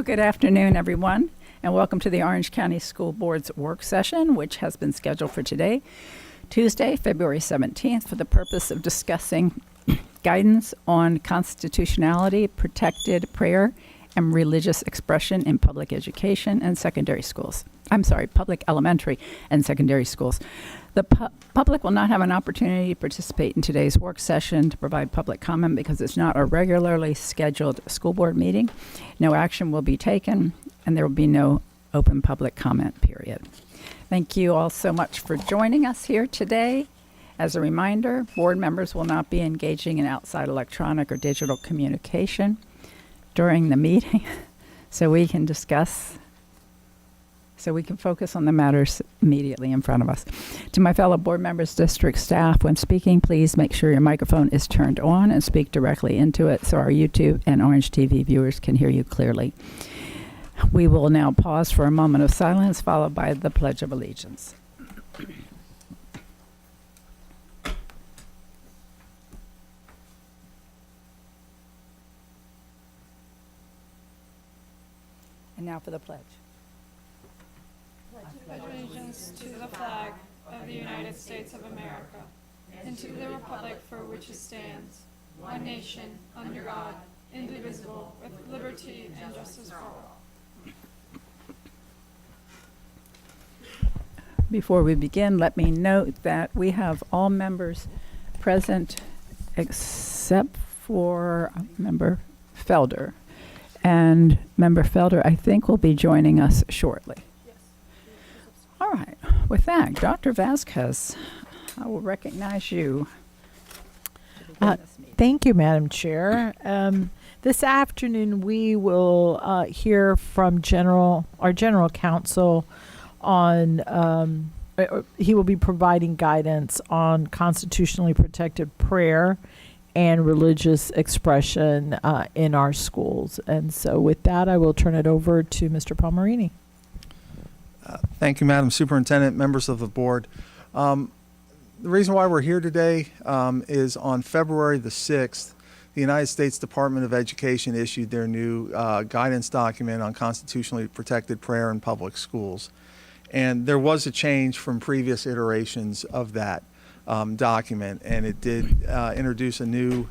good afternoon, everyone, and welcome to the Orange County School Board's work session, which has been scheduled for today, Tuesday, February 17th, for the purpose of discussing guidance on constitutionality, protected prayer, and religious expression in public education and secondary schools. Public elementary and secondary schools. The public will not have an opportunity to participate in today's work session to provide public comment because it's not a regularly scheduled school board meeting. No action will be taken, and there will be no open public comment period. Thank you all so much for joining us here today. As a reminder, board members will not be engaging in outside electronic or digital communication during the meeting, so we can focus on the matters immediately in front of us. To my fellow board members, district staff, when speaking, please make sure your microphone is turned on and speak directly into it so our YouTube and Orange TV viewers can hear you clearly. We will now pause for a moment of silence, followed by the Pledge of Allegiance. And now for the pledge. Pledge allegiance to the flag of the United States of America and to the republic for which it stands, one nation, under God, indivisible, with liberty and justice for all. Before we begin, let me note that we have all members present except for Member Felder. And Member Felder, I think, will be joining us shortly. Yes. All right. With that, Dr. Vasquez, I will recognize you. Thank you, Madam Chair. This afternoon, we will hear from our General Counsel on, he will be providing guidance on constitutionally protected prayer and religious expression in our schools. And so with that, I will turn it over to Mr. Palmerini. Thank you, Madam Superintendent, members of the board. The reason why we're here today is on February the 6th, the United States Department of Education issued their new guidance document on constitutionally protected prayer in public schools. And there was a change from previous iterations of that document, and it did introduce a new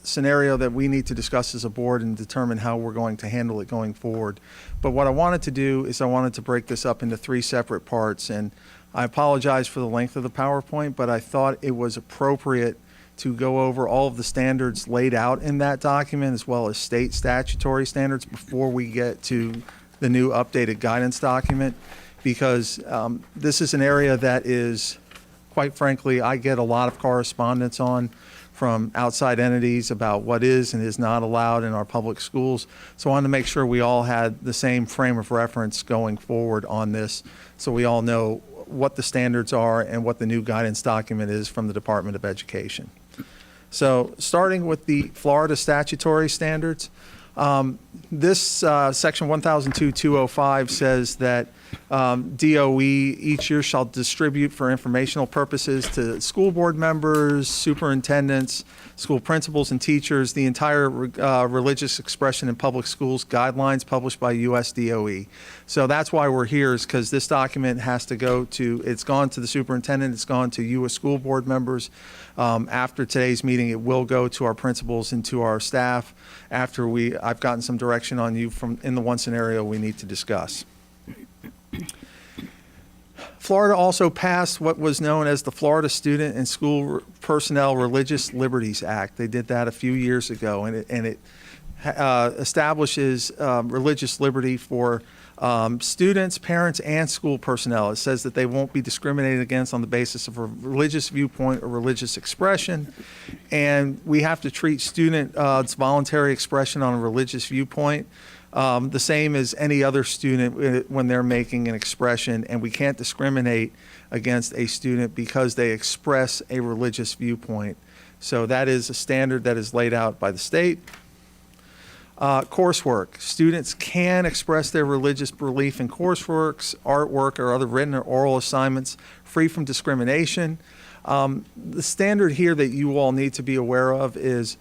scenario that we need to discuss as a board and determine how we're going to handle it going forward. But what I wanted to do is I wanted to break this up into 3 separate parts, and I apologize for the length of the PowerPoint, but I thought it was appropriate to go over all of the standards laid out in that document as well as state statutory standards before we get to the new updated guidance document, because this is an area that is, quite frankly, I get a lot of correspondence on from outside entities about what is and is not allowed in our public schools. So I wanted to make sure we all had the same frame of reference going forward on this, so we all know what the standards are and what the new guidance document is from the Department of Education. So starting with the Florida statutory standards, this section 1002-205 says that DOE each year shall distribute for informational purposes to school board members, superintendents, school principals, and teachers the entire religious expression in public schools guidelines published by US DOE. So that's why we're here, is because this document has to go to, it's gone to the superintendent, it's gone to you as school board members. After today's meeting, it will go to our principals and to our staff after I've gotten some direction on you in the one scenario we need to discuss. Florida also passed what was known as the Florida Student and School Personnel Religious Liberties Act. They did that a few years ago, and it establishes religious liberty for students, parents, and school personnel. It says that they won't be discriminated against on the basis of a religious viewpoint or religious expression, and we have to treat students' voluntary expression on a religious viewpoint the same as any other student when they're making an expression, and we can't discriminate against a student because they express a religious viewpoint. So that is a standard that is laid out by the state. Coursework. Students can express their religious belief in courseworks, artwork, or other written or oral assignments free from discrimination. The standard here that you all need to be aware of is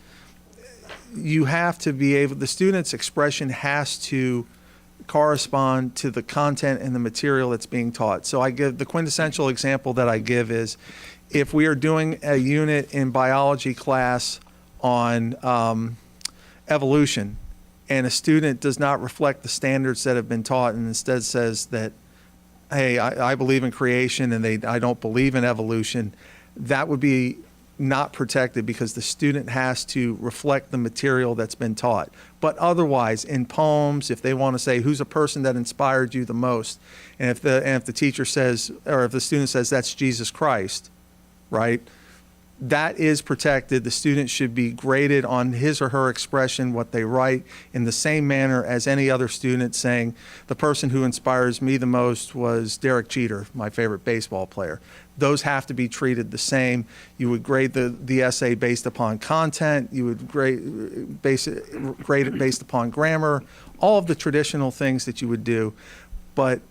you have to be able, the student's expression has to correspond to the content and the material that's being taught. So I give the quintessential example that I give is if we are doing a unit in biology class on evolution and a student does not reflect the standards that have been taught and instead says that, hey, I believe in creation and I don't believe in evolution, that would be not protected because the student has to reflect the material that's been taught. But otherwise, in poems, if they want to say who's a person that inspired you the most, and if the teacher says, or if the student says that's Jesus Christ, right? That is protected. The student should be graded on his or her expression, what they write, in the same manner as any other student saying the person who inspires me the most was Derek Jeter, my favorite baseball player. Those have to be treated the same. You would grade the essay based upon content. You would grade it based upon grammar, all of the traditional things that you would do. But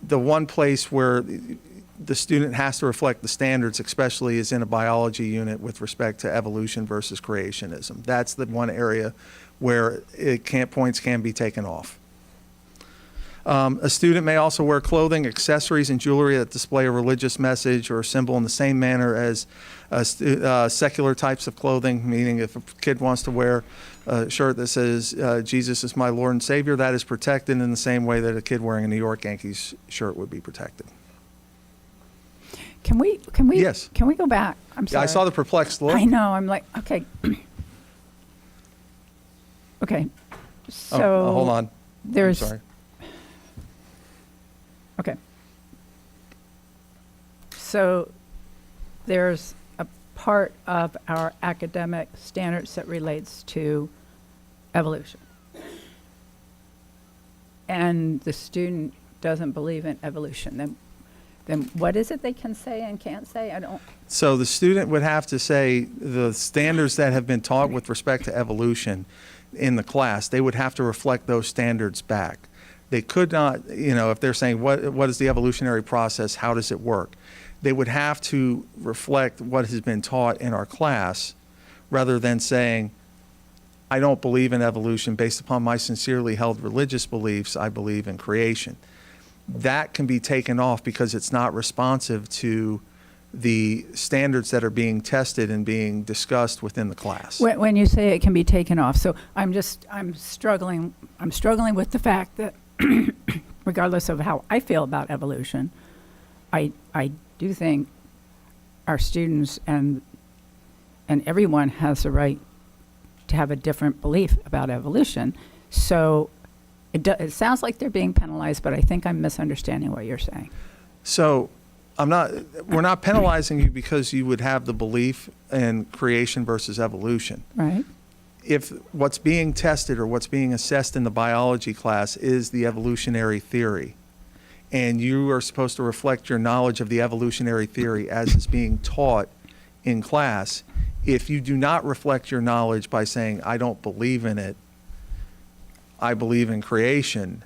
the one place where the student has to reflect the standards, especially is in a biology unit with respect to evolution versus creationism. That's the one area where points can be taken off. A student may also wear clothing, accessories, and jewelry that display a religious message or symbol in the same manner as secular types of clothing, meaning if a kid wants to wear a shirt that says, Jesus is my Lord and Savior, that is protected in the same way that a kid wearing a New York Yankees shirt would be protected. Can we Yes. Can we go back? I'm sorry. I saw the perplexed look. I know. I'm like, okay. Okay. So hold on. There's I'm sorry. Okay. So there's a part of our academic standards that relates to evolution. And the student doesn't believe in evolution. Then what is it they can say and can't say? I don't. So the student would have to say the standards that have been taught with respect to evolution in the class, they would have to reflect those standards back. They could not, if they're saying what is the evolutionary process, how does it work? They would have to reflect what has been taught in our class rather than saying, I don't believe in evolution based upon my sincerely held religious beliefs, I believe in creation. That can be taken off because it's not responsive to the standards that are being tested and being discussed within the class. When you say it can be taken off, so I'm struggling with the fact that regardless of how I feel about evolution, I do think our students and everyone has the right to have a different belief about evolution. So it sounds like they're being penalized, but I think I'm misunderstanding what you're saying. So we're not penalizing you because you would have the belief in creation versus evolution. Right. If what's being tested or what's being assessed in the biology class is the evolutionary theory, and you are supposed to reflect your knowledge of the evolutionary theory as is being taught in class, if you do not reflect your knowledge by saying, I don't believe in it, I believe in creation,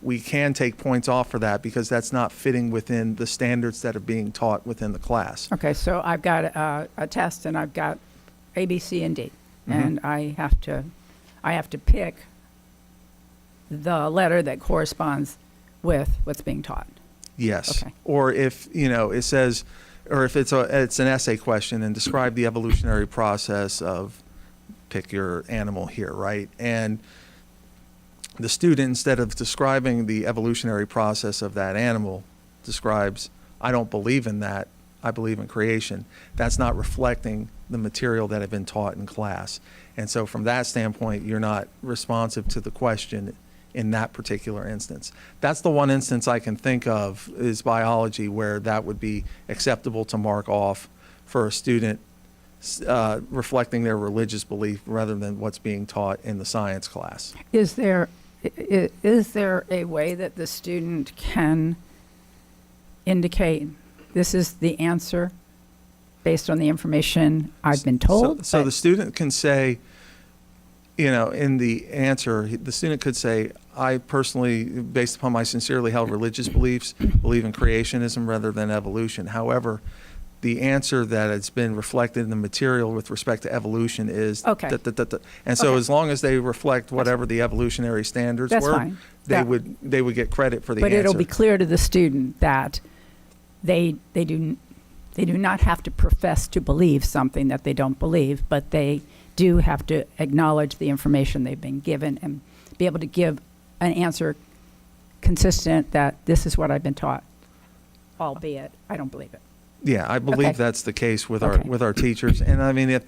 we can take points off for that because that's not fitting within the standards that are being taught within the class. Okay, so I've got a test and I've got A, B, C, and D, Mm-hmm. and I have to pick the letter that corresponds with what's being taught. Yes. Okay. Or if, it says, or if it's an essay question and describe the evolutionary process of pick your animal here, right? And the student, instead of describing the evolutionary process of that animal, describes, I don't believe in that, I believe in creation. That's not reflecting the material that had been taught in class. And so from that standpoint, you're not responsive to the question in that particular instance. That's the one instance I can think of is biology where that would be acceptable to mark off for a student reflecting their religious belief rather than what's being taught in the science class. Is there a way that the student can indicate this is the answer based on the information I've been told? So the student can say, in the answer, the student could say, I personally, based upon my sincerely held religious beliefs, believe in creationism rather than evolution. However, the answer that has been reflected in the material with respect to evolution is Okay. And so Okay. as long as they reflect whatever the evolutionary standards That's were, fine. they That- would get credit for the But answer. it'll be clear to the student that they do not have to profess to believe something that they don't believe, but they do have to acknowledge the information they've been given and be able to give an answer consistent that this is what I've been taught, albeit I don't believe it. Yeah, I believe Okay. that's the case with Okay. our teachers. And I mean,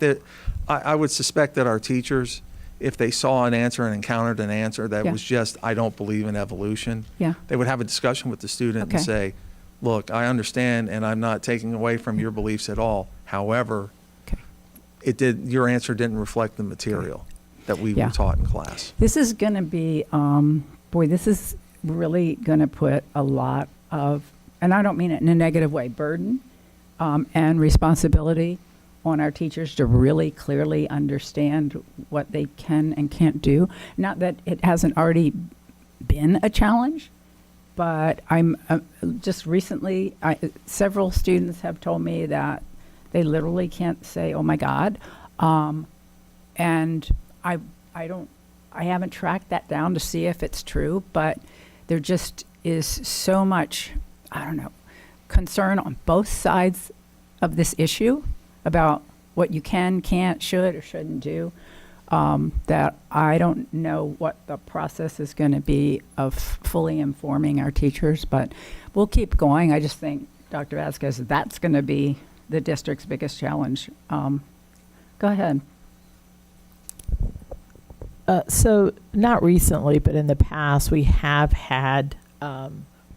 I would suspect that our teachers, if they saw an answer and encountered an answer that Yeah. was just, I don't believe in evolution, Yeah. they would have a discussion with the student Okay. and say, look, I understand and I'm not taking away from your beliefs at all. However, Okay. your answer didn't reflect the material that we Yeah. were taught in class. This is going to be, this is really going to put a lot of, and I don't mean it in a negative way, burden and responsibility on our teachers to really clearly understand what they can and can't do. Not that it hasn't already been a challenge, but I'm just recently, several students have told me that they literally can't say, "Oh my God," and I haven't tracked that down to see if it's true, but there just is so much, I don't know, concern on both sides of this issue about what you can, can't, should, or shouldn't do, that I don't know what the process is going to be of fully informing our teachers, but we'll keep going. I just think, Dr. Vasquez, that's going to be the district's biggest challenge. Go ahead. So not recently, but in the past, we have had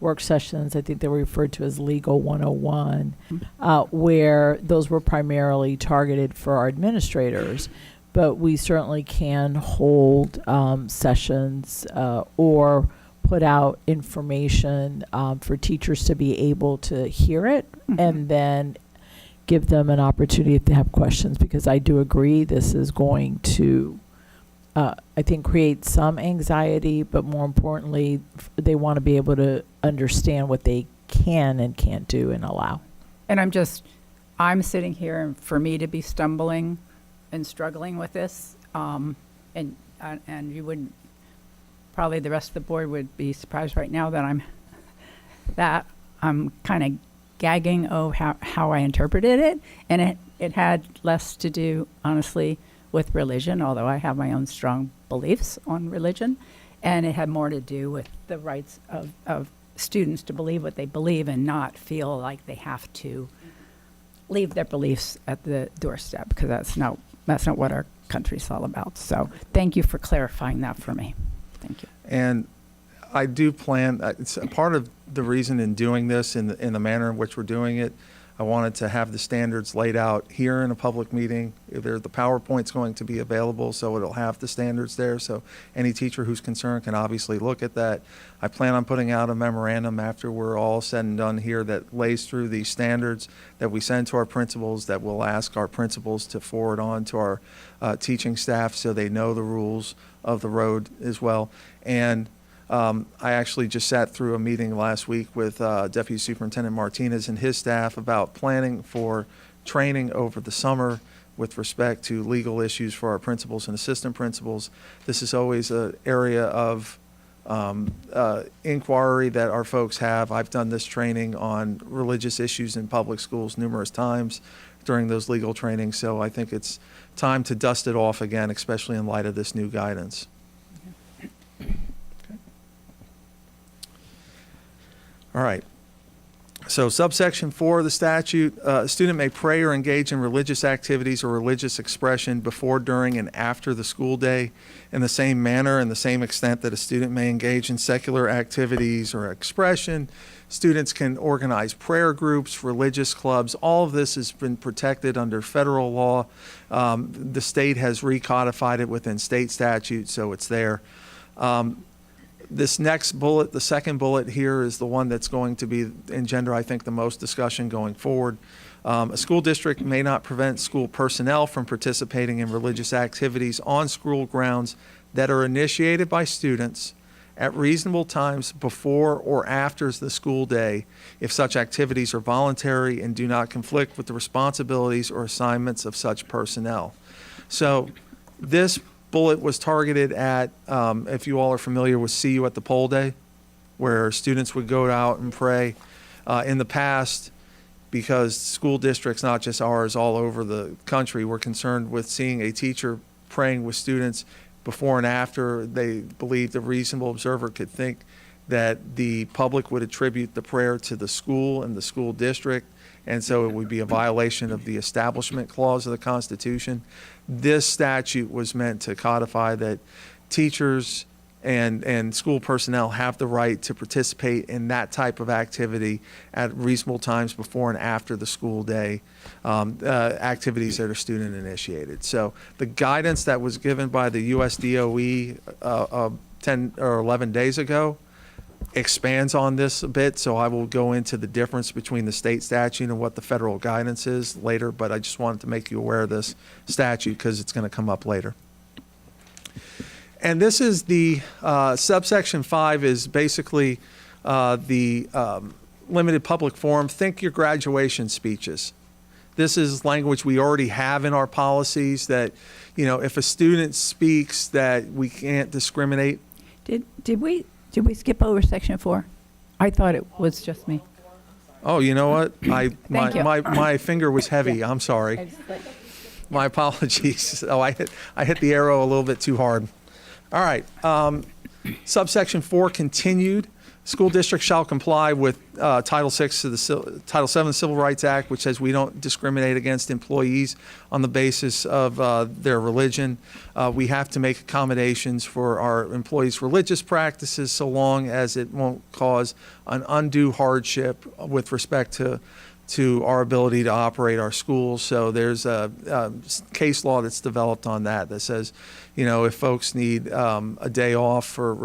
work sessions, I think they were referred to as Legal 101, where those were primarily targeted for our administrators. But we certainly can hold sessions or put out information for teachers to be able to hear it and then give them an opportunity if they have questions, because I do agree this is going to I think create some anxiety, but more importantly, they want to be able to understand what they can and can't do and allow. And I'm sitting here, and for me to be stumbling and struggling with this, and you wouldn't, probably the rest of the board would be surprised right now that I'm kind of gagging how I interpreted it, and it had less to do, honestly, with religion, although I have my own strong beliefs on religion, and it had more to do with the rights of students to believe what they believe and not feel like they have to leave their beliefs at the doorstep, because that's not what our country's all about. So thank you for clarifying that for me. Thank you. And I do plan, it's a part of the reason in doing this in the manner in which we're doing it. I wanted to have the standards laid out here in a public meeting. The PowerPoint's going to be available, so it'll have the standards there. So any teacher who's concerned can obviously look at that. I plan on putting out a memorandum after we're all said and done here that lays through these standards that we send to our principals, that we'll ask our principals to forward on to our teaching staff so they know the rules of the road as well. And I actually just sat through a meeting last week with Deputy Superintendent Martinez and his staff about planning for training over the summer with respect to legal issues for our principals and assistant principals. This is always an area of inquiry that our folks have. I've done this training on religious issues in public schools numerous times during those legal trainings, so I think it's time to dust it off again, especially in light of this new guidance. All right. So subsection 4 of the statute, a student may pray or engage in religious activities or religious expression before, during, and after the school day in the same manner and the same extent that a student may engage in secular activities or expression. Students can organize prayer groups, religious clubs. All of this has been protected under federal law. The state has recodified it within state statute, so it's there. This next bullet, the second bullet here, is the one that's going to be engender, I think, the most discussion going forward. A school district may not prevent school personnel from participating in religious activities on school grounds that are initiated by students at reasonable times before or after the school day if such activities are voluntary and do not conflict with the responsibilities or assignments of such personnel. So this bullet was targeted at, if you all are familiar with See You at the Poll Day, where students would go out and pray. In the past, because school districts, not just ours, all over the country, were concerned with seeing a teacher praying with students before and after. They believed a reasonable observer could think that the public would attribute the prayer to the school and the school district, and so it would be a violation of the Establishment Clause of the Constitution. This statute was meant to codify that teachers and school personnel have the right to participate in that type of activity at reasonable times before and after the school day, activities that are student initiated. So the guidance that was given by the US DOE 10 or 11 days ago expands on this a bit, so I will go into the difference between the state statute and what the federal guidance is later, but I just wanted to make you aware of this statute because it's going to come up later. And this is the subsection 5 is basically the limited public forum. Think your graduation speeches. This is language we already have in our policies that, you know, if a student speaks that we can't discriminate. Did we skip over section 4? I thought it was just me. Oh, you know what? My finger was heavy. I'm sorry. My apologies. Oh, I hit the arrow a little bit too hard. All right. Subsection 4 continued. School districts shall comply with Title 6 of the Title 7 Civil Rights Act, which says we don't discriminate against employees on the basis of their religion. We have to make accommodations for our employees' religious practices so long as it won't cause an undue hardship with respect to our ability to operate our schools. So there's a case law that's developed on that says, you know, if folks need a day off for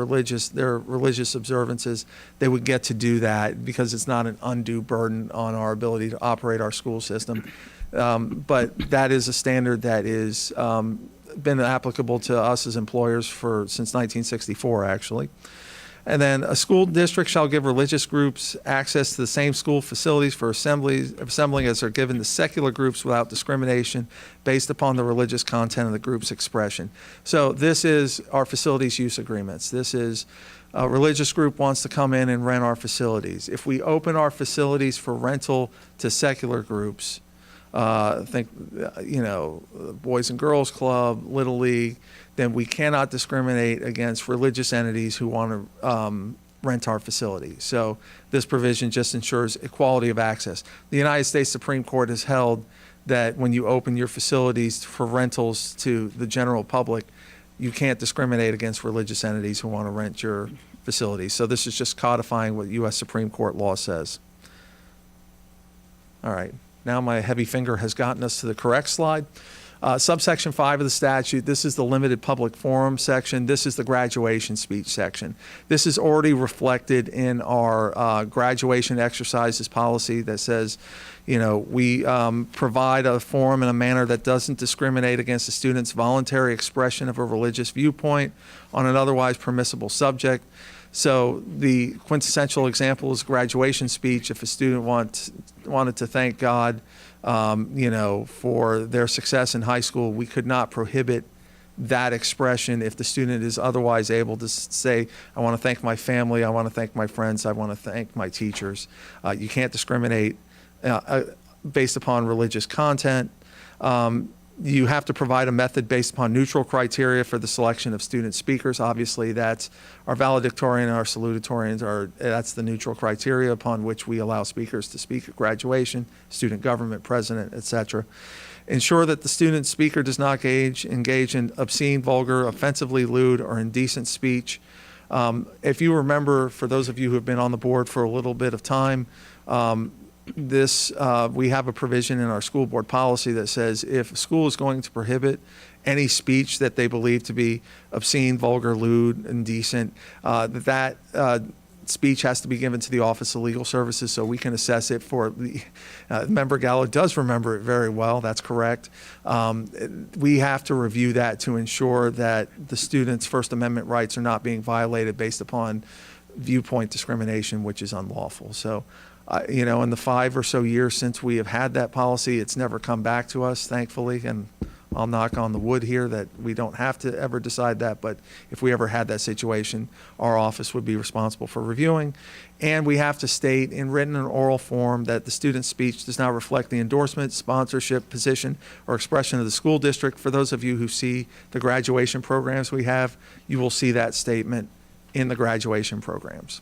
their religious observances, they would get to do that because it's not an undue burden on our ability to operate our school system. But that is a standard that is been applicable to us as employers since 1964, actually. And then a school district shall give religious groups access to the same school facilities for assembling as are given to secular groups without discrimination based upon the religious content of the group's expression. So this is our facilities use agreements. This is a religious group wants to come in and rent our facilities. If we open our facilities for rental to secular groups, Boys and Girls Club, Little League, then we cannot discriminate against religious entities who want to rent our facility. So this provision just ensures equality of access. The United States Supreme Court has held that when you open your facilities for rentals to the general public, you can't discriminate against religious entities who want to rent your facilities. So this is just codifying what U.S. Supreme Court law says. All right. Now my heavy finger has gotten us to the correct slide. Subsection 5 of the statute, this is the limited public forum section. This is the graduation speech section. This is already reflected in our graduation exercises policy that says, you know, we provide a forum in a manner that doesn't discriminate against a student's voluntary expression of a religious viewpoint on an otherwise permissible subject. So the quintessential example is graduation speech. If a student wanted to thank God, for their success in high school, we could not prohibit that expression if the student is otherwise able to say, I want to thank my family, I want to thank my friends, I want to thank my teachers. You can't discriminate based upon religious content. You have to provide a method based upon neutral criteria for the selection of student speakers. Obviously, that's our valedictorian and our salutatorians that's the neutral criteria upon which we allow speakers to speak at graduation, student government, president, etc. Ensure that the student speaker does not engage in obscene, vulgar, offensively lewd, or indecent speech. If you remember, for those of you who have been on the board for a little bit of time, we have a provision in our school board policy that says if a school is going to prohibit any speech that they believe to be obscene, vulgar, lewd, indecent, that speech has to be given to the Office of Legal Services so we can assess it for the, Member Gallo does remember it very well, that's correct. We have to review that to ensure that the students' First Amendment rights are not being violated based upon viewpoint discrimination, which is unlawful. So, you know, in the 5 or so years since we have had that policy, it's never come back to us, thankfully, and I'll knock on the wood here that we don't have to ever decide that, but if we ever had that situation, our office would be responsible for reviewing. And we have to state in written and oral form that the student's speech does not reflect the endorsement, sponsorship, position, or expression of the school district. For those of you who see the graduation programs we have, you will see that statement in the graduation programs.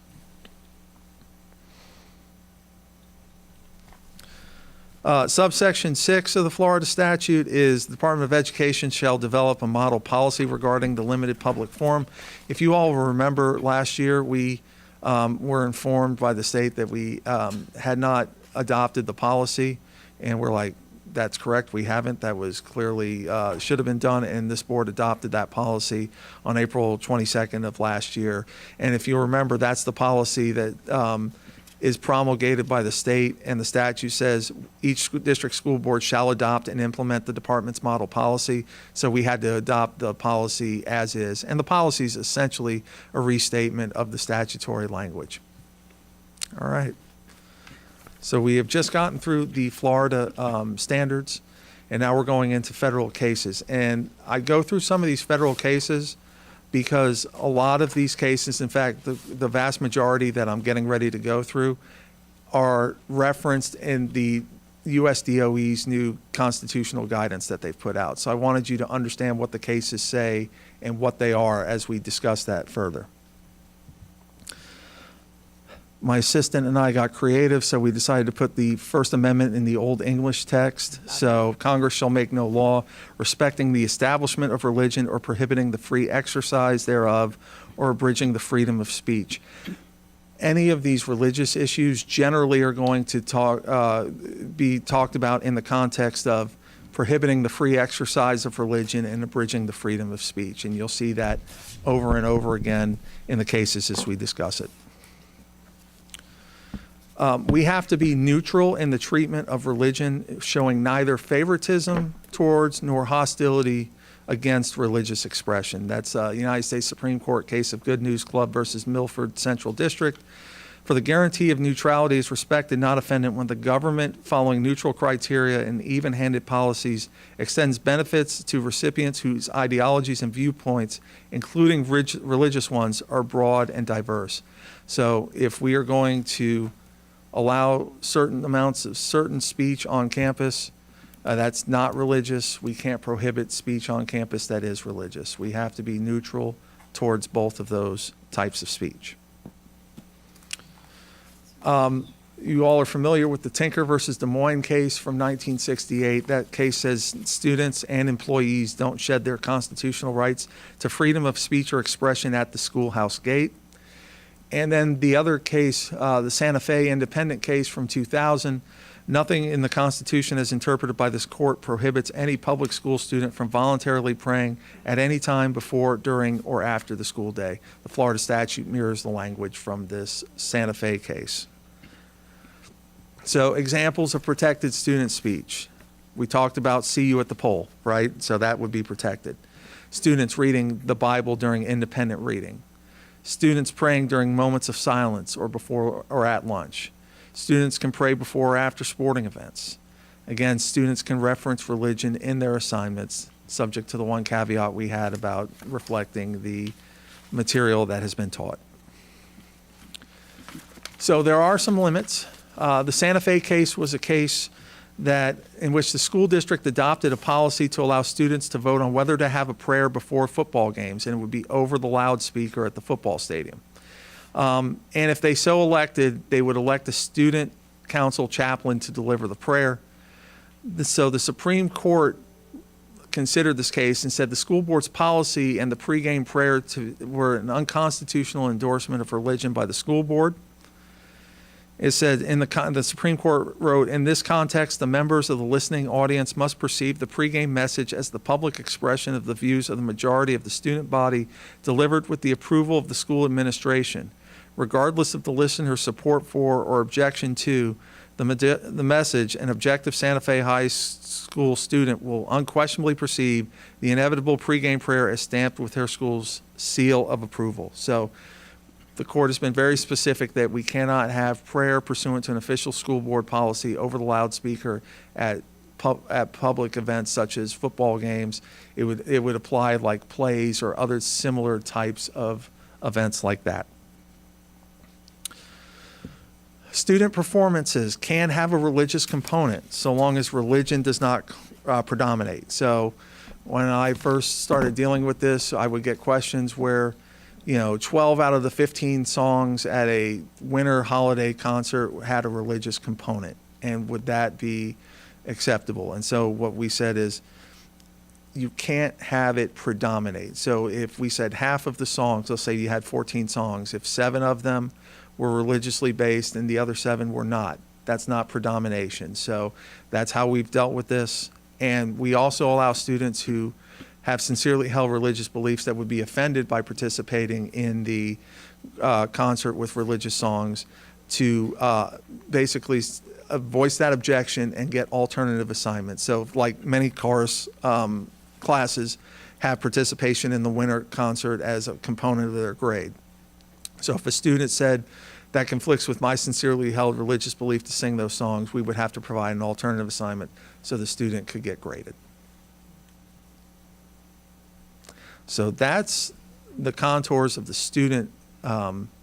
Subsection 6 of the Florida statute is the Department of Education shall develop a model policy regarding the limited public forum. If you all remember last year, we were informed by the state that we had not adopted the policy, and we're like, that's correct, we haven't. That was clearly should have been done, and this board adopted that policy on April 22nd of last year. And if you remember, that's the policy that is promulgated by the state, and the statute says each district school board shall adopt and implement the department's model policy. So we had to adopt the policy as is, and the policy is essentially a restatement of the statutory language. All right. So we have just gotten through the Florida standards, and now we're going into federal cases. And I go through some of these federal cases because a lot of these cases, in fact, the vast majority that I'm getting ready to go through are referenced in the USDOE's new constitutional guidance that they've put out. So I wanted you to understand what the cases say and what they are as we discuss that further. My assistant and I got creative, so we decided to put the First Amendment in the Old English text. So Congress shall make no law respecting the establishment of religion or prohibiting the free exercise thereof or abridging the freedom of speech. Any of these religious issues generally are going to be talked about in the context of prohibiting the free exercise of religion and abridging the freedom of speech. And you'll see that over and over again in the cases as we discuss it. We have to be neutral in the treatment of religion, showing neither favoritism towards nor hostility against religious expression. That's United States Supreme Court case of Good News Club versus Milford Central District. For the guarantee of neutrality is respected, not offended, when the government, following neutral criteria and even-handed policies, extends benefits to recipients whose ideologies and viewpoints, including religious ones, are broad and diverse. So if we are going to allow certain amounts of certain speech on campus that's not religious, we can't prohibit speech on campus that is religious. We have to be neutral towards both of those types of speech. You all are familiar with the Tinker versus Des Moines case from 1968. That case says students and employees don't shed their constitutional rights to freedom of speech or expression at the schoolhouse gate. And then the other case, the Santa Fe independent case from 2000, nothing in the Constitution as interpreted by this court prohibits any public school student from voluntarily praying at any time before, during, or after the school day. The Florida statute mirrors the language from this Santa Fe case. So examples of protected student speech. We talked about see you at the poll, right? So that would be protected. Students reading the Bible during independent reading. Students praying during moments of silence or before or at lunch. Students can pray before or after sporting events. Again, students can reference religion in their assignments, subject to the one caveat we had about reflecting the material that has been taught. So there are some limits. The Santa Fe case was a case in which the school district adopted a policy to allow students to vote on whether to have a prayer before football games, and it would be over the loudspeaker at the football stadium. And if they so elected, they would elect a student council chaplain to deliver the prayer. So the Supreme Court considered this case and said the school board's policy and the pregame prayer were an unconstitutional endorsement of religion by the school board. It said, the Supreme Court wrote, in this context, the members of the listening audience must perceive the pregame message as the public expression of the views of the majority of the student body delivered with the approval of the school administration. regardless of the listener's support for or objection to the message, an objective Santa Fe High School student will unquestionably perceive the inevitable pregame prayer as stamped with her school's seal of approval. So the court has been very specific that we cannot have prayer pursuant to an official school board policy over the loudspeaker at public events such as football games. It would apply like plays or other similar types of events like that. Student performances can have a religious component so long as religion does not predominate. So when I first started dealing with this, I would get questions where 12 out of the 15 songs at a winter holiday concert had a religious component, and would that be acceptable? And so what we said is you can't have it predominate. So if we said half of the songs, let's say you had 14 songs, if 7 of them were religiously based and the other 7 were not, that's not predomination. So that's how we've dealt with this. And we also allow students who have sincerely held religious beliefs that would be offended by participating in the concert with religious songs to basically voice that objection and get alternative assignments. So like many chorus classes have participation in the winter concert as a component of their grade. So if a student said, that conflicts with my sincerely held religious belief to sing those songs, we would have to provide an alternative assignment so the student could get graded. So that's the contours of the student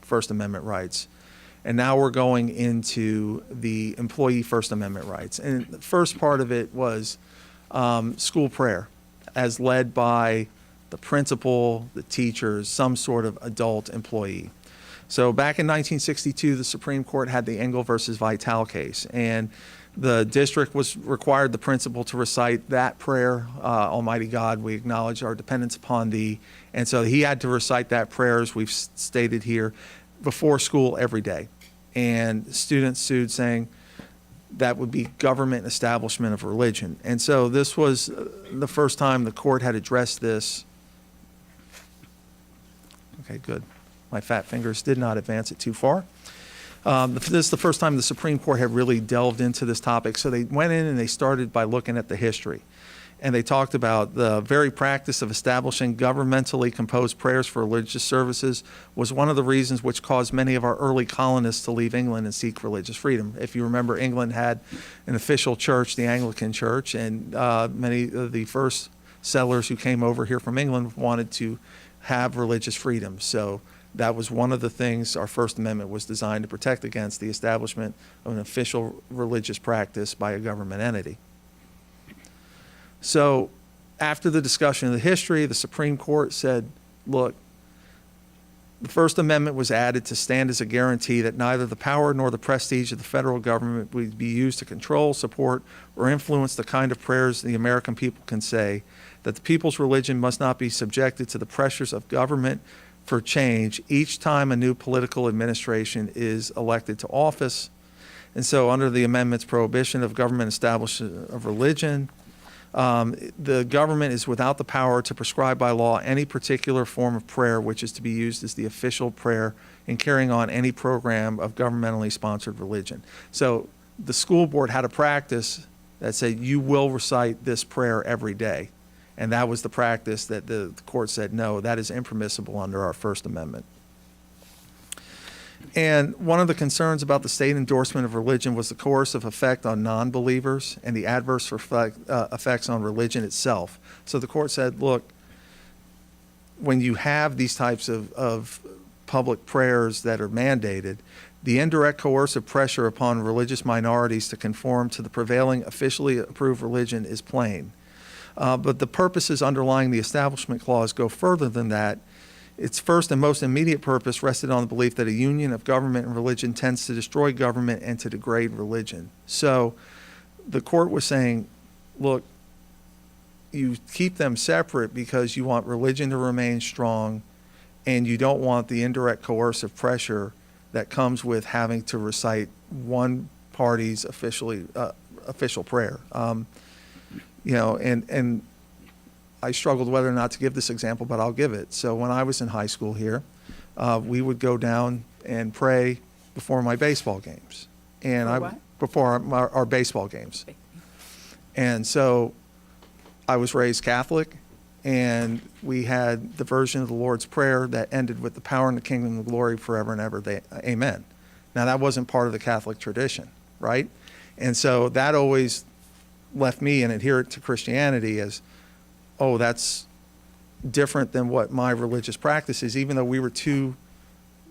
First Amendment rights. And now we're going into the employee First Amendment rights. And the first part of it was school prayer, as led by the principal, the teachers, some sort of adult employee. So back in 1962, the Supreme Court had the Engel versus Vitale case, and the district was required the principal to recite that prayer, Almighty God, we acknowledge our dependence upon thee. And so he had to recite that prayer, as we've stated here, before school every day. And students sued saying that would be government establishment of religion. And so this was the first time the court had addressed this. Okay, good. My fat fingers did not advance it too far. This is the first time the Supreme Court had really delved into this topic. So they went in and they started by looking at the history. And they talked about the very practice of establishing governmentally composed prayers for religious services was one of the reasons which caused many of our early colonists to leave England and seek religious freedom. If you remember, England had an official church, the Anglican Church, and many of the first settlers who came over here from England wanted to have religious freedom. So that was one of the things our First Amendment was designed to protect against, the establishment of an official religious practice by a government entity. So after the discussion of the history, the Supreme Court said, look, the First Amendment was added to stand as a guarantee that neither the power nor the prestige of the federal government would be used to control, support, or influence the kind of prayers the American people can say, that the people's religion must not be subjected to the pressures of government for change each time a new political administration is elected to office. And so under the amendment's prohibition of government establishment of religion, the government is without the power to prescribe by law any particular form of prayer which is to be used as the official prayer in carrying on any program of governmentally sponsored religion. So the school board had a practice that said you will recite this prayer every day. And that was the practice that the court said, no, that is impermissible under our First Amendment. And one of the concerns about the state endorsement of religion was the coercive effect on non-believers and the adverse effects on religion itself. So the court said, look, when you have these types of public prayers that are mandated, the indirect coercive pressure upon religious minorities to conform to the prevailing officially approved religion is plain. But the purposes underlying the Establishment Clause go further than that. Its first and most immediate purpose rested on the belief that a union of government and religion tends to destroy government and to degrade religion. So the court was saying, look, you keep them separate because you want religion to remain strong and you don't want the indirect coercive pressure that comes with having to recite one party's official prayer. And I struggled whether or not to give this example, but I'll give it. So when I was in high school here, we would go down and pray before my baseball games. And For what? before our baseball games. And so I was raised Catholic, and we had the version of the Lord's Prayer that ended with the power and the kingdom and the glory forever and ever. Amen. Now, that wasn't part of the Catholic tradition, right? And so that always left me an adherent to Christianity as, oh, that's different than what my religious practice is, even though we were two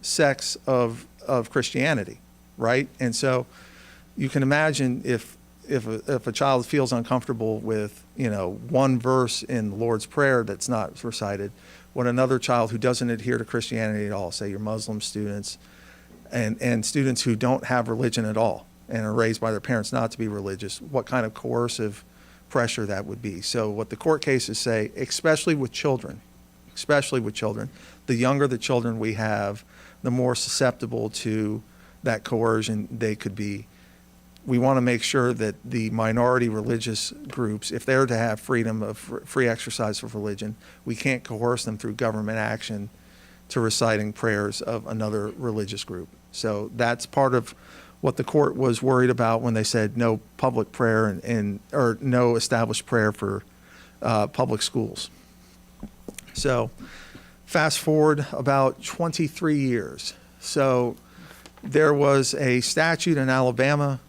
sects of Christianity, right? And so you can imagine if a child feels uncomfortable with, one verse in the Lord's Prayer that's not recited, what another child who doesn't adhere to Christianity at all, say your Muslim students and students who don't have religion at all and are raised by their parents not to be religious, what kind of coercive pressure that would be. So what the court cases say, especially with children, the younger the children we have, the more susceptible to that coercion they could be. We want to make sure that the minority religious groups, if they're to have freedom of free exercise of religion, we can't coerce them through government action to reciting prayers of another religious group. So that's part of what the court was worried about when they said no public prayer or no established prayer for public schools. So fast forward about 23 years. So there was a statute in Alabama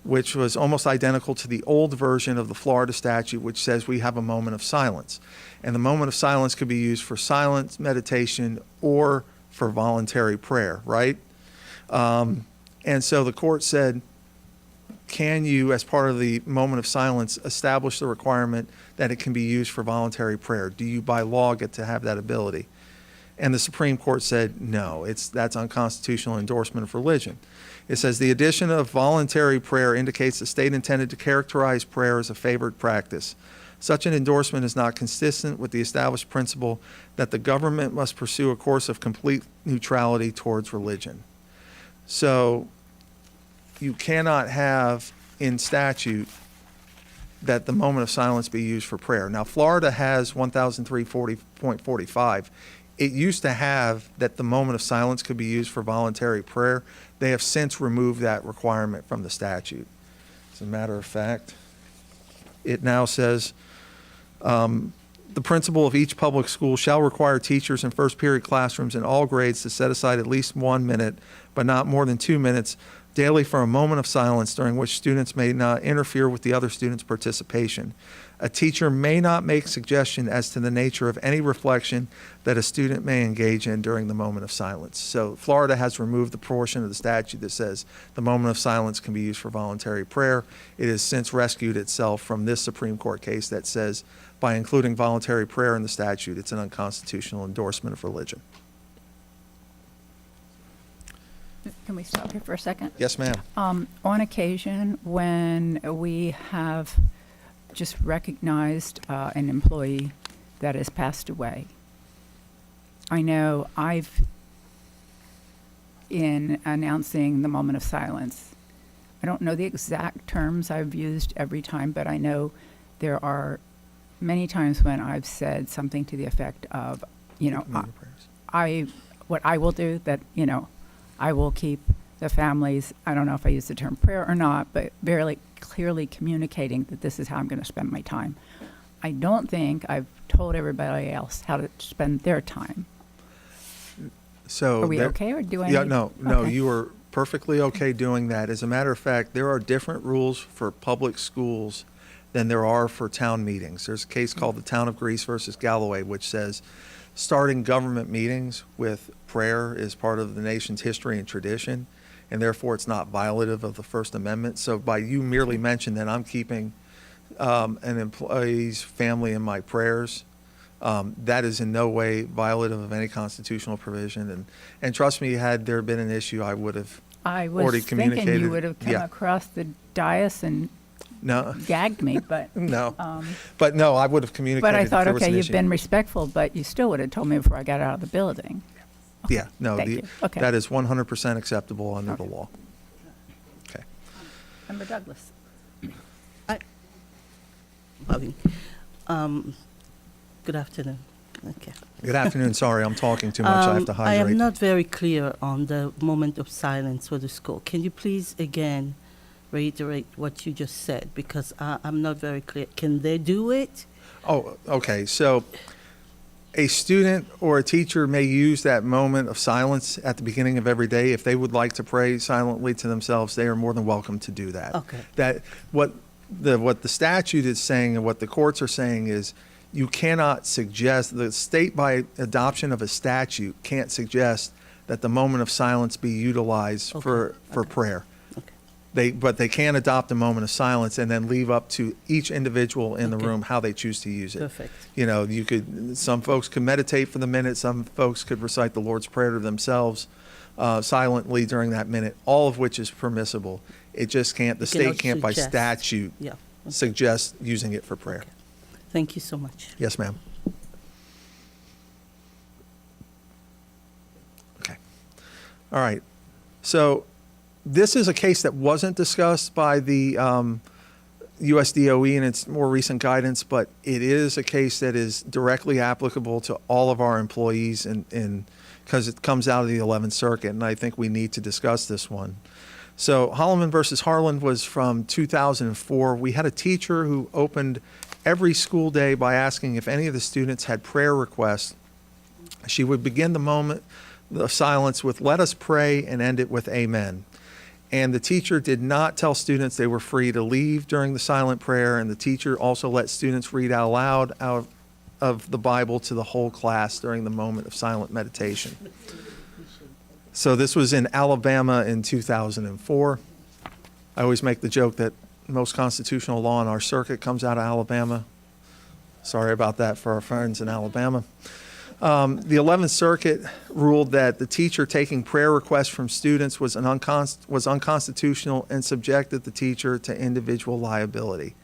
which was almost identical to the old version of the Florida statute, which says we have a moment of silence. And the moment of silence could be used for silence, meditation, or for voluntary prayer, right? And so the court said, can you, as part of the moment of silence, establish the requirement that it can be used for voluntary prayer? Do you, by law, get to have that ability? And the Supreme Court said, no, that's unconstitutional endorsement of religion. It says the addition of voluntary prayer indicates the state intended to characterize prayer as a favored practice. Such an endorsement is not consistent with the established principle that the government must pursue a course of complete neutrality towards religion. So you cannot have in statute that the moment of silence be used for prayer. Now, Florida has 1003.45. It used to have that the moment of silence could be used for voluntary prayer. They have since removed that requirement from the statute. As a matter of fact, it now says, the principal of each public school shall require teachers in first period classrooms in all grades to set aside at least 1 minute, but not more than 2 minutes, daily for a moment of silence during which students may not interfere with the other students' participation. A teacher may not make suggestion as to the nature of any reflection that a student may engage in during the moment of silence. So Florida has removed the portion of the statute that says the moment of silence can be used for voluntary prayer. It has since rescued itself from this Supreme Court case that says by including voluntary prayer in the statute, it's an unconstitutional endorsement of religion. Can we stop here for a second? Yes, ma'am. On occasion, when we have just recognized an employee that has passed away, I know in announcing the moment of silence, I don't know the exact terms I've used every time, but I know there are many times when I've said something to the effect of, what I will do that, I will keep the families, I don't know if I use the term prayer or not, but very clearly communicating that this is how I'm going to spend my time. I don't think I've told everybody else how to spend their time. So Are we okay, or do I Yeah, need- no, Okay. you are perfectly okay doing that. As a matter of fact, there are different rules for public schools than there are for town meetings. There's a case called the Town of Greece versus Galloway, which says starting government meetings with prayer is part of the nation's history and tradition, and therefore it's not violative of the First Amendment. So by you merely mention that I'm keeping an employee's family in my prayers, that is in no way violative of any constitutional provision. And trust me, had there been an issue, I would have I already was thinking communicated. you would have come Yeah. across the dais and No, gagged me, but no. But no, I would have communicated. but I if thought, there was okay, an you've issue. been respectful, but you still would have told me before I got out of the building. Yeah, no, Thank you. Okay. that is 100% acceptable under the Okay. law. Okay. Member Douglas. Bobby. Good afternoon. Okay. Good afternoon. Sorry, I'm talking too much. I have to I hydrate. am not very clear on the moment of silence for the school. Can you please again reiterate what you just said? Because I'm not very clear. Can they do it? Oh, okay. So a student or a teacher may use that moment of silence at the beginning of every day. If they would like to pray silently to themselves, they are more than welcome to do that. Okay. That what the statute is saying and what the courts are saying is you cannot suggest, the state by adoption of a statute can't suggest that the moment of silence be utilized for prayer. But they can adopt a moment of silence and then leave up to each individual in the room how they choose to use it. Perfect. You know, some folks could meditate for the minute, some folks could recite the Lord's Prayer to themselves silently during that minute, all of which is permissible. It just can't, the state can't by statute Yeah. suggest using it for prayer. Okay. Thank you so much. Yes, ma'am. Okay. All right. So this is a case that wasn't discussed by the USDOE in its more recent guidance, but it is a case that is directly applicable to all of our employees because it comes out of the 11th Circuit, and I think we need to discuss this one. So Holloman versus Harlan was from 2004. We had a teacher who opened every school day by asking if any of the students had prayer requests. She would begin the moment of silence with "Let us pray" and end it with "Amen." And the teacher did not tell students they were free to leave during the silent prayer, and the teacher also let students read out loud out of the Bible to the whole class during the moment of silent meditation. So this was in Alabama in 2004. I always make the joke that most constitutional law in our circuit comes out of Alabama. Sorry about that for our friends in Alabama. The 11th Circuit ruled that the teacher taking prayer requests from students was unconstitutional and subjected the teacher to individual liability.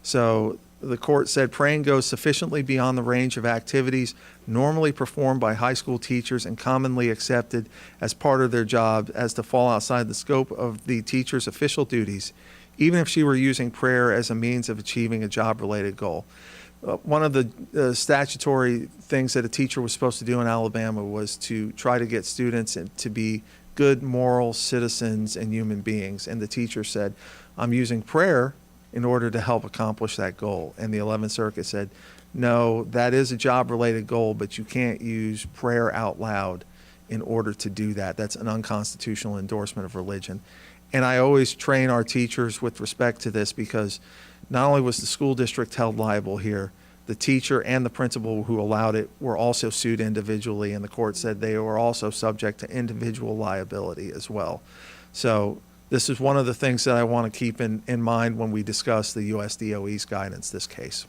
So the court said praying goes sufficiently beyond the range of activities normally performed by high school teachers and commonly accepted as part of their job as to fall outside the scope of the teacher's official duties, even if she were using prayer as a means of achieving a job-related goal. One of the statutory things that a teacher was supposed to do in Alabama was to try to get students to be good, moral citizens and human beings. And the teacher said, "I'm using prayer in order to help accomplish that goal." And the 11th Circuit said, no, that is a job-related goal, but you can't use prayer out loud in order to do that. That's an unconstitutional endorsement of religion. And I always train our teachers with respect to this because not only was the school district held liable here, the teacher and the principal who allowed it were also sued individually, and the court said they were also subject to individual liability as well. So this is one of the things that I want to keep in mind when we discuss the USDOE's guidance this case.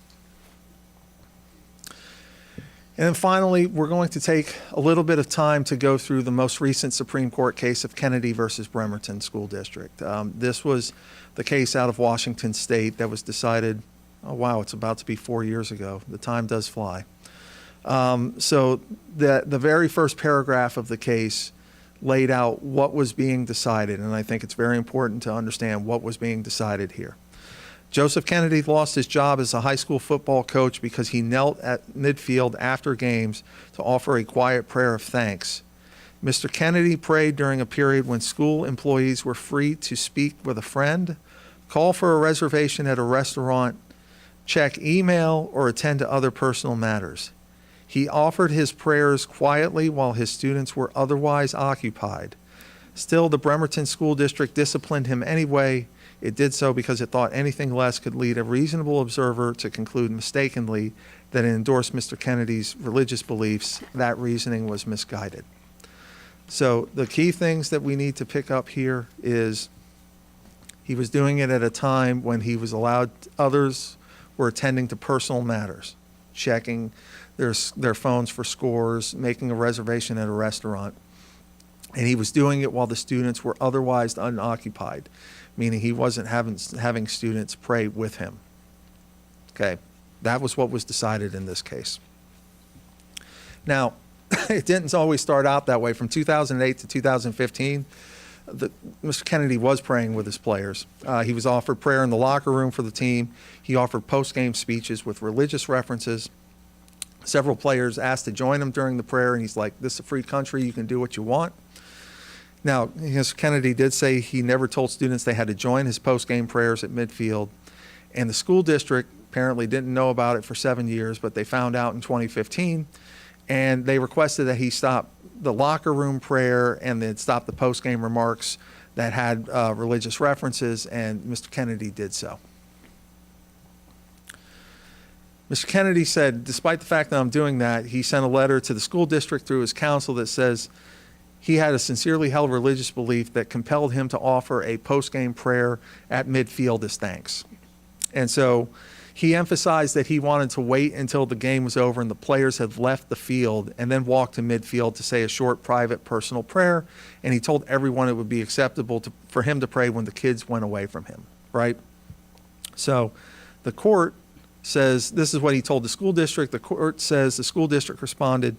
And then finally, we're going to take a little bit of time to go through the most recent Supreme Court case of Kennedy versus Bremerton School District. This was the case out of Washington State that was decided, oh wow, it's about to be 4 years ago. The time does fly. So the very first paragraph of the case laid out what was being decided, and I think it's very important to understand what was being decided here. Joseph Kennedy lost his job as a high school football coach because he knelt at midfield after games to offer a quiet prayer of thanks. Mr. Kennedy prayed during a period when school employees were free to speak with a friend, call for a reservation at a restaurant, check email, or attend to other personal matters. He offered his prayers quietly while his students were otherwise occupied. Still, the Bremerton School District disciplined him anyway. It did so because it thought anything less could lead a reasonable observer to conclude mistakenly that it endorsed Mr. Kennedy's religious beliefs. That reasoning was misguided. So the key things that we need to pick up here is he was doing it at a time when he was allowed, others were attending to personal matters, checking their phones for scores, making a reservation at a restaurant. And he was doing it while the students were otherwise unoccupied, meaning he wasn't having students pray with him. Okay, that was what was decided in this case. Now, it didn't always start out that way. From 2008 to 2015, Mr. Kennedy was praying with his players. He was offered prayer in the locker room for the team. He offered post-game speeches with religious references. Several players asked to join him during the prayer, and he's like, "This is a free country. You can do what you want." Now, Mr. Kennedy did say he never told students they had to join his post-game prayers at midfield, and the school district apparently didn't know about it for 7 years, but they found out in 2015, and they requested that he stop the locker room prayer and then stop the post-game remarks that had religious references, and Mr. Kennedy did so. Mr. Kennedy said, despite the fact that I'm doing that, he sent a letter to the school district through his counsel that says he had a sincerely held religious belief that compelled him to offer a post-game prayer at midfield as thanks. And so he emphasized that he wanted to wait until the game was over and the players had left the field and then walk to midfield to say a short, private, personal prayer. And he told everyone it would be acceptable for him to pray when the kids went away from him, right? So the court says, this is what he told the school district. The court says the school district responded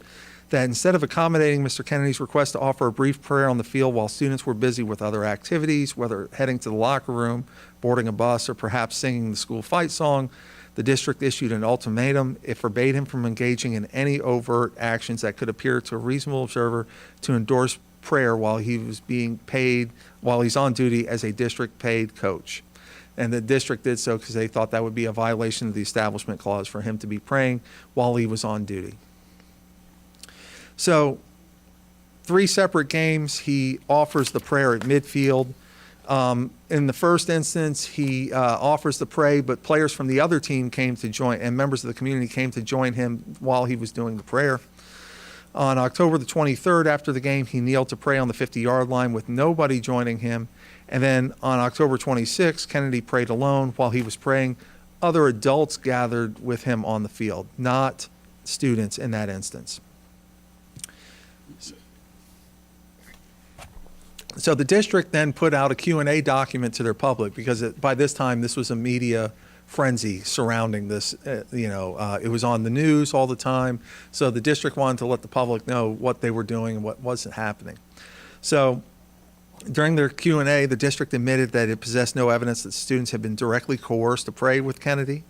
that instead of accommodating Mr. Kennedy's request to offer a brief prayer on the field while students were busy with other activities, whether heading to the locker room, boarding a bus, or perhaps singing the school fight song, the district issued an ultimatum. It forbade him from engaging in any overt actions that could appear to a reasonable observer to endorse prayer while he was being paid, while he's on duty as a district paid coach. And the district did so because they thought that would be a violation of the Establishment Clause for him to be praying while he was on duty. So 3 separate games, he offers the prayer at midfield. In the first instance, he offers the prayer, but players from the other team came to join, and members of the community came to join him while he was doing the prayer. On October the 23rd, after the game, he kneeled to pray on the 50-yard line with nobody joining him. And then on October 26th, Kennedy prayed alone. While he was praying, other adults gathered with him on the field, not students in that instance. So the district then put out a Q&A document to their public because by this time this was a media frenzy surrounding this. It was on the news all the time. So the district wanted to let the public know what they were doing and what wasn't happening. So during their Q&A, the district admitted that it possessed no evidence that students had been directly coerced to pray with Kennedy.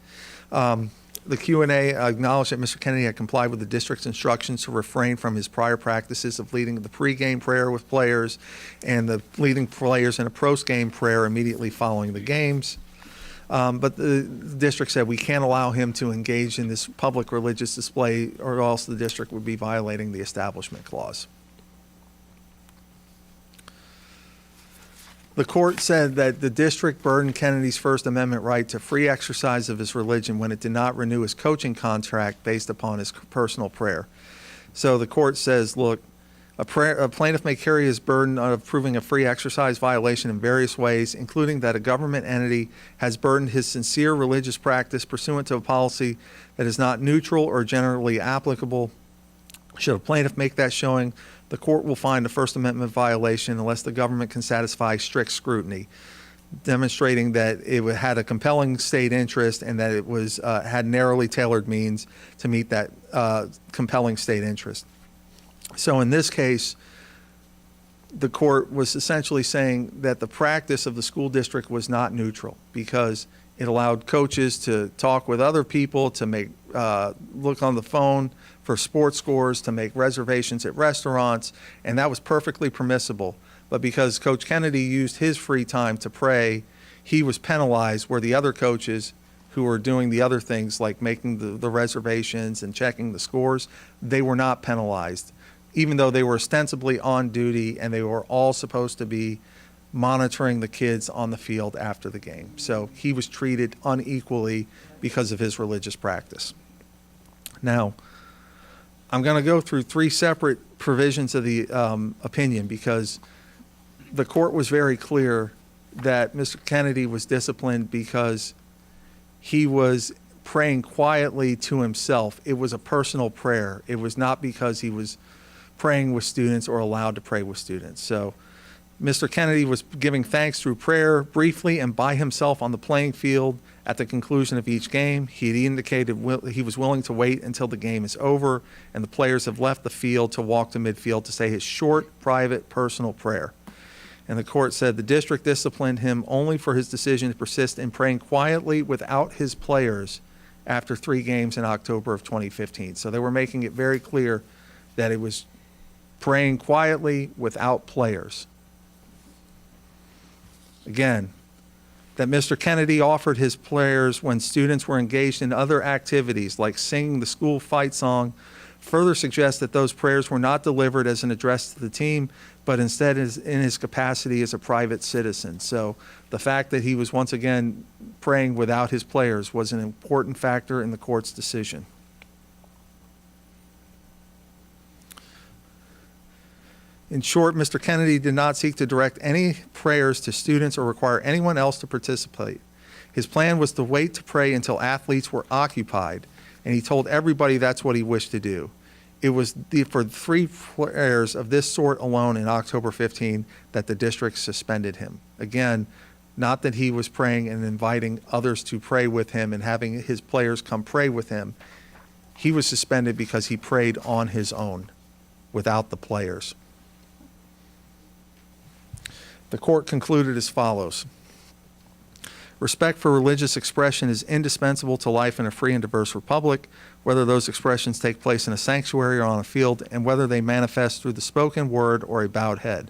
The Q&A acknowledged that Mr. Kennedy had complied with the district's instructions to refrain from his prior practices of leading the pregame prayer with players and the leading players in a post-game prayer immediately following the games. But the district said we can't allow him to engage in this public religious display or else the district would be violating the Establishment Clause. The court said that the district burdened Kennedy's First Amendment right to free exercise of his religion when it did not renew his coaching contract based upon his personal prayer. So the court says, look, a plaintiff may carry his burden of proving a free exercise violation in various ways, including that a government entity has burdened his sincere religious practice pursuant to a policy that is not neutral or generally applicable. Should a plaintiff make that showing, the court will find a First Amendment violation unless the government can satisfy strict scrutiny, demonstrating that it had a compelling state interest and that it was had narrowly tailored means to meet that compelling state interest. So in this case, the court was essentially saying that the practice of the school district was not neutral because it allowed coaches to talk with other people, to make look on the phone for sports scores, to make reservations at restaurants, and that was perfectly permissible. But because Coach Kennedy used his free time to pray, he was penalized, where the other coaches who were doing the other things like making the reservations and checking the scores, they were not penalized, even though they were ostensibly on duty and they were all supposed to be monitoring the kids on the field after the game. So he was treated unequally because of his religious practice. Now, I'm going to go through 3 separate provisions of the opinion because the court was very clear that Mr. Kennedy was disciplined because he was praying quietly to himself. It was a personal prayer. It was not because he was praying with students or allowed to pray with students. So Mr. Kennedy was giving thanks through prayer briefly and by himself on the playing field at the conclusion of each game. He had indicated he was willing to wait until the game is over and the players have left the field to walk to midfield to say his short, private, personal prayer. And the court said the district disciplined him only for his decision to persist in praying quietly without his players after 3 games in October of 2015. So they were making it very clear that it was praying quietly without players. Again, that Mr. Kennedy offered his players when students were engaged in other activities like singing the school fight song further suggests that those prayers were not delivered as an address to the team, but instead in his capacity as a private citizen. So the fact that he was once again praying without his players was an important factor in the court's decision. In short, Mr. Kennedy did not seek to direct any prayers to students or require anyone else to participate. His plan was to wait to pray until athletes were occupied, and he told everybody that's what he wished to do. It was for 3 prayers of this sort alone in October 15 that the district suspended him. Again, not that he was praying and inviting others to pray with him and having his players come pray with him. He was suspended because he prayed on his own without the players. The court concluded as follows. Respect for religious expression is indispensable to life in a free and diverse republic, whether those expressions take place in a sanctuary or on a field, and whether they manifest through the spoken word or a bowed head.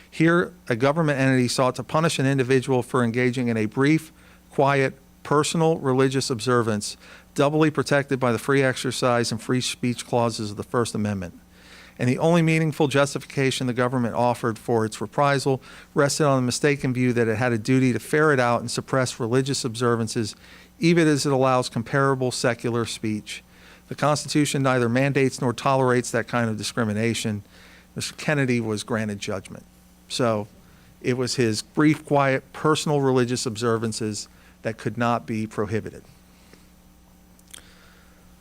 Here, a government entity sought to punish an individual for engaging in a brief, quiet, personal religious observance, doubly protected by the free exercise and free speech clauses of the First Amendment. And the only meaningful justification the government offered for its reprisal rested on the mistaken view that it had a duty to ferret out and suppress religious observances, even as it allows comparable secular speech. The Constitution neither mandates nor tolerates that kind of discrimination. Mr. Kennedy was granted judgment. So it was his brief, quiet, personal religious observances that could not be prohibited.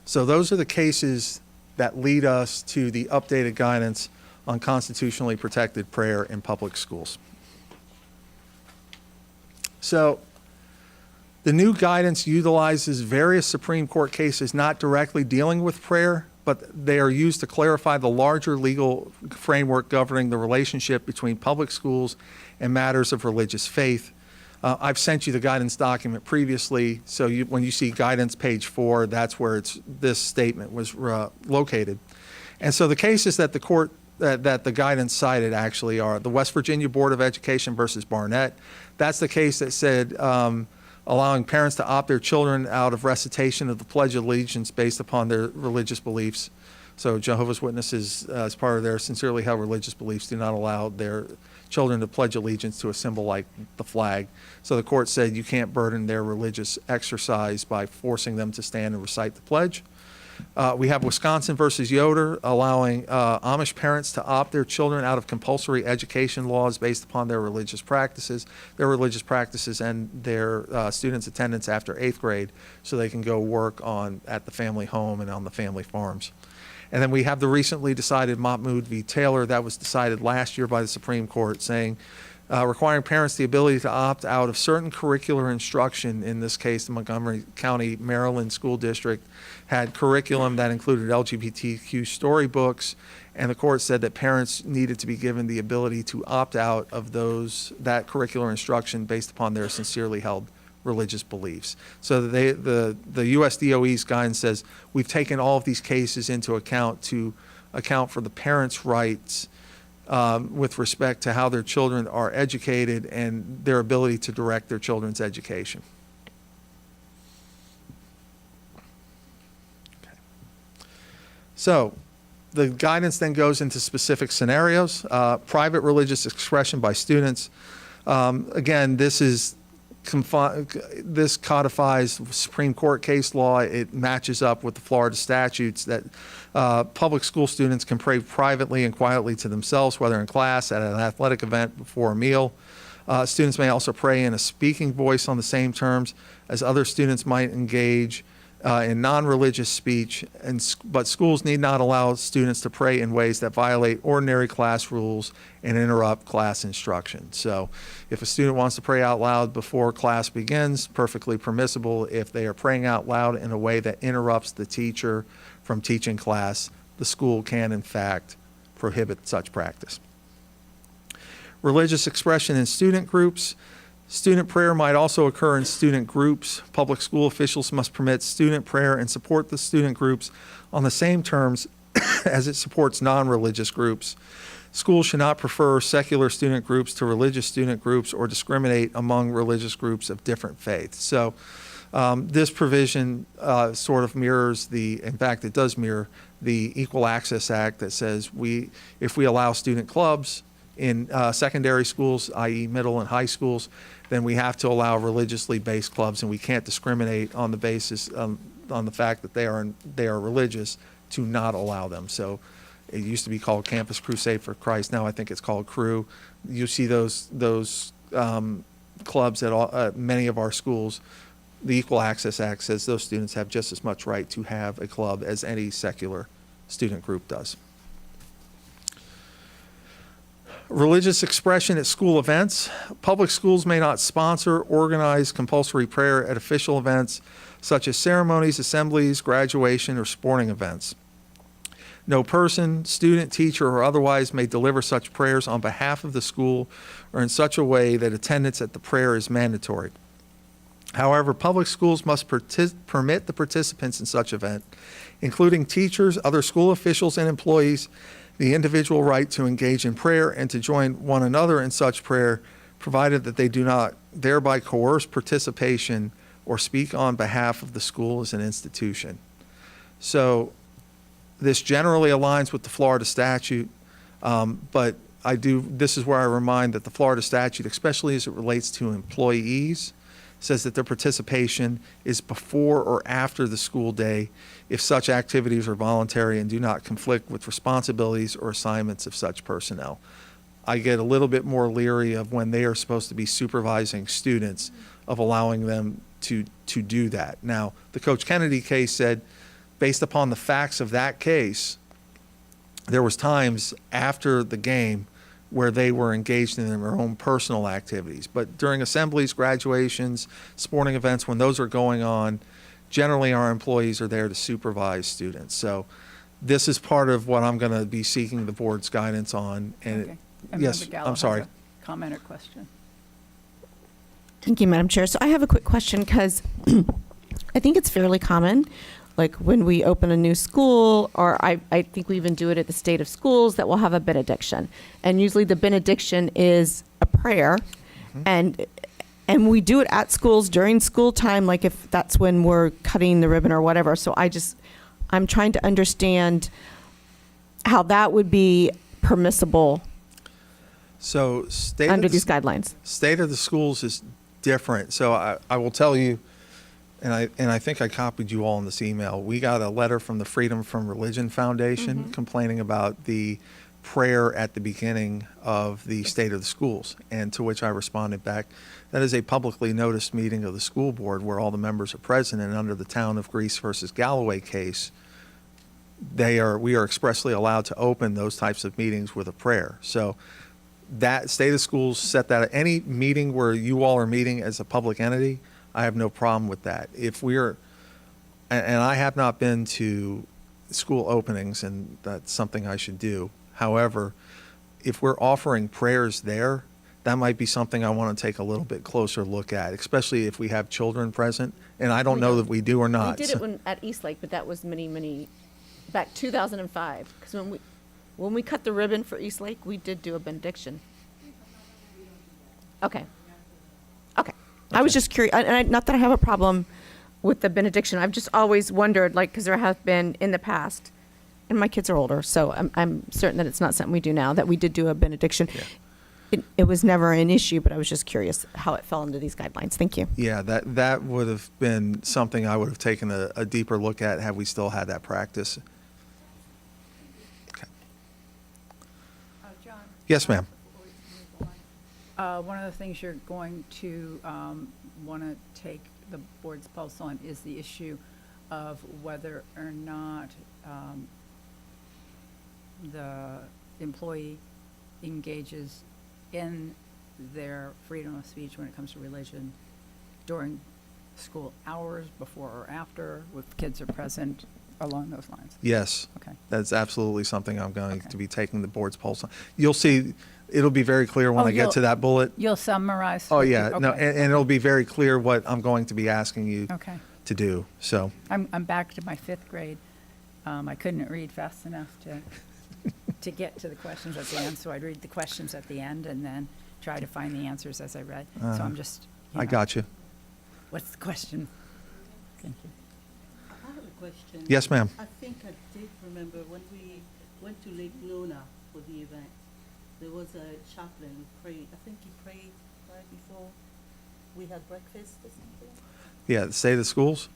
So those are the cases that lead us to the updated guidance on constitutionally protected prayer in public schools. So the new guidance utilizes various Supreme Court cases not directly dealing with prayer, but they are used to clarify the larger legal framework governing the relationship between public schools and matters of religious faith. I've sent you the guidance document previously, so when you see guidance page 4, that's where this statement was located. And so the cases that the court, that the guidance cited actually are the West Virginia Board of Education versus Barnett. That's the case that said allowing parents to opt their children out of recitation of the Pledge of Allegiance based upon their religious beliefs. So Jehovah's Witnesses, as part of their sincerely held religious beliefs, do not allow their children to pledge allegiance to a symbol like the flag. So the court said you can't burden their religious exercise by forcing them to stand and recite the pledge. We have Wisconsin versus Yoder, allowing Amish parents to opt their children out of compulsory education laws based upon their religious practices and their students' attendance after 8th grade, so they can go work at the family home and on the family farms. And then we have the recently decided Mahmoud v. Taylor that was decided last year by the Supreme Court, saying requiring parents the ability to opt out of certain curricular instruction. In this case, the Montgomery County, Maryland School District had curriculum that included LGBTQ storybooks, and the court said that parents needed to be given the ability to opt out of that curricular instruction based upon their sincerely held religious beliefs. So the U.S. DOE's guidance says we've taken all of these cases into account to account for the parents' rights with respect to how their children are educated and their ability to direct their children's education. Okay. So the guidance then goes into specific scenarios. Private religious expression by students. Again, this codifies Supreme Court case law. It matches up with the Florida statutes that public school students can pray privately and quietly to themselves, whether in class, at an athletic event, before a meal. Students may also pray in a speaking voice on the same terms as other students might engage in non-religious speech, but schools need not allow students to pray in ways that violate ordinary class rules and interrupt class instruction. So if a student wants to pray out loud before class begins, perfectly permissible. If they are praying out loud in a way that interrupts the teacher from teaching class, the school can, in fact, prohibit such practice. Religious expression in student groups. Student prayer might also occur in student groups. Public school officials must permit student prayer and support the student groups on the same terms as it supports non-religious groups. Schools should not prefer secular student groups to religious student groups or discriminate among religious groups of different faiths. So this provision sort of mirrors in fact, it does mirror the Equal Access Act that says if we allow student clubs in secondary schools, i.e. middle and high schools, then we have to allow religiously based clubs, and we can't discriminate on the basis on the fact that they are religious to not allow them. So it used to be called Campus Crusade for Christ. Now I think it's called Cru. You see those clubs at many of our schools. The Equal Access Act says those students have just as much right to have a club as any secular student group does. Religious expression at school events. Public schools may not sponsor, organize compulsory prayer at official events such as ceremonies, assemblies, graduation, or sporting events. No person, student, teacher, or otherwise may deliver such prayers on behalf of the school or in such a way that attendance at the prayer is mandatory. However, public schools must permit the participants in such event, including teachers, other school officials, and employees, the individual right to engage in prayer and to join one another in such prayer, provided that they do not thereby coerce participation or speak on behalf of the school as an institution. So this generally aligns with the Florida statute, but this is where I remind that the Florida statute, especially as it relates to employees, says that their participation is before or after the school day if such activities are voluntary and do not conflict with responsibilities or assignments of such personnel. I get a little bit more leery of when they are supposed to be supervising students of allowing them to do that. Now, the Coach Kennedy case said, based upon the facts of that case, there was times after the game where they were engaged in their own personal activities. But during assemblies, graduations, sporting events, when those are going on, generally our employees are there to supervise students. So this is part of what I'm going to be seeking the board's guidance on. And Okay. And yes, Member Gallo I'm has sorry. a comment or question? Thank you, Madam Chair. So I have a quick question because I think it's fairly common, like when we open a new school, or I think we even do it at the state of schools, that we'll have a benediction. And usually the benediction is a prayer. And we do it at schools during school time, like if that's when we're cutting the ribbon or whatever. So I'm trying to understand how that would be permissible So under these guidelines. State of the schools is different. So I will tell you, and I think I copied you all in this email. We got a letter from the Freedom from Religion Foundation complaining about the prayer at the beginning of the state of the schools, and to which I responded back, that is a publicly noticed meeting of the school board where all the members are present, and under the Town of Greece versus Galloway case, we are expressly allowed to open those types of meetings with a prayer. So that state of schools set that. Any meeting where you all are meeting as a public entity, I have no problem with that. If we're, and I have not been to school openings, and that's something I should do. However, if we're offering prayers there, that might be something I want to take a little bit closer look at, especially if we have children present. And I don't know that we do or not. We did it at Eastlake, but that was many, back 2005. Because when we cut the ribbon for Eastlake, we did do a benediction. Okay. I was just curious, and not that I have a problem with the benediction. I've just always wondered, like, because there have been in the past, and my kids are older, so I'm certain that it's not something we do now, that we did do a benediction. Yeah. It was never an issue, but I was just curious how it fell into these guidelines. Thank you. Yeah, that would have been something I would have taken a deeper look at had we still had that practice. Okay. John? Yes, ma'am. One of the things you're going to want to take the board's pulse on is the issue of whether or not the employee engages in their freedom of speech when it comes to religion during school hours, before or after, if kids are present, along those lines. Yes. Okay. That's absolutely something I'm going Okay. to be taking the board's pulse on. You'll see It'll be very clear when Oh, I get to that bullet. You'll summarize? Oh, what yeah, you- no, okay. and it'll be very clear what I'm going to be asking you Okay. to do, so. I'm back to my 5th grade. I couldn't read fast enough to get to the questions at the end, so I'd read the questions at the end and then try to find the answers as I read. So I'm just, I got you. What's the question? Thank you. I have a question. Yes, ma'am. I think I did remember when we went to Lake Nona for the event, there was a chaplain who prayed. I think he prayed right before we had breakfast or something. Yeah, State of the Schools?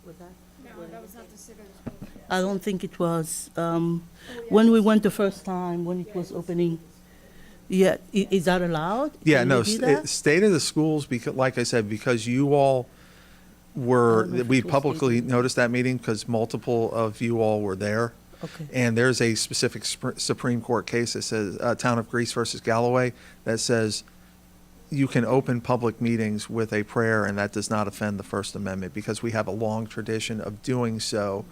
Was that? No, that was not the city of the school. I don't think it was. When we went the first time, when it was opening. Yeah, is that allowed? Yeah, Can no, we do that? State of the Schools, because, like I said, because you all were, I don't know if we it was publicly stated. noticed that meeting because multiple of you all were there. Okay. And there's a specific Supreme Court case that says, Town of Greece versus Galloway, that says you can open public meetings with a prayer and that does not offend the First Amendment because we have a long tradition of doing so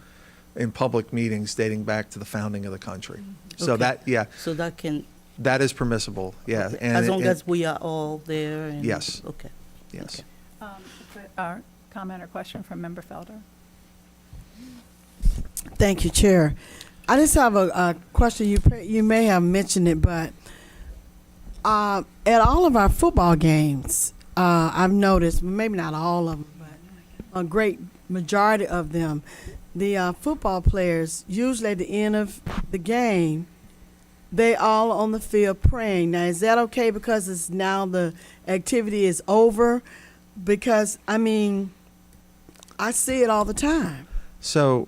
in public meetings dating back to the founding of the country. So Okay. that, yeah, So that can, that is permissible, yeah. okay. And As long it- as we are all there and. Yes. Okay. Yes. Okay. Comment or question from Member Felder? Thank you, Chair. I just have a question. You may have mentioned it, but at all of our football games, I've noticed, maybe not all of them, but a great majority of them, the football players, usually at the end of the game, they all on the field praying. Now, is that okay because it's now the activity is over? Because, I mean, I see it all the time. So,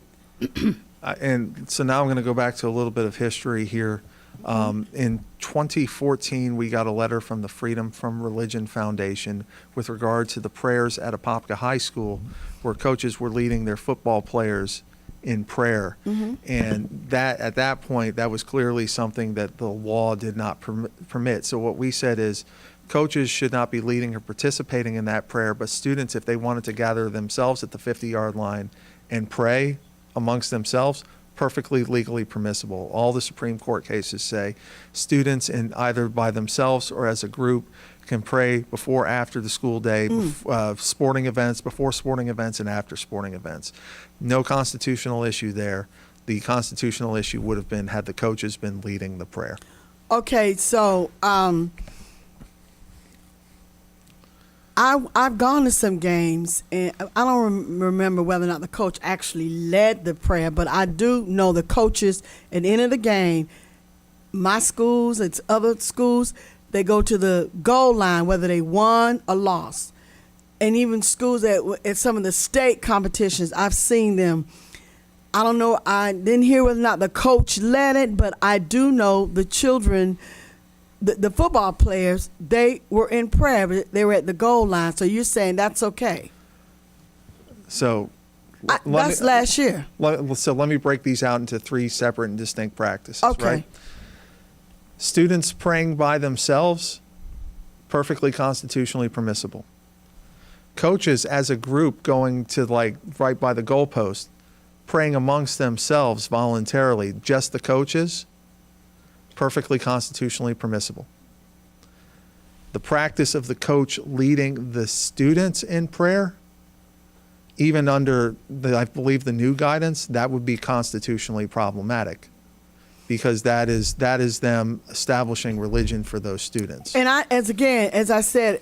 and so now I'm going to go back to a little bit of history here. In 2014, we got a letter from the Freedom from Religion Foundation with regard to the prayers at Apopka High School, where coaches were leading their football players in prayer. And that, at that point, that was clearly something that the law did not permit. So what we said is coaches should not be leading or participating in that prayer, but students, if they wanted to gather themselves at the 50-yard line and pray amongst themselves, perfectly legally permissible. All the Supreme Court cases say students, in either by themselves or as a group, can pray before, after the school day, sporting events, before sporting events, and after sporting events. No constitutional issue there. The constitutional issue would have been had the coaches been leading the prayer. Okay, so I've gone to some games, and I don't remember whether or not the coach actually led the prayer, but I do know the coaches at the end of the game, my schools, it's other schools, they go to the goal line, whether they won or lost. And even schools at some of the state competitions, I've seen them. I don't know, I didn't hear whether or not the coach led it, but I do know the children, the football players, they were in prayer, but they were at the goal line. So you're saying that's okay? So That's last year. So let me break these out into three separate and distinct practices, Okay. right? Students praying by themselves, perfectly constitutionally permissible. Coaches as a group going to like right by the goalpost, praying amongst themselves voluntarily, just the coaches, perfectly constitutionally permissible. The practice of the coach leading the students in prayer, even under I believe the new guidance, that would be constitutionally problematic because that is them establishing religion for those students. And as I said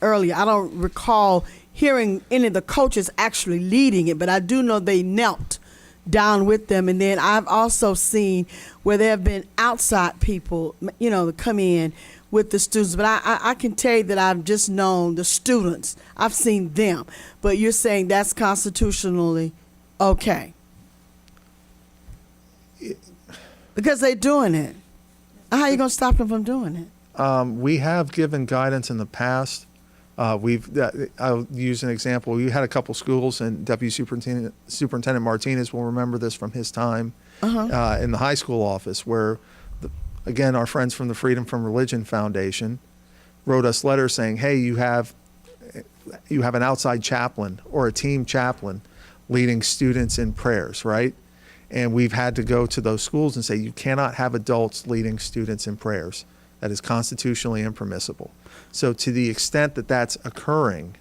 earlier, I don't recall hearing any of the coaches actually leading it, but I do know they knelt down with them. And then I've also seen where there have been outside people, to come in with the students. But I can tell you that I've just known the students. I've seen them. But you're saying that's constitutionally okay. Because they're doing it. How are you going to stop them from doing it? We have given guidance in the past. I'll use an example. We had a couple schools, and Deputy Superintendent Martinez will remember this from his time in the high school office, where, again, our friends from the Freedom from Religion Foundation wrote us letters saying, hey, you have an outside chaplain or a team chaplain leading students in prayers, right? And we've had to go to those schools and say, you cannot have adults leading students in prayers. That is constitutionally impermissible. So to the extent that that's occurring,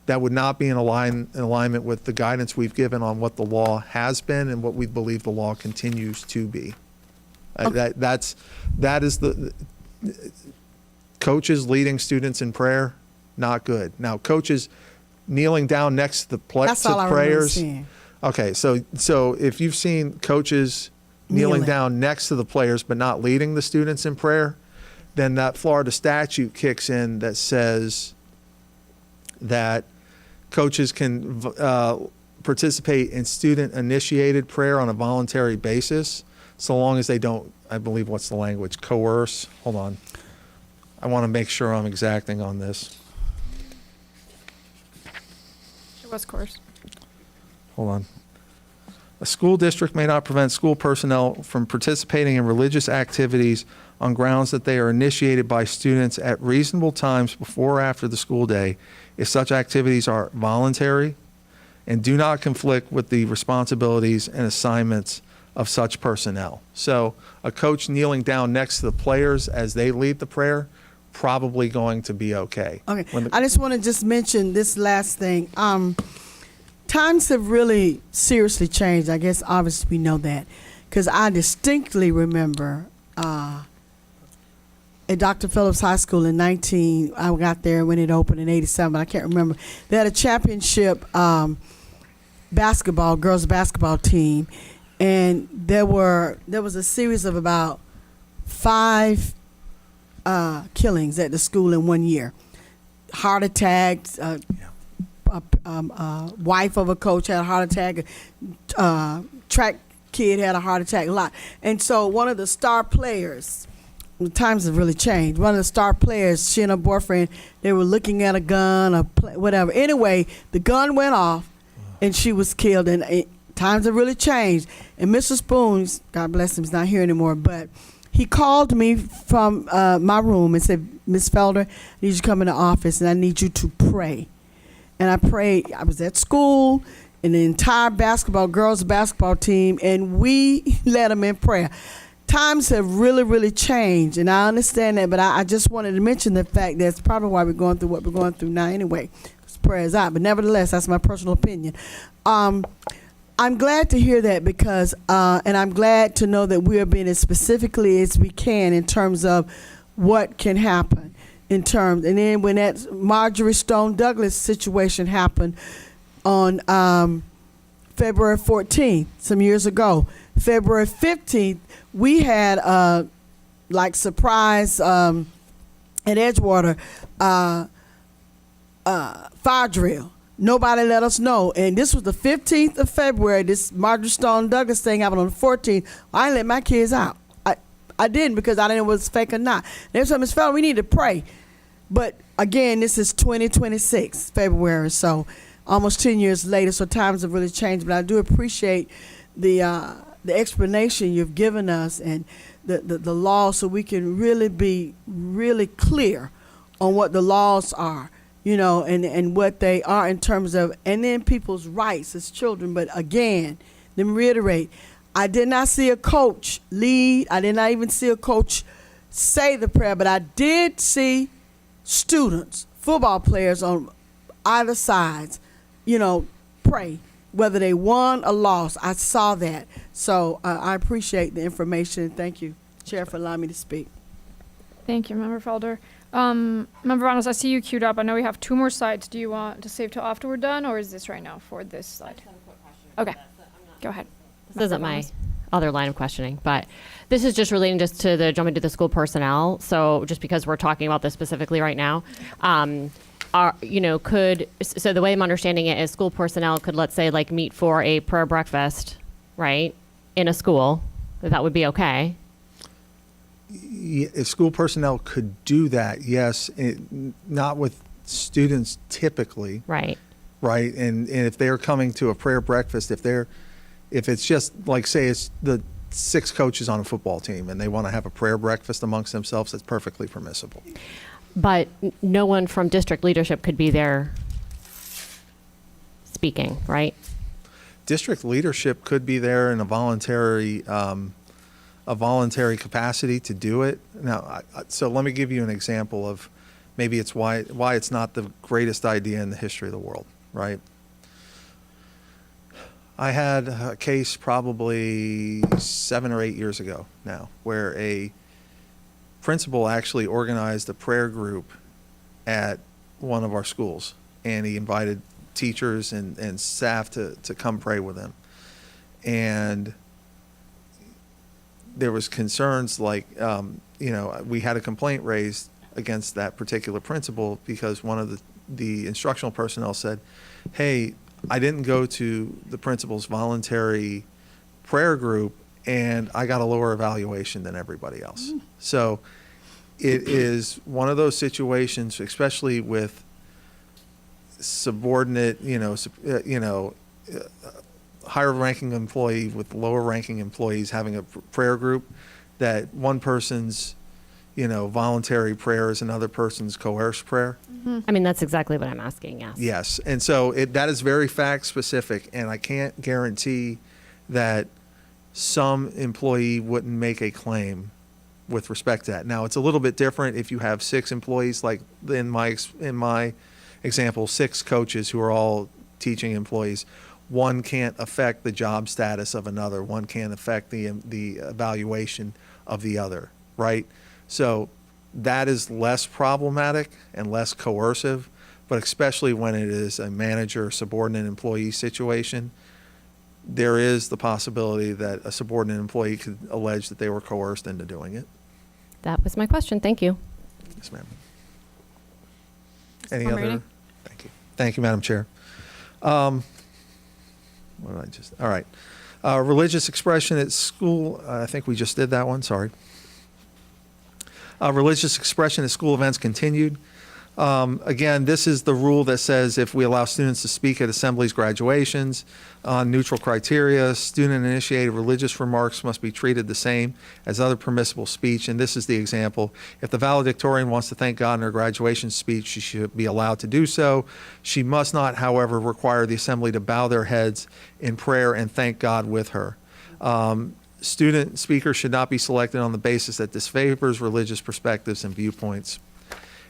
that would not be in alignment with the guidance we've given on what the law has been and what we believe the law continues to be. That is the coaches leading students in prayer, not good. Now, coaches kneeling down next to the That's all I remember prayers. seeing. Okay, so if you've seen coaches kneeling Kneeling. down next to the players but not leading the students in prayer, then that Florida statute kicks in that says that coaches can participate in student-initiated prayer on a voluntary basis, so long as they don't, I believe, what's the language, coerce? Hold on. I want to make sure I'm exacting on this. It was course. Hold on. A school district may not prevent school personnel from participating in religious activities on grounds that they are initiated by students at reasonable times before or after the school day if such activities are voluntary and do not conflict with the responsibilities and assignments of such personnel. So a coach kneeling down next to the players as they lead the prayer, probably going to be okay. Okay, When the- I just want to just mention this last thing. Times have really seriously changed. I guess obviously we know that, because I distinctly remember at Dr. Phillips High School in I got there when it opened in '87. I can't remember. They had a championship girls basketball team, and there was a series of about 5 killings at the school in 1 year. Heart attacks. Wife of a coach had a heart attack. Track kid had a heart attack. A lot. And so one of the star players, the times have really changed. One of the star players, she and her boyfriend, they were looking at a gun or whatever. Anyway, the gun went off, and she was killed. And times have really changed. And Mr. Spoons, God bless him, he's not here anymore, but he called me from my room and said, "Miss Felder, I need you to come in the office, and I need you to pray." And I prayed. I was at school, and the entire girls basketball team, and we led them in prayer. Times have really, really changed, and I understand that, but I just wanted to mention the fact that's probably why we're going through what we're going through now anyway, because prayer is out. But nevertheless, that's my personal opinion. I'm glad to hear that because, and I'm glad to know that we are being as specifically as we can in terms of what can happen. And then when that Marjorie Stone Douglas situation happened on February 14th, some years ago, February 15th, we had surprise at Edgewater fire drill. Nobody let us know. And this was the 15th of February. This Marjorie Stone Douglas thing happened on the 14th. I didn't let my kids out. I didn't, because I didn't know if it was fake or not. They said, "Miss Feller, we need to pray." But again, this is 2026, February, so almost 10 years later, so times have really changed. But I do appreciate the explanation you've given us and the law, so we can really be really clear on what the laws are, and what they are in terms of, and then people's rights as children. But again, let me reiterate, I did not see a coach lead. I did not even see a coach say the prayer, but I did see students, football players on either sides, pray, whether they won or lost. I saw that. So I appreciate the information. Thank you, Chair, for allowing me to speak. Thank you, Member Felder. Member Reynolds, I see you queued up. I know we have 2 more slides. Do you want to save till after we're done, or is this right now for this slide? Okay, go ahead. This isn't my other line of questioning, but this is just relating just to jumping to the school personnel. So just because we're talking about this specifically right now, so the way I'm understanding it is school personnel could, let's say, meet for a prayer breakfast, right, in a school. That would be okay. If school personnel could do that, yes, not with students typically. Right. Right. And if they're coming to a prayer breakfast, if it's just say it's the 6 coaches on a football team and they want to have a prayer breakfast amongst themselves, that's perfectly permissible. But no one from district leadership could be there speaking, right? district leadership could be there in a voluntary capacity to do it. Now, so let me give you an example of maybe it's why it's not the greatest idea in the history of the world, right? I had a case probably 7 or 8 years ago now where a principal actually organized a prayer group at one of our schools, and he invited teachers and staff to come pray with him. And there was concerns like, we had a complaint raised against that particular principal because one of the instructional personnel said, hey, I didn't go to the principal's voluntary prayer group and I got a lower evaluation than everybody else. So it is one of those situations, especially with subordinate, higher ranking employee with lower ranking employees having a prayer group, that one person's, voluntary prayer is another person's coerced prayer. I mean, that's exactly what I'm asking, yes. Yes, and so that is very fact specific, and I can't guarantee that some employee wouldn't make a claim with respect to that. Now, it's a little bit different if you have 6 employees, like in my example, 6 coaches who are all teaching employees. One can't affect the job status of another. One can't affect the evaluation of the other, right? So that is less problematic and less coercive, but especially when it is a manager subordinate employee situation, there is the possibility that a subordinate employee could allege that they were coerced into doing it. That was my question. Thank you. Yes, ma'am. Any I'm other? ready. Thank you. Thank you, Madam Chair. All right. Religious expression at school. I think we just did that one. Sorry. Religious expression at school events continued. Again, this is the rule that says if we allow students to speak at assemblies, graduations, on neutral criteria, student-initiated religious remarks must be treated the same as other permissible speech. And this is the example. If the valedictorian wants to thank God in her graduation speech, she should be allowed to do so. She must not, however, require the assembly to bow their heads in prayer and thank God with her. Student speakers should not be selected on the basis that disfavors religious perspectives and viewpoints.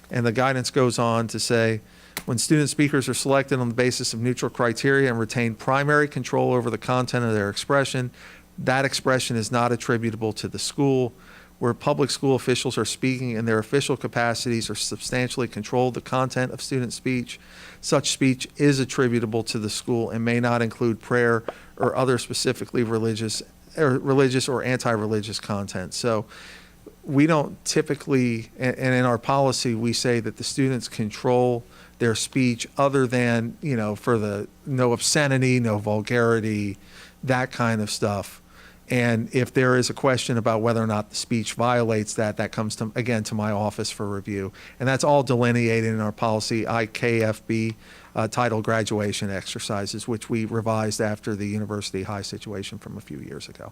And the guidance goes on to say, when student speakers are selected on the basis of neutral criteria and retain primary control over the content of their expression, that expression is not attributable to the school. Where public school officials are speaking in their official capacities or substantially control the content of student speech, such speech is attributable to the school and may not include prayer or other specifically religious or anti-religious content. So we don't typically, and in our policy, we say that the students control their speech other than, for the no obscenity, no vulgarity, that kind of stuff. And if there is a question about whether or not the speech violates that, that comes to, again, to my office for review. And that's all delineated in our policy, IKFB, titled Graduation Exercises, which we revised after the University High situation from a few years ago.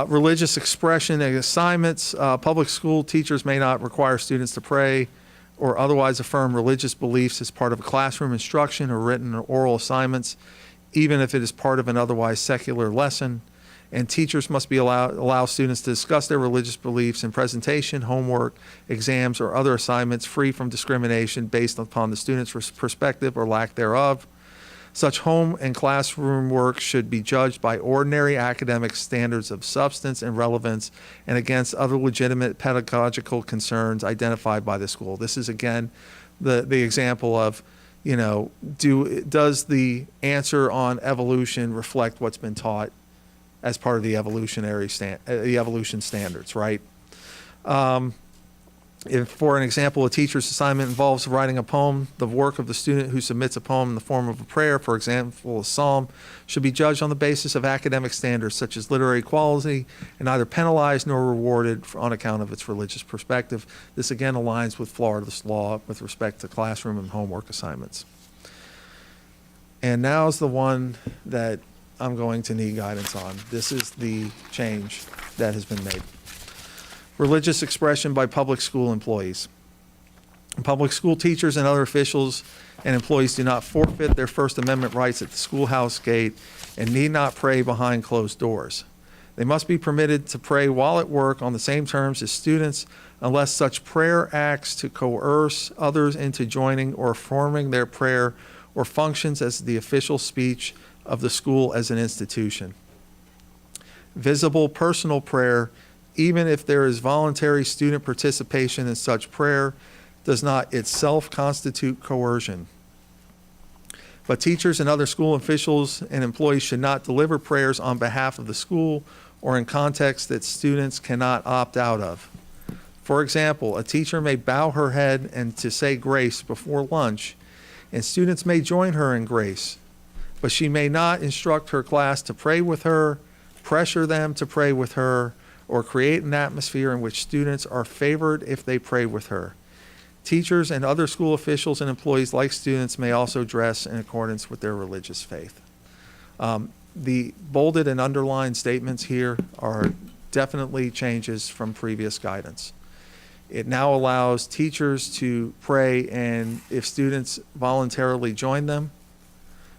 Religious expression and assignments. Public school teachers may not require students to pray or otherwise affirm religious beliefs as part of a classroom instruction or written or oral assignments, even if it is part of an otherwise secular lesson. And teachers must be allow students to discuss their religious beliefs in presentation, homework, exams, or other assignments free from discrimination based upon the student's perspective or lack thereof. Such home and classroom work should be judged by ordinary academic standards of substance and relevance and against other legitimate pedagogical concerns identified by the school. This is, again, the example of, does the answer on evolution reflect what's been taught as part of the evolution standards, right? If, for an example, a teacher's assignment involves writing a poem, the work of the student who submits a poem in the form of a prayer, for example, a psalm, should be judged on the basis of academic standards such as literary quality and neither penalized nor rewarded on account of its religious perspective. This again aligns with Florida's law with respect to classroom and homework assignments. And now is the one that I'm going to need guidance on. This is the change that has been made. Religious expression by public school employees. Public school teachers and other officials and employees do not forfeit their First Amendment rights at the schoolhouse gate and need not pray behind closed doors. They must be permitted to pray while at work on the same terms as students unless such prayer acts to coerce others into joining or affirming their prayer or functions as the official speech of the school as an institution. Visible personal prayer, even if there is voluntary student participation in such prayer, does not itself constitute coercion. But teachers and other school officials and employees should not deliver prayers on behalf of the school or in contexts that students cannot opt out of. For example, a teacher may bow her head and to say grace before lunch, and students may join her in grace, but she may not instruct her class to pray with her, pressure them to pray with her, or create an atmosphere in which students are favored if they pray with her. Teachers and other school officials and employees, like students, may also dress in accordance with their religious faith. The bolded and underlined statements here are definitely changes from previous guidance. It now allows teachers to pray, and if students voluntarily join them,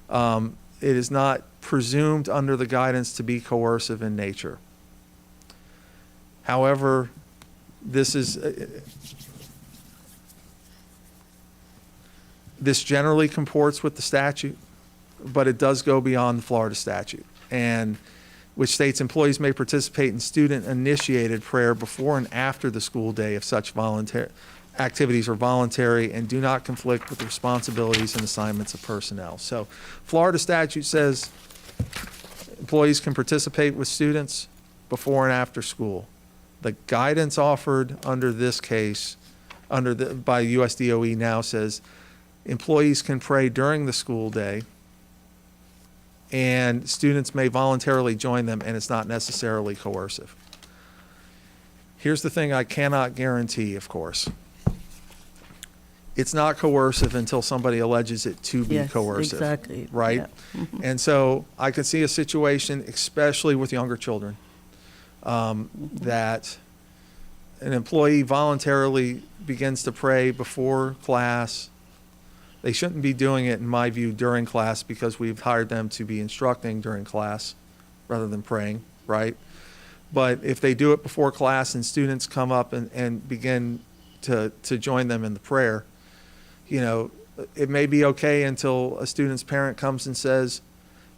it is not presumed under the guidance to be coercive in nature. However, this generally comports with the statute, but it does go beyond the Florida statute, and which states employees may participate in student-initiated prayer before and after the school day if such voluntary activities are voluntary and do not conflict with the responsibilities and assignments of personnel. So Florida statute says employees can participate with students before and after school. The guidance offered under this case, by USDOE now says employees can pray during the school day and students may voluntarily join them, and it's not necessarily coercive. Here's the thing I cannot guarantee, of course. It's not coercive until somebody alleges it to be Yes, coercive. exactly. Right? Yeah. And so I could see a situation, especially with younger children, that an employee voluntarily begins to pray before class. They shouldn't be doing it, in my view, during class, because we've hired them to be instructing during class rather than praying, right? But if they do it before class and students come up and begin to join them in the prayer, you know, it may be okay until a student's parent comes and says,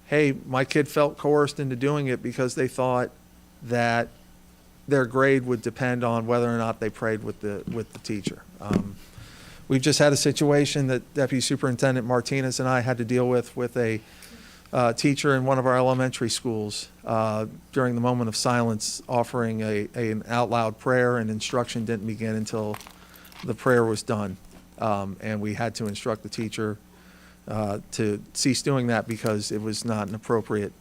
hey, my kid felt coerced into doing it because they thought that their grade would depend on whether or not they prayed with the teacher. We've just had a situation that Deputy Superintendent Martinez and I had to deal with a teacher in one of our elementary schools during the moment of silence, offering an out loud prayer, and instruction didn't begin until the prayer was done. And we had to instruct the teacher to cease doing that because it was not an appropriate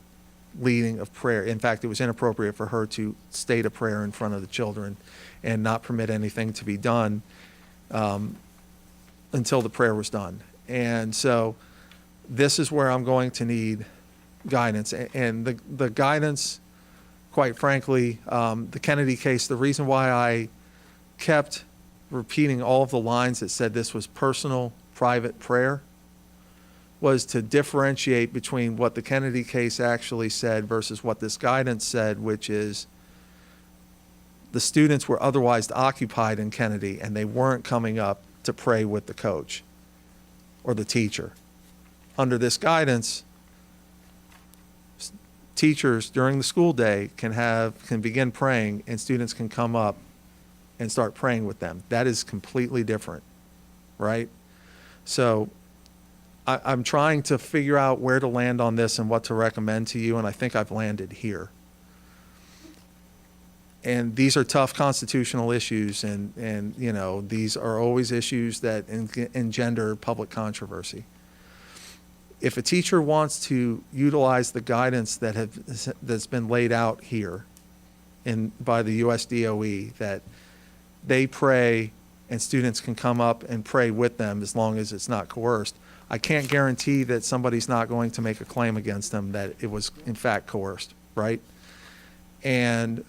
leading of prayer. In fact, it was inappropriate for her to state a prayer in front of the children and not permit anything to be done until the prayer was done. And so this is where I'm going to need guidance. And the guidance, quite frankly, the Kennedy case, the reason why I kept repeating all of the lines that said this was personal, private prayer was to differentiate between what the Kennedy case actually said versus what this guidance said, which is the students were otherwise occupied in Kennedy and they weren't coming up to pray with the coach or the teacher. Under this guidance, teachers during the school day can begin praying, and students can come up and start praying with them. That is completely different, right? So I'm trying to figure out where to land on this and what to recommend to you, and I think I've landed here. And these are tough constitutional issues, and you know, these are always issues that engender public controversy. If a teacher wants to utilize the guidance that's been laid out here by the USDOE, that they pray and students can come up and pray with them as long as it's not coerced, I can't guarantee that somebody's not going to make a claim against them that it was in fact coerced, right? And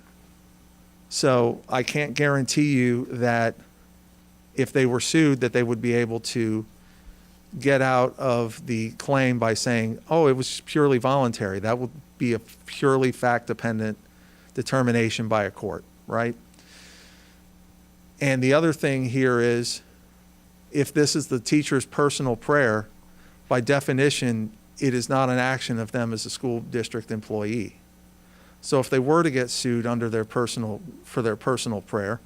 so I can't guarantee you that if they were sued, that they would be able to get out of the claim by saying, oh, it was purely voluntary. That would be a purely fact-dependent determination by a court, right? And the other thing here is, if this is the teacher's personal prayer, by definition, it is not an action of them as a school district employee. So if they were to get sued under for their personal prayer,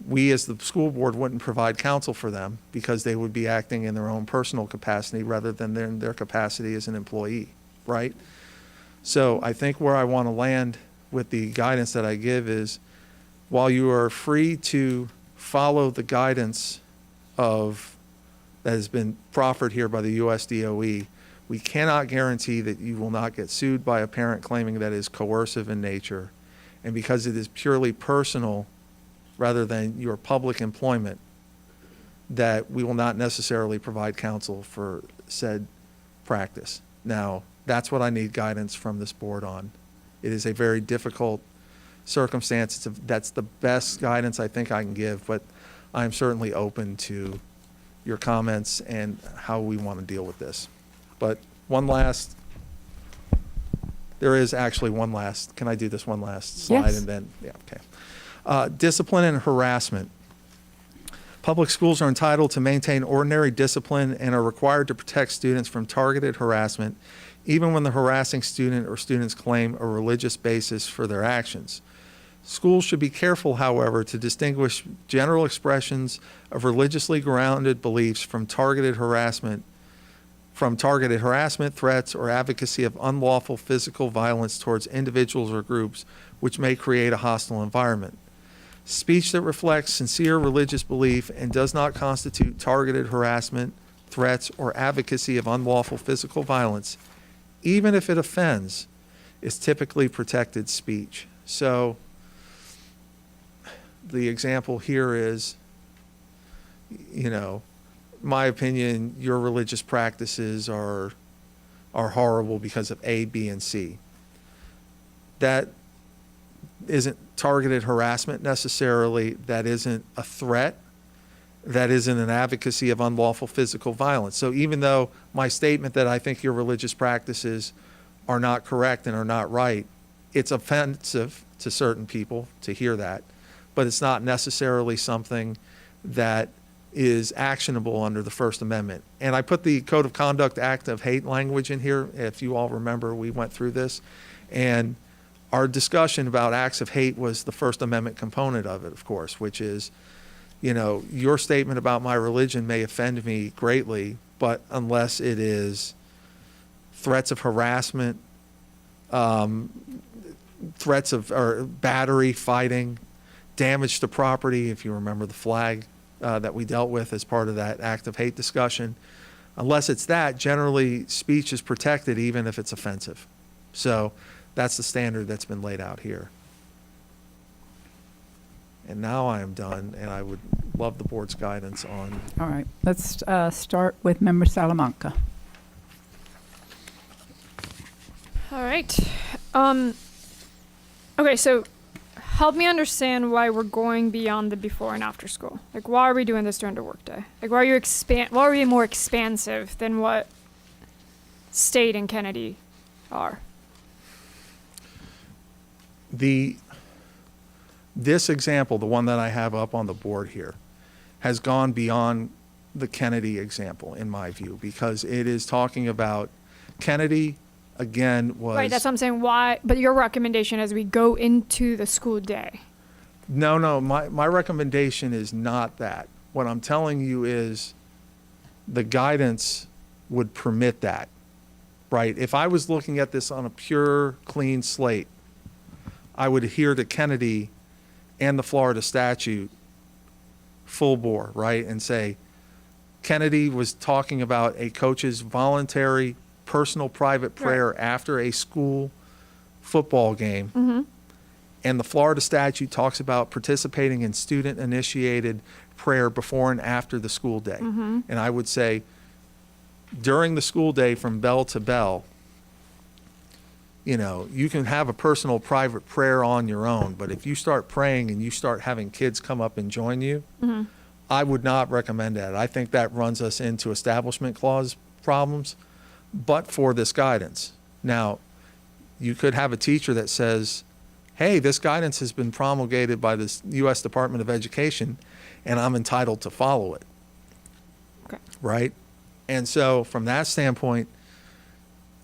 we as the school board wouldn't provide counsel for them because they would be acting in their own personal capacity rather than in their capacity as an employee, right? So I think where I want to land with the guidance that I give is, while you are free to follow the guidance that has been proffered here by the US DOE, we cannot guarantee that you will not get sued by a parent claiming that is coercive in nature. And because it is purely personal rather than your public employment, that we will not necessarily provide counsel for said practice. Now, that's what I need guidance from this board on. It is a very difficult circumstance. That's the best guidance I think I can give, but I'm certainly open to your comments and how we want to deal with this. But there is actually one last, can I do this one last slide? Yes. And then, yeah, okay. Discipline and harassment. Public schools are entitled to maintain ordinary discipline and are required to protect students from targeted harassment, even when the harassing student or students claim a religious basis for their actions. Schools should be careful, however, to distinguish general expressions of religiously grounded beliefs from targeted harassment, threats, or advocacy of unlawful physical violence towards individuals or groups which may create a hostile environment. Speech that reflects sincere religious belief and does not constitute targeted harassment, threats, or advocacy of unlawful physical violence, even if it offends, is typically protected speech. So the example here is, my opinion, your religious practices are horrible because of A, B, and C. That isn't targeted harassment necessarily. That isn't a threat. That isn't an advocacy of unlawful physical violence. So even though my statement that I think your religious practices are not correct and are not right, it's offensive to certain people to hear that, but it's not necessarily something that is actionable under the First Amendment. And I put the Code of Conduct Act of Hate language in here. If you all remember, we went through this. And our discussion about acts of hate was the First Amendment component of it, of course, which is, your statement about my religion may offend me greatly, but unless it is threats of harassment, threats of or battery, fighting, damage to property, if you remember the flag that we dealt with as part of that act of hate discussion. Unless it's that, generally speech is protected even if it's offensive. So that's the standard that's been laid out here. And now I am done, and I would love the board's guidance on. All right, let's start with Member Salamanca. All right. Okay, so help me understand why we're going beyond the before and after school. Like, why are we doing this during the workday? Like, why are we more expansive than what State and Kennedy are? This example, the one that I have up on the board here, has gone beyond the Kennedy example, in my view, because it is talking about Kennedy, again, was... Right, that's what I'm saying. Why? But your recommendation as we go into the school day. No, my recommendation is not that. What I'm telling you is the guidance would permit that, right? If I was looking at this on a pure, clean slate, I would adhere to Kennedy and the Florida statute full bore, right? And say, Kennedy was talking about a coach's voluntary, personal, private prayer after a school football game. Mm-hmm. And the Florida statute talks about participating in student-initiated prayer before and after the school day. Mm-hmm. And I would say, during the school day from bell to bell, you can have a personal private prayer on your own, but if you start praying and you start having kids come up and join you, Mm-hmm. I would not recommend that. I think that runs us into establishment clause problems, but for this guidance. Now, you could have a teacher that says, hey, this guidance has been promulgated by the U.S. Department of Education, and I'm entitled to follow it. Okay. Right? And so from that standpoint,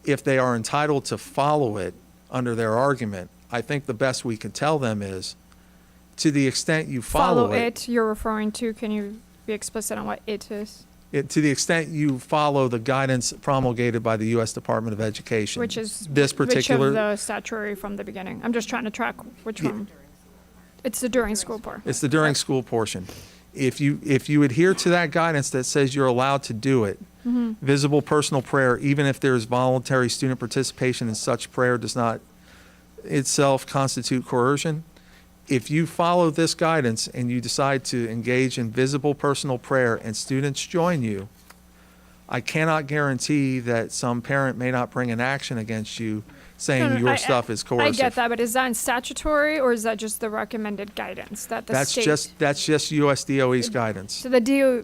if they are entitled to follow it under their argument, I think the best we can tell them is, to the extent you follow it, you're referring to, can you be explicit on what it is? to the extent you follow the guidance promulgated by the U.S. Department of Education, Which is this particular, which of the statutory from the beginning? I'm just trying to track which one. It's the during school part. it's the during school portion. If you adhere to that guidance that says you're allowed to do it, visible personal prayer, even if there is voluntary student participation in such prayer, does not itself constitute coercion. If you follow this guidance and you decide to engage in visible personal prayer and students join you, I cannot guarantee that some parent may not bring an action against you saying your stuff is coercive. I get that, but is that in statutory or is that just the recommended guidance that the That's state? just US DOE's guidance. So the DOE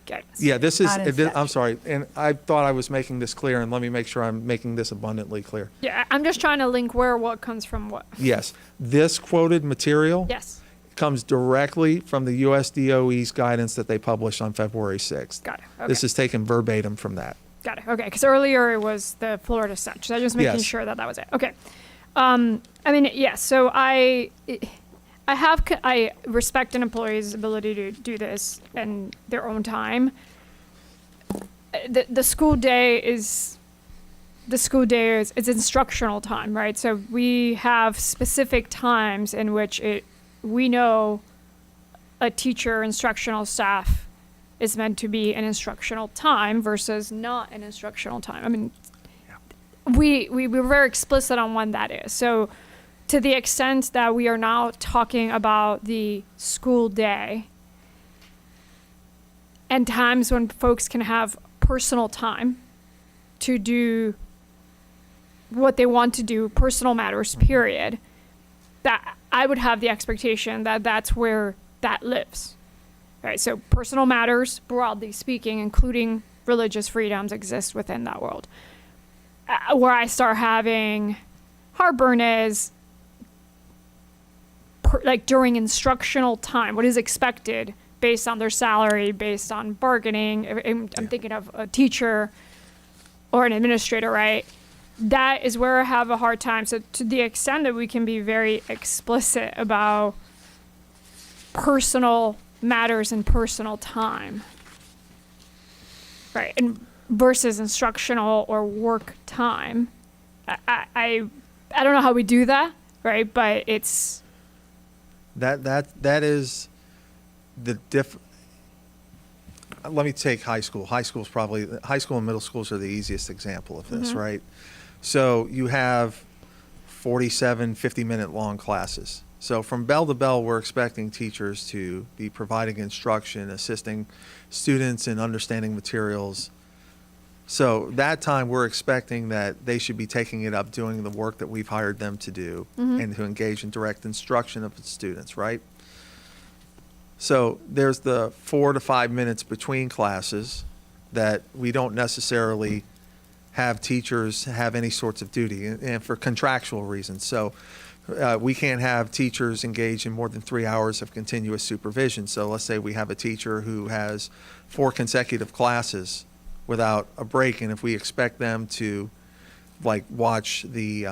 guidance. Yeah, this is, Not in I'm statute. sorry, and I thought I was making this clear, and let me make sure I'm making this abundantly clear. Yeah, I'm just trying to link where what comes from what. Yes, this quoted material Yes, comes directly from the US DOE's guidance that they published on February 6th. got it. Okay. This is taken verbatim from that. Got it. Okay, because earlier it was the Florida statute. So I'm just making Yes. sure that was it. Okay. I mean, yes. So I respect an employee's ability to do this in their own time. The school day is it's instructional time, right? So we have specific times in which we know a teacher, instructional staff is meant to be an instructional time versus not an instructional time. I mean, we were very explicit on when that is. So to the extent that we are now talking about the school day and times when folks can have personal time to do what they want to do, personal matters, period, that I would have the expectation that that's where that lives. Right, so personal matters, broadly speaking, including religious freedoms, exist within that world. Where I start having heartburn is like during instructional time, what is expected based on their salary, based on bargaining. I'm thinking of a teacher or an administrator, right? That is where I have a hard time. So to the extent that we can be very explicit about personal matters and personal time, right, and versus instructional or work time, I don't know how we do that, right, but it's That is the let me take high school. High school and middle schools are the easiest example of this, right? So you have 47 50-minute long classes. So from bell to bell, we're expecting teachers to be providing instruction, assisting students in understanding materials. So that time, we're expecting that they should be taking it up, doing the work that we've hired them to do, and to engage in direct instruction of the students, right? So there's the 4 to 5 minutes between classes that we don't necessarily have teachers have any sorts of duty, and for contractual reasons. So we can't have teachers engage in more than 3 hours of continuous supervision. So let's say we have a teacher who has 4 consecutive classes without a break, and if we expect them to like watch the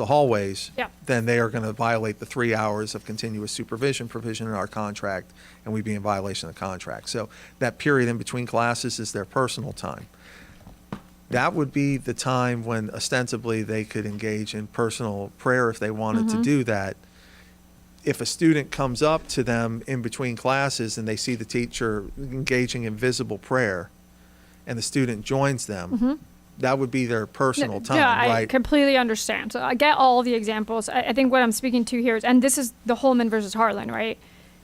hallways, then they are going to violate the 3 hours of continuous supervision provision in our contract, and we'd be in violation of the contract. So that period in between classes is their personal time. That would be the time when ostensibly they could engage in personal prayer if they wanted to do that. If a student comes up to them in between classes and they see the teacher engaging in visible prayer and the student joins them, that would be their personal time, yeah, right? I completely understand. So I get all the examples. I think what I'm speaking to here is, and this is the Holman versus Harlan, right?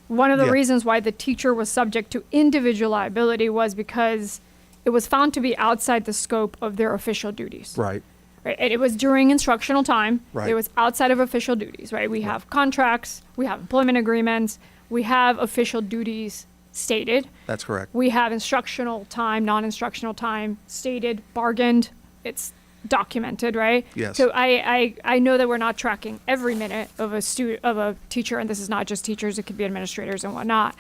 One of the Yeah. reasons why the teacher was subject to individual liability was because it was found to be outside the scope of their official duties. Right. Right. And it was during instructional time. Right. It was outside of official duties, right? We have contracts, we have employment agreements, we have official duties stated. That's correct. We have instructional time, non-instructional time stated, bargained. It's documented, right? Yes. So I know that we're not tracking every minute of a teacher, and this is not just teachers; it could be administrators and whatnot.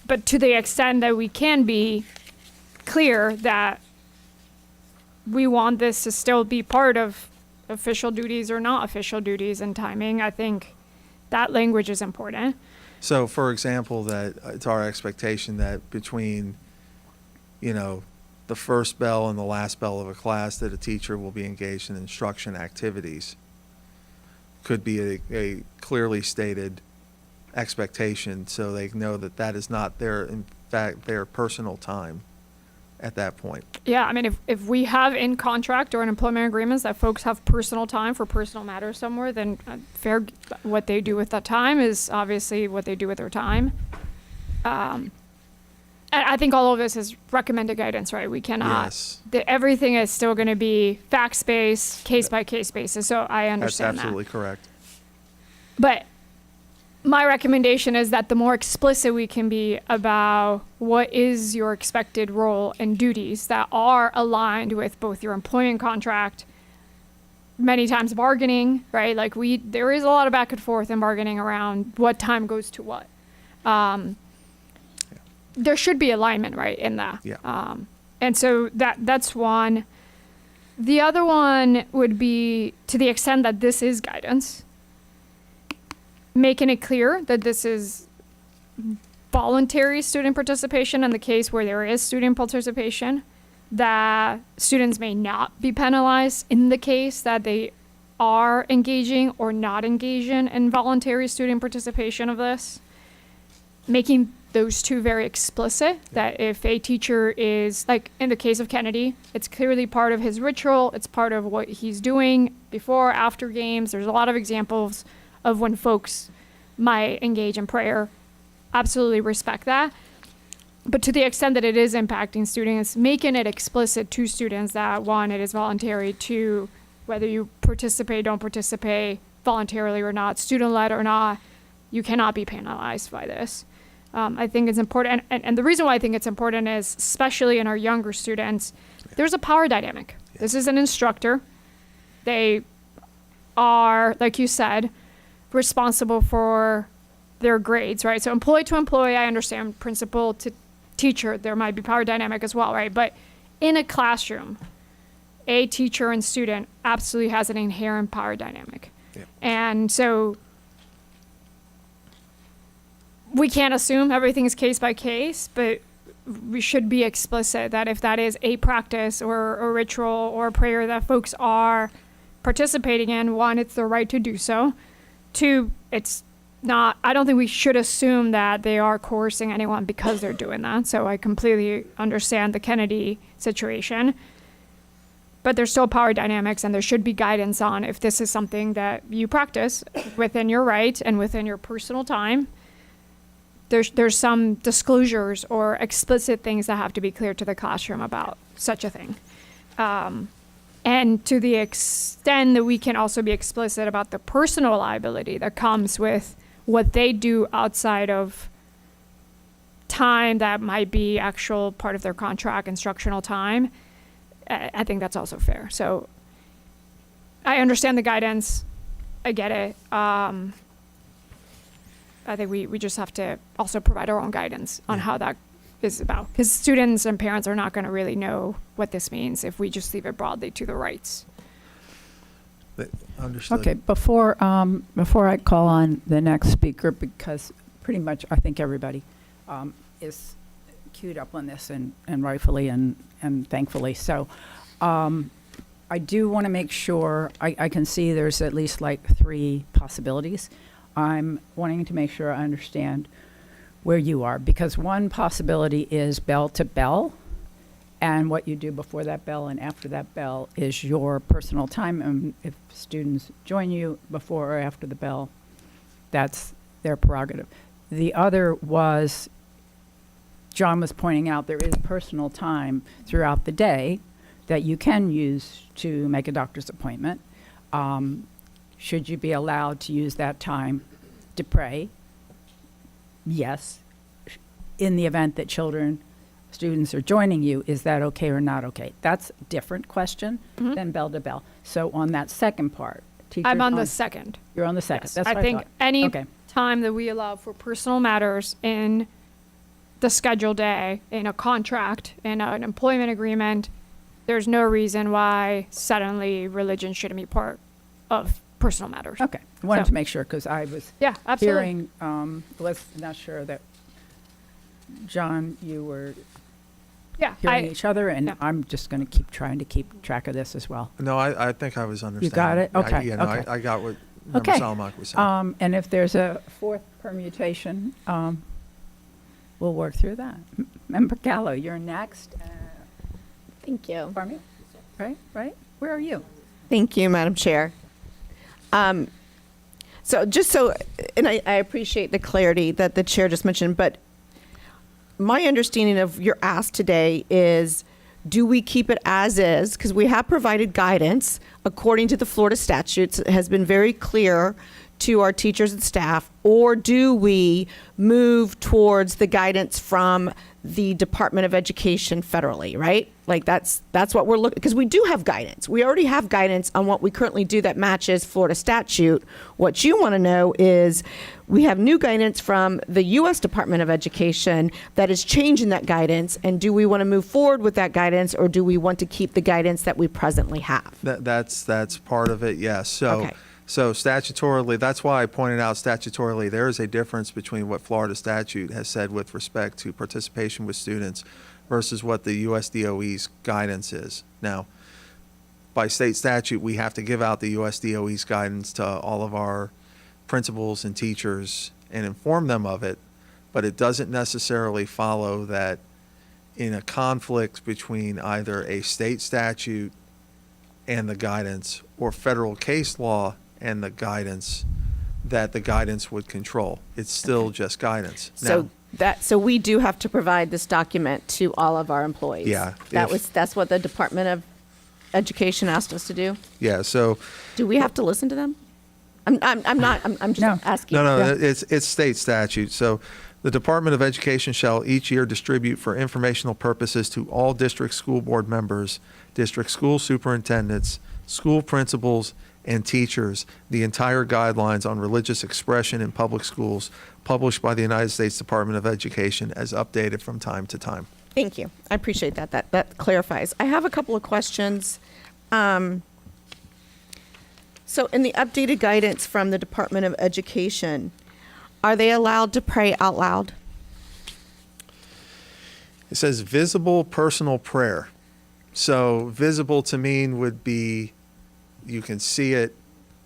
But to the extent that we can be clear that we want this to still be part of official duties or not official duties and timing, I think that language is important. So, for example, that it's our expectation that between, the first bell and the last bell of a class, that a teacher will be engaged in instruction activities. Could be a clearly stated expectation, so they know that that is not in fact, their personal time at that point. Yeah, I mean, if we have in contract or in employment agreements that folks have personal time for personal matters somewhere, then fair, what they do with that time is obviously what they do with their time. I think all of this is recommended guidance, right? We cannot, Yes. Everything is still going to be facts-based, case-by-case basis, so I That's understand that. absolutely correct. But my recommendation is that the more explicit we can be about what is your expected role and duties that are aligned with both your employment contract, many times bargaining, right? Like there is a lot of back and forth and bargaining around what time goes to what. There should be alignment, right, in that. Yeah. And so that's one. The other one would be, to the extent that this is guidance, making it clear that this is voluntary student participation in the case where there is student participation, that students may not be penalized in the case that they are engaging or not engaging in voluntary student participation of this. Making those two very explicit, that if a teacher is, like in the case of Kennedy, it's clearly part of his ritual, it's part of what he's doing before, after games. There's a lot of examples of when folks might engage in prayer. Absolutely respect that. But to the extent that it is impacting students, making it explicit to students that, one, it is voluntary, two, whether you participate, don't participate, voluntarily or not, student-led or not, you cannot be penalized by this. I think it's important, and the reason why I think it's important is, especially in our younger students, there's a power dynamic. This is an instructor. They are, like you said, responsible for their grades, right? So employee to employee, I understand, principal to teacher, there might be power dynamic as well, right? But in a classroom, a teacher and student absolutely has an inherent power dynamic. Yeah. And so we can't assume everything is case by case, but we should be explicit that if that is a practice or a ritual or a prayer that folks are participating in, one, it's their right to do so. Two, it's not, I don't think we should assume that they are coercing anyone because they're doing that. So I completely understand the Kennedy situation. But there's still power dynamics, and there should be guidance on if this is something that you practice within your right and within your personal time. There's some disclosures or explicit things that have to be clear to the classroom about such a thing. And to the extent that we can also be explicit about the personal liability that comes with what they do outside of time that might be actual part of their contract, instructional time, I think that's also fair. So I understand the guidance. I get it. I think we just have to also provide our own guidance on how that is about. Because students and parents are not going to really know what this means if we just leave it broadly to the rights. Understood. Okay, before I call on the next speaker, because pretty much I think everybody is queued up on this, and rightfully and thankfully. So I do want to make sure, I can see there's at least like 3 possibilities. I'm wanting to make sure I understand where you are, because one possibility is bell to bell, and what you do before that bell and after that bell is your personal time. And if students join you before or after the bell, that's their prerogative. The other was, John was pointing out, there is personal time throughout the day that you can use to make a doctor's appointment. Should you be allowed to use that time to pray? Yes. in the event that students are joining you, is that okay or not okay? That's a different question than bell to bell. So on that second part, teachers I'm on the second. You're on the second. Yes. That's I what think thought. any Okay. time that we allow for personal matters in the scheduled day, in a contract, in an employment agreement, there's no reason why suddenly religion shouldn't be part of personal matters. Okay. I wanted So- to make sure because I was Yeah, absolutely. hearing, was not sure that, John, you were Yeah, hearing each other, and yeah. I'm just going to trying to keep track of this as well. No, I think I was understanding. got it? Okay, Yeah, no, okay. I got what Member Okay. Salamak was saying. And if there's a fourth permutation, we'll work through that. Member Gallo, you're next. Thank you. Pardon me? Right? Where are you? Thank you, Madam Chair. So just so, and I appreciate the clarity that the chair just mentioned, but my understanding of your ask today is, do we keep it as is? Because we have provided guidance according to the Florida statutes. It has been very clear to our teachers and staff, or do we move towards the guidance from the Department of Education federally, right? Like that's what we're looking, because we do have guidance. We already have guidance on what we currently do that matches Florida statute. What you want to know is we have new guidance from the U.S. Department of Education that is changing that guidance, and do we want to move forward with that guidance, or do we want to keep the guidance that we presently have? That's part of it, yes. So, Okay. so statutorily, that's why I pointed out statutorily, there is a difference between what Florida statute has said with respect to participation with students versus what the USDOE's guidance is. Now, by state statute, we have to give out the USDOE's guidance to all of our principals and teachers and inform them of it, but it doesn't necessarily follow that in a conflict between either a state statute and the guidance or federal case law and the guidance, that the guidance would control. It's still just guidance. So Now, so we do have to provide this document to all of our employees. Yeah, That's what the Department of Education asked us to do. yeah, so, Do we have to listen to them? I'm just No. asking. no, Yeah. it's state statute. So the Department of Education shall each year distribute for informational purposes to all district school board members, district school superintendents, school principals, and teachers the entire guidelines on religious expression in public schools published by the United States Department of Education as updated from time to time. Thank you. I appreciate that. That clarifies. I have a couple of questions. So in the updated guidance from the Department of Education, are they allowed to pray out loud? It says visible personal prayer. So visible to mean would be, you can see it,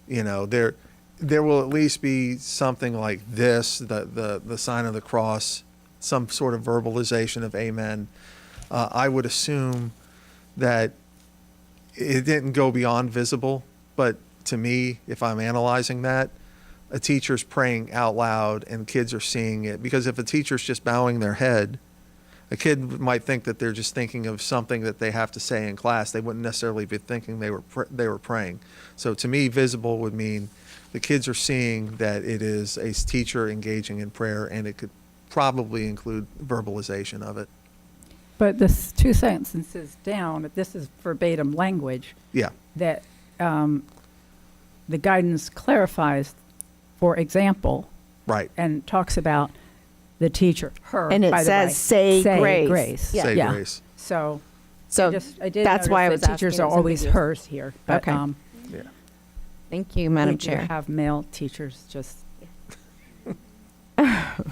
there will at least be something like this, the sign of the cross, some sort of verbalization of amen. I would assume that it didn't go beyond visible, but to me, if I'm analyzing that, a teacher's praying out loud and kids are seeing it. Because if a teacher's just bowing their head, a kid might think that they're just thinking of something that they have to say in class. They wouldn't necessarily be thinking they were praying. So to me, visible would mean the kids are seeing that it is a teacher engaging in prayer, and it could probably include verbalization of it. But this 2 sentences down, this is verbatim language, Yeah, that the guidance clarifies, for example, right. and talks about the teacher, her, And it by the says, way. say grace. grace. Yeah. Say Yeah. grace. So So I did that's notice why I that was teachers asking are if it's always ambiguous. hers here. But, Okay. Yeah. Thank you, Madam we do Chair. have male teachers, just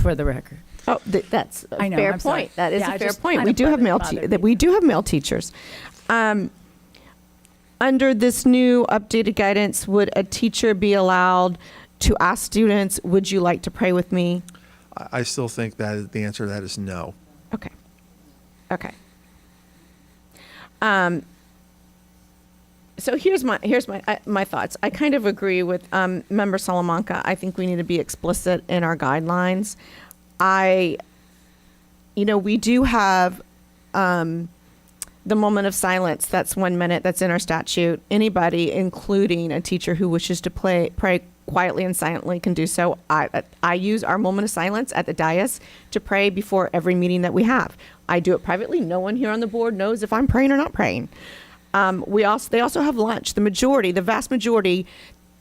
for the record. Oh, that's a I know, fair I'm sorry. point. That is Yeah, a I fair just point. kind We of do have bothered me. we do have male teachers. Under this new updated guidance, would a teacher be allowed to ask students, "Would you like to pray with me?" I still think that the answer to that is no. Okay. Okay. So here's my thoughts. I kind of agree with Member Salamanca. I think we need to be explicit in our guidelines. We do have the moment of silence. That's 1 minute. That's in our statute. Anybody, including a teacher who wishes to pray quietly and silently can do so. I use our moment of silence at the dais to pray before every meeting that we have. I do it privately. No one here on the board knows if I'm praying or not praying. They also have lunch. The vast majority,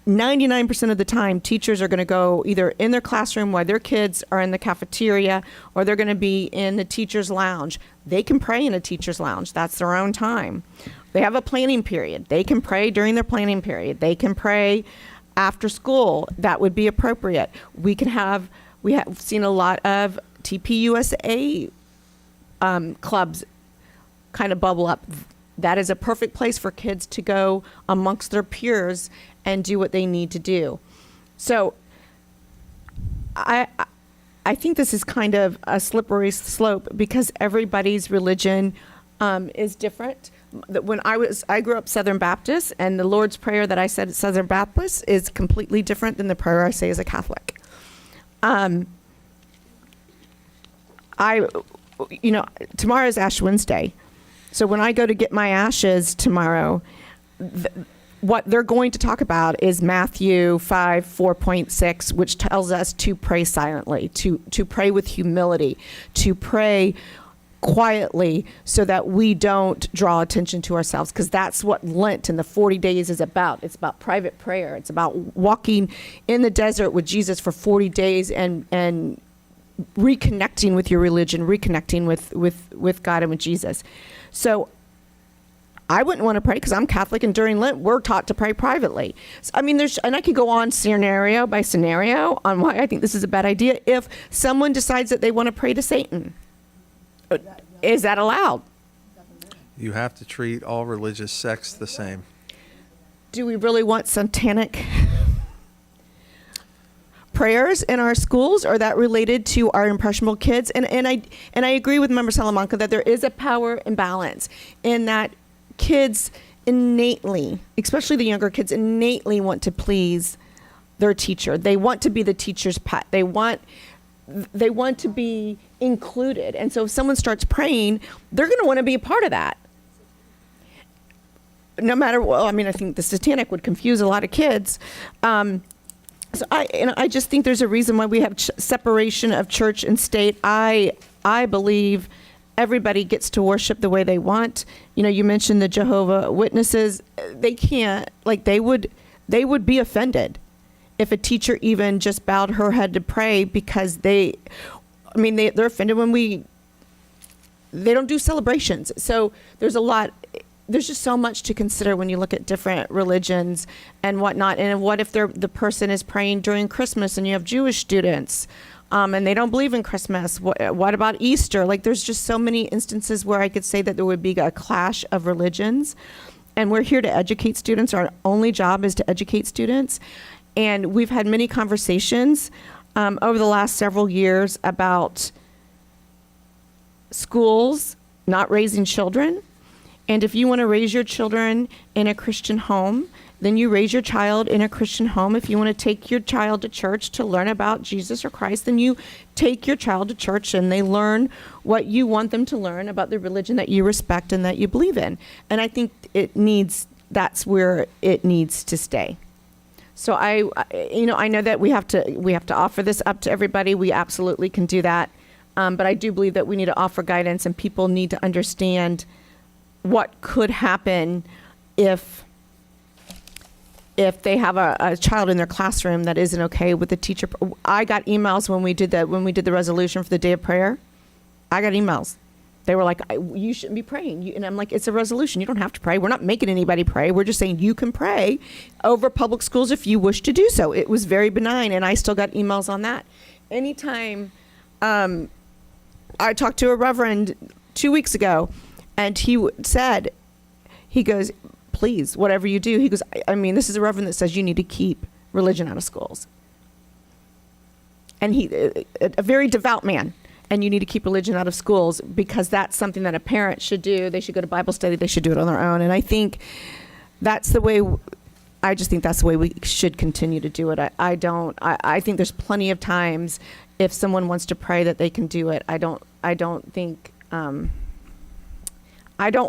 99% of the time, teachers are going to go either in their classroom while their kids are in the cafeteria, or they're going to be in the teacher's lounge. They can pray in a teacher's lounge. That's their own time. They have a planning period. They can pray during their planning period. They can pray after school. That would be appropriate. We have seen a lot of TPUSA clubs kind of bubble up. That is a perfect place for kids to go amongst their peers and do what they need to do. So I think this is kind of a slippery slope because everybody's religion is different. When I grew up Southern Baptist, and the Lord's Prayer that I said at Southern Baptist is completely different than the prayer I say as a Catholic. Tomorrow is Ash Wednesday. So when I go to get my ashes tomorrow, what they're going to talk about is Matthew 5:4.6, which tells us to pray silently, to pray with humility, to pray quietly so that we don't draw attention to ourselves, because that's what Lent and the 40 days is about. It's about private prayer. It's about walking in the desert with Jesus for 40 days and reconnecting with your religion, reconnecting with God and with Jesus. So I wouldn't want to pray because I'm Catholic, and during Lent, we're taught to pray privately. So, and I could go on scenario by scenario on why I think this is a bad idea. If someone decides that they want to pray to Satan, is that allowed? You have to treat all religious sects the same. Do we really want satanic prayers in our schools? Or that related to our impressionable kids? And I agree with Member Salamanca that there is a power imbalance in that kids innately, especially the younger kids, innately want to please their teacher. They want to be the teacher's pet. They want to be included. And so if someone starts praying, they're going to want to be a part of that. No matter, I think the satanic would confuse a lot of kids. So I just think there's a reason why we have separation of church and state. I believe everybody gets to worship the way they want. You mentioned the Jehovah Witnesses. They can't, they would be offended if a teacher even just bowed her head to pray, because they're offended when they don't do celebrations. So there's just so much to consider when you look at different religions and whatnot. And what if the person is praying during Christmas and you have Jewish students and they don't believe in Christmas? What about Easter? There's just so many instances where I could say that there would be a clash of religions. And we're here to educate students. Our only job is to educate students. And we've had many conversations over the last several years about schools not raising children. And if you want to raise your children in a Christian home, then you raise your child in a Christian home. If you want to take your child to church to learn about Jesus or Christ, then you take your child to church and they learn what you want them to learn about the religion that you respect and that you believe in. And I think that's where it needs to stay. So I know that we have to offer this up to everybody. We absolutely can do that. But I do believe that we need to offer guidance, and people need to understand what could happen if they have a child in their classroom that isn't okay with the teacher. I got emails when we did the resolution for the day of prayer. I got emails. They were like, you shouldn't be praying. And I'm like, it's a resolution. You don't have to pray. We're not making anybody pray. We're just saying you can pray over public schools if you wish to do so. It was very benign, and I still got emails on that. Anytime I talked to a reverend 2 weeks ago, and he said, he goes, please, whatever you do, he goes, this is a reverend that says you need to keep religion out of schools. And he, a very devout man, and you need to keep religion out of schools because that's something that a parent should do. They should go to Bible study. They should do it on their own. And I think that's the way, I just think that's the way we should continue to do it. I think there's plenty of times if someone wants to pray that they can do it. I don't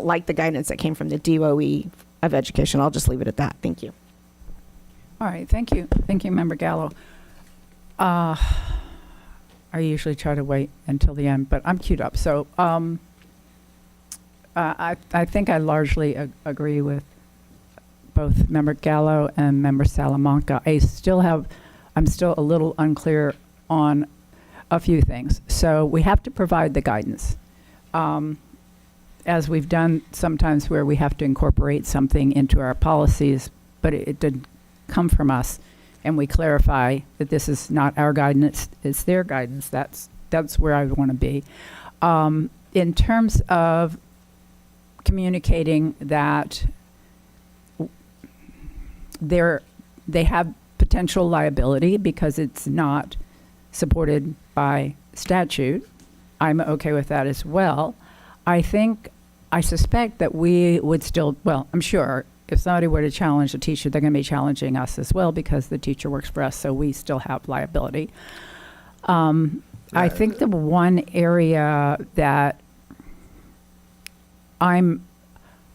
like the guidance that came from the DOE of education. I'll just leave it at that. Thank you. All right, thank you. Thank you, Member Gallo. I usually try to wait until the end, but I'm queued up. So I think I largely agree with both Member Gallo and Member Salamanca. I'm still a little unclear on a few things. So we have to provide the guidance. As we've done sometimes where we have to incorporate something into our policies, but it didn't come from us, and we clarify that this is not our guidance, it's their guidance. That's where I want to be. In terms of communicating that they have potential liability because it's not supported by statute, I'm okay with that as well. I suspect that we would still, well, I'm sure if somebody were to challenge the teacher, they're going to be challenging us as well because the teacher works for us, so we still have liability. I think the one area that I'm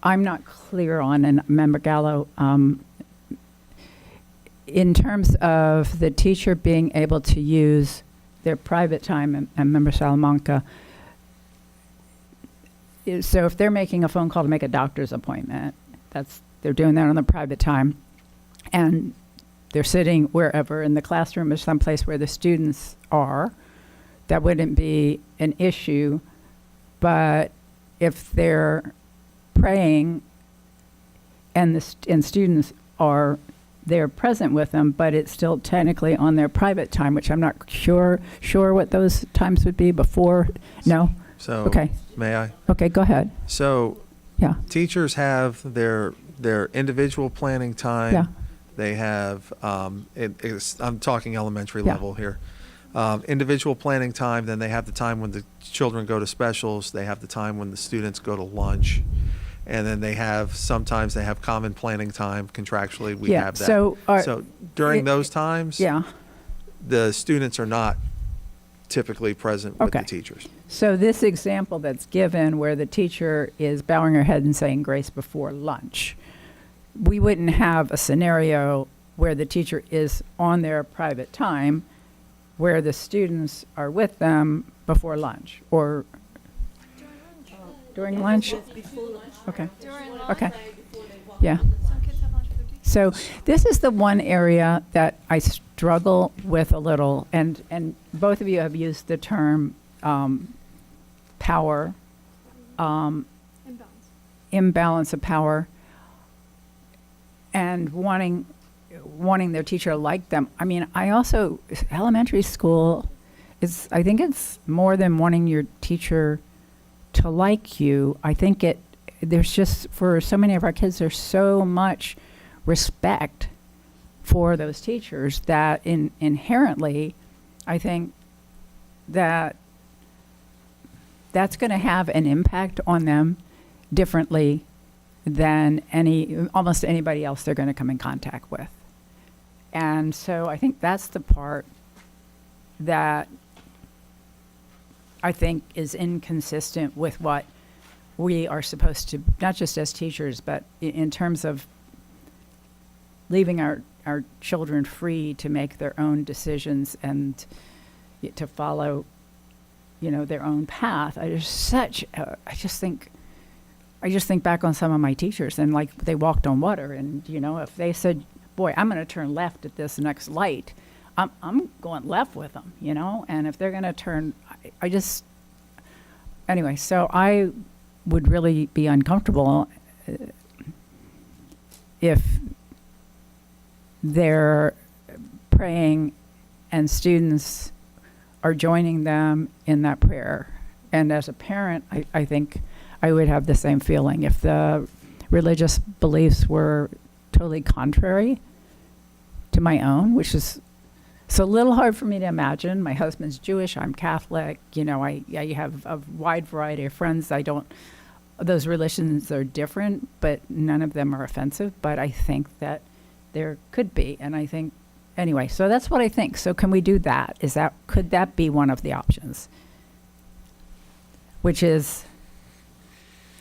not clear on, and Member Gallo, in terms of the teacher being able to use their private time, and Member Salamanca, so if they're making a phone call to make a doctor's appointment, they're doing that on their private time, and they're sitting wherever in the classroom or someplace where the students are, that wouldn't be an issue. But if they're praying and students are there present with them, but it's still technically on their private time, which I'm not sure what those times would be before. No? So, okay. May I? Okay, go ahead. So, Yeah. teachers have their individual planning time. Yeah. They have, I'm talking elementary Yeah. level here. Individual planning time, then they have the time when the children go to specials, they have the time when the students go to lunch, and then sometimes they have common planning time contractually, we Yeah, have that. so, During those times, Yeah. the students are not typically present with the Okay. teachers. So this example that's given where the teacher is bowing her head and saying grace before lunch, we wouldn't have a scenario where the teacher is on their private time where the students are with them before lunch or during lunch? Okay. Okay. Yeah. Some kids have lunch with their teachers. So this is the one area that I struggle with a little, and both of you have used the term power, Imbalance. imbalance of power, and wanting their teacher to like them. I mean, elementary school I think it's more than wanting your teacher to like you. I think there's just, for so many of our kids, there's so much respect for those teachers that inherently, I think that's going to have an impact on them differently than almost anybody else they're going to come in contact with. And so I think that's the part that I think is inconsistent with what we are supposed to, not just as teachers, but in terms of leaving our children free to make their own decisions and to follow, their own path. I just think back on some of my teachers, and like they walked on water, and if they said, boy, I'm going to turn left at this next light, I'm going left with them, and if they're going to turn, anyway, so I would really be uncomfortable if they're praying and students are joining them in that prayer. And as a parent, I think I would have the same feeling if the religious beliefs were totally contrary to my own, which is it's a little hard for me to imagine. My husband's Jewish, I'm Catholic, I have a wide variety of friends. Those religions are different, but none of them are offensive, but I think that there could be, and I think, anyway, so that's what I think. So can we do that? Could that be one of the options? Which is,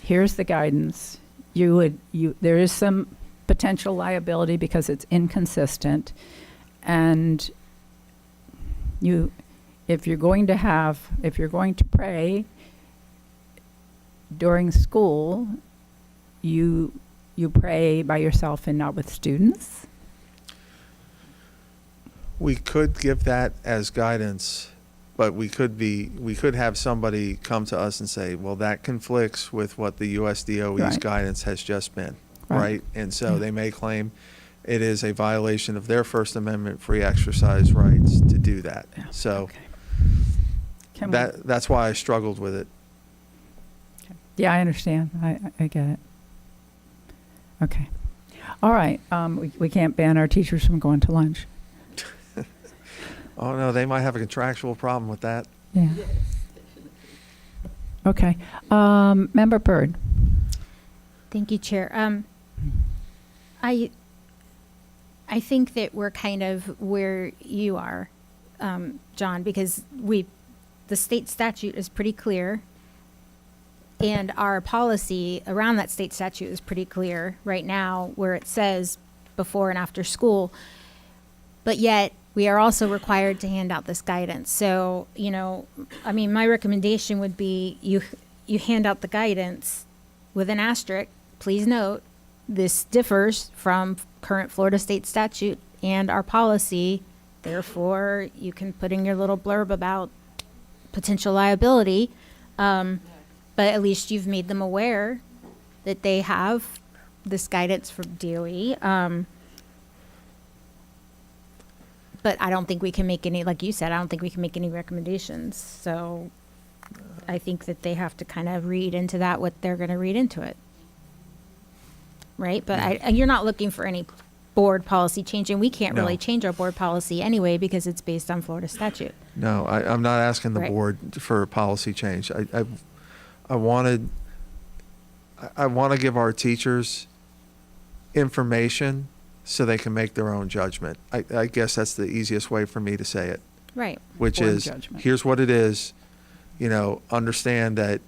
here's the guidance. There is some potential liability because it's inconsistent. And if you're going to pray during school, you pray by yourself and not with students? We could give that as guidance, but we could have somebody come to us and say, well, that conflicts with what the USDOE's Right. guidance has just been, Right. right? And so they may claim it is a violation of their First Amendment free exercise rights to do that. Yeah. So Okay. Can we- that's why I struggled with it. Yeah, I understand. I get it. Okay. All right. We can't ban our teachers from going to lunch. Oh, no, they might have a contractual problem with that. Yeah. Yes, definitely. Okay. Member Byrd. Thank you, Chair. I think that we're kind of where you are, John, because the state statute is pretty clear, and our policy around that state statute is pretty clear right now, where it says before and after school, but yet we are also required to hand out this guidance. So, my recommendation would be you hand out the guidance with an asterisk. Please note, this differs from current Florida state statute and our policy. Therefore, you can put in your little blurb about potential liability. But at least you've made them aware that they have this guidance from DOE. But I don't think we can make any, like you said, I don't think we can make any recommendations. So I think that they have to kind of read into that what they're going to read into it. Right? But you're not looking for any board policy change, and we can't No. really change our board policy anyway because it's based on Florida statute. No, I'm not asking the Right. board for a policy change. I want to give our teachers information so they can make their own judgment. I guess that's the easiest way for me to say it, Right. which Informed is, judgment. here's what it is. Understand that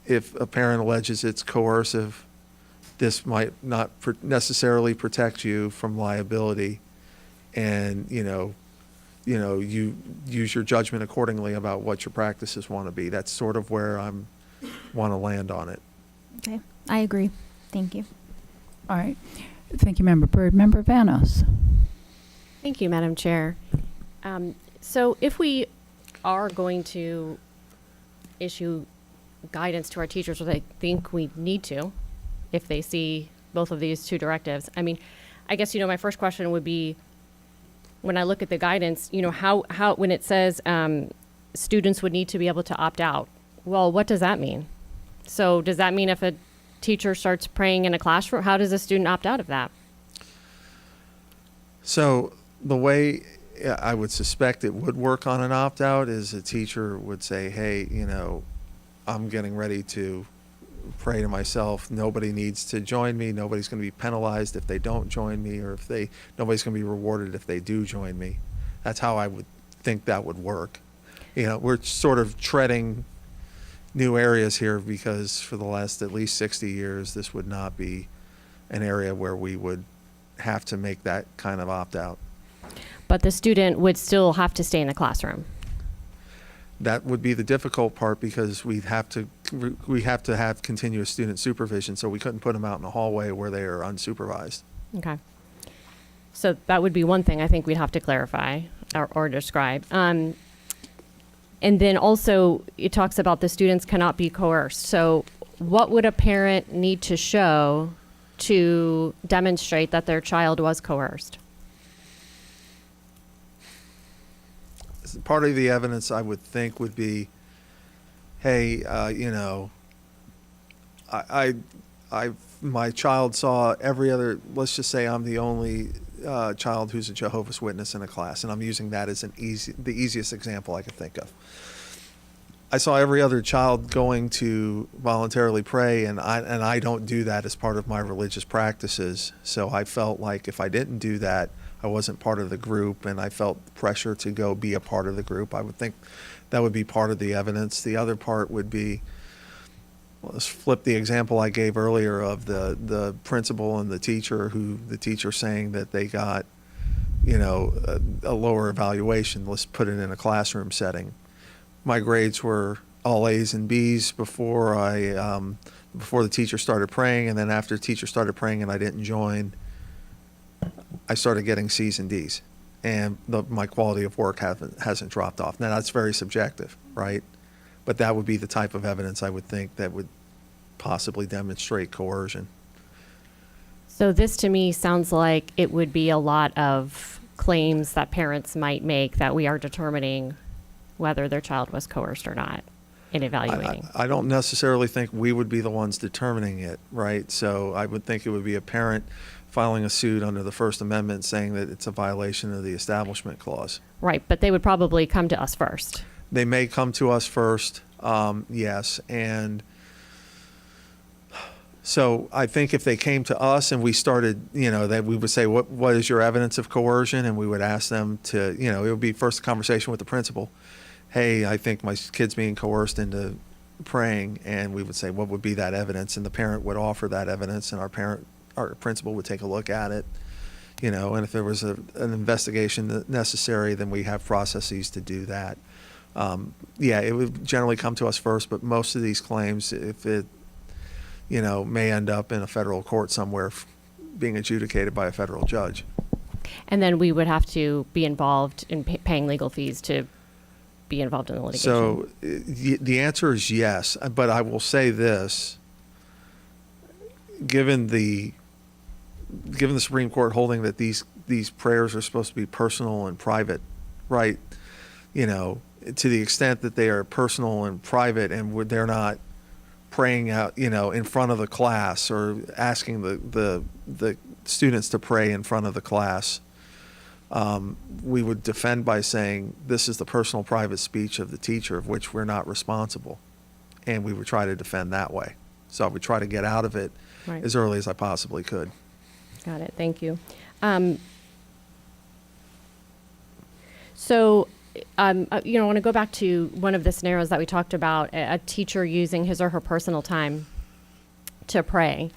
if a parent alleges it's coercive, this might not necessarily protect you from liability, and you use your judgment accordingly about what your practices want to be. That's sort of where I want to land on it. Okay. I agree. Thank you. All right. Thank you, Member Byrd. Member Vanos. Thank you, Madam Chair. So if we are going to issue guidance to our teachers, which I think we need to, if they see both of these two directives, I guess, my first question would be, when I look at the guidance, how when it says students would need to be able to opt out, well, what does that mean? So does that mean if a teacher starts praying in a classroom, how does a student opt out of that? So the way I would suspect it would work on an opt-out is a teacher would say, hey, I'm getting ready to pray to myself. Nobody needs to join me. Nobody's going to be penalized if they don't join me, or nobody's going to be rewarded if they do join me. That's how I would think that would work. We're sort of treading new areas here, because for the last at least 60 years, this would not be an area where we would have to make that kind of opt-out. But the student would still have to stay in the classroom. That would be the difficult part, because we have to have continuous student supervision, so we couldn't put them out in the hallway where they are unsupervised. Okay. So that would be one thing I think we'd have to clarify or describe. And then also it talks about the students cannot be coerced. So what would a parent need to show to demonstrate that their child was coerced? Part of the evidence, I would think, would be, hey, my child saw every other, let's just say I'm the only child who's a Jehovah's Witness in a class, and I'm using that as the easiest example I could think of. I saw every other child going to voluntarily pray, and I don't do that as part of my religious practices. So I felt like if I didn't do that, I wasn't part of the group, and I felt pressure to go be a part of the group. I would think that would be part of the evidence. The other part would be, let's flip the example I gave earlier of the principal and the teacher, who the teacher saying that they got, a lower evaluation. Let's put it in a classroom setting. My grades were all A's and B's before before the teacher started praying, and then after the teacher started praying and I didn't join, I started getting C's and D's, and my quality of work hasn't dropped off. Now that's very subjective, right? But that would be the type of evidence I would think that would possibly demonstrate coercion. So this to me sounds like it would be a lot of claims that parents might make that we are determining whether their child was coerced or not in evaluating. I don't necessarily think we would be the ones determining it, right? So I would think it would be a parent filing a suit under the First Amendment saying that it's a violation of the Establishment Clause. Right, but they would probably come to us first. They may come to us first, yes, and so I think if they came to us and we started, that we would say, what is your evidence of coercion? And we would ask them to, it would be first a conversation with the principal. Hey, I think my kid's being coerced into praying, and we would say, what would be that evidence? And the parent would offer that evidence, and our principal would take a look at it, and if there was an investigation necessary, then we have processes to do that. It would generally come to us first, but most of these claims, if it, may end up in a federal court somewhere being adjudicated by a federal judge. And then we would have to be involved in paying legal fees to be involved in the litigation. So the answer is yes, but I will say this, given the Supreme Court holding that these prayers are supposed to be personal and private, right? To the extent that they are personal and private, and they're not praying out, in front of the class, or asking the students to pray in front of the class, we would defend by saying this is the personal private speech of the teacher, of which we're not responsible, and we would try to defend that way. So I would try to get out of it Right. as early as I possibly could. Got it. Thank you. So, I want to go back to one of the scenarios that we talked about, a teacher using his or her personal time to pray.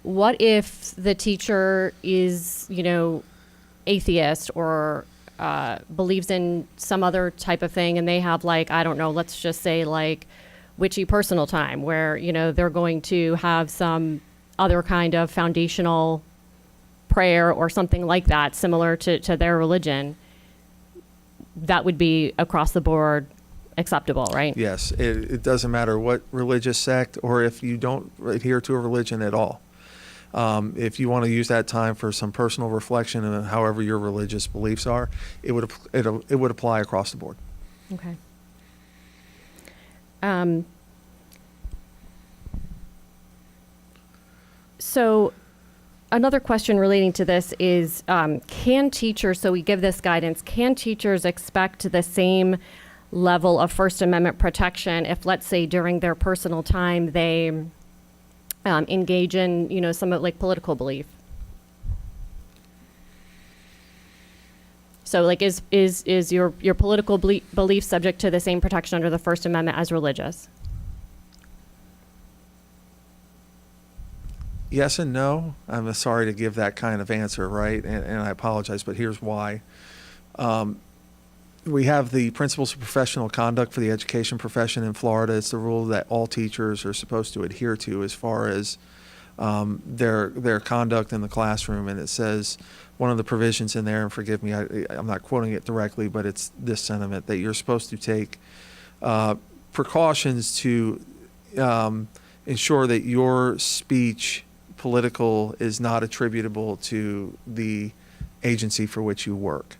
What if the teacher is, atheist or believes in some other type of thing, and they have, let's just say witchy personal time where, they're going to have some other kind of foundational prayer or something like that, similar to their religion. That would be across the board acceptable, right? Yes, it doesn't matter what religious sect, or if you don't adhere to a religion at all. If you want to use that time for some personal reflection on however your religious beliefs are, it would apply across the board. Okay. So another question relating to this is, can teachers, so we give this guidance, can teachers expect the same level of First Amendment protection if, let's say, during their personal time they engage in, some political belief? So is your political belief subject to the same protection under the First Amendment as religious? Yes and no. I'm sorry to give that kind of answer, right? And I apologize, but here's why. We have the Principles of Professional Conduct for the education profession in Florida. It's the rule that all teachers are supposed to adhere to as far as their conduct in the classroom. And it says, one of the provisions in there, and forgive me, I'm not quoting it directly, but it's this sentiment, that you're supposed to take precautions to ensure that your speech, political, is not attributable to the agency for which you work,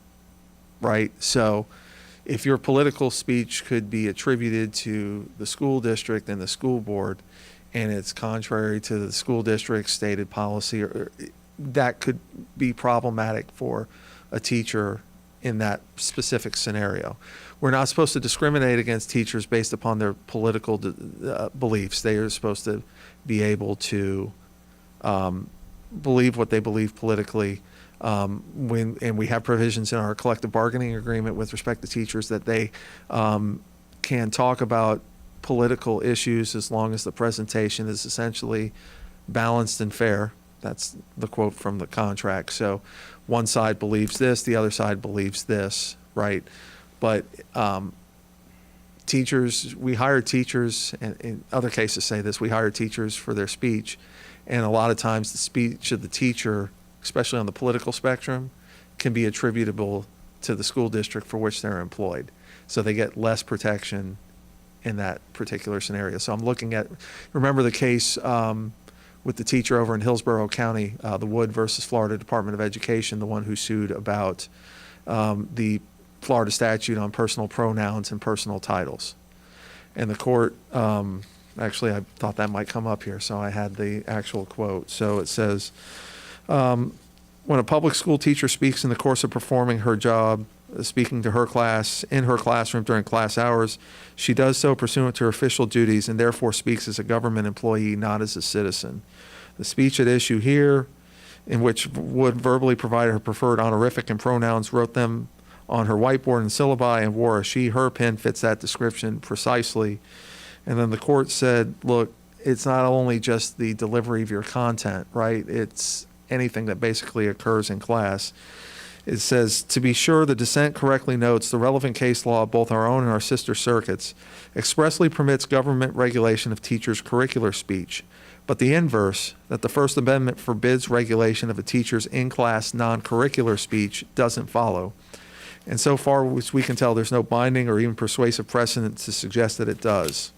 right? So if your political speech could be attributed to the school district and the school board, and it's contrary to the school district's stated policy, or that could be problematic for a teacher in that specific scenario. We're not supposed to discriminate against teachers based upon their political beliefs. They are supposed to be able to believe what they believe politically. And we have provisions in our collective bargaining agreement with respect to teachers that they can talk about political issues as long as the presentation is essentially balanced and fair. That's the quote from the contract. So one side believes this, the other side believes this, right? But teachers, we hire teachers, and in other cases say this, we hire teachers for their speech. And a lot of times the speech of the teacher, especially on the political spectrum, can be attributable to the school district for which they're employed. So they get less protection in that particular scenario. So I'm looking at, remember the case with the teacher over in Hillsborough County, the Wood versus Florida Department of Education, the one who sued about the Florida statute on personal pronouns and personal titles. And the court, actually I thought that might come up here, so I had the actual quote. So it says, when a public school teacher speaks in the course of performing her job, speaking to her class in her classroom during class hours, she does so pursuant to her official duties and therefore speaks as a government employee, not as a citizen. The speech at issue here, in which Wood verbally provided her preferred honorific and pronouns, wrote them on her whiteboard and syllabi, and wore a she/her pen, fits that description precisely. And then the court said, look, it's not only just the delivery of your content, right? It's anything that basically occurs in class. It says, to be sure, the dissent correctly notes the relevant case law, both our own and our sister circuits, expressly permits government regulation of teachers' curricular speech. But the inverse, that the First Amendment forbids regulation of a teacher's in-class non-curricular speech, doesn't follow. And so far as we can tell, there's no binding or even persuasive precedent to suggest that it does.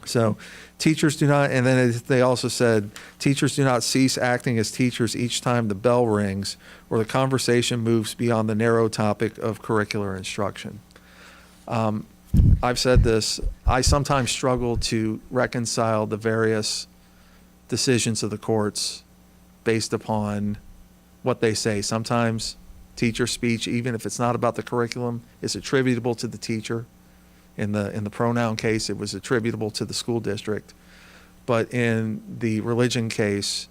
So teachers do not, and then they also said, teachers do not cease acting as teachers each time the bell rings or the conversation moves beyond the narrow topic of curricular instruction. I've said this, I sometimes struggle to reconcile the various decisions of the courts based upon what they say. Sometimes teacher speech, even if it's not about the curriculum, is attributable to the teacher. In the pronoun case, it was attributable to the school district. But in the religion case,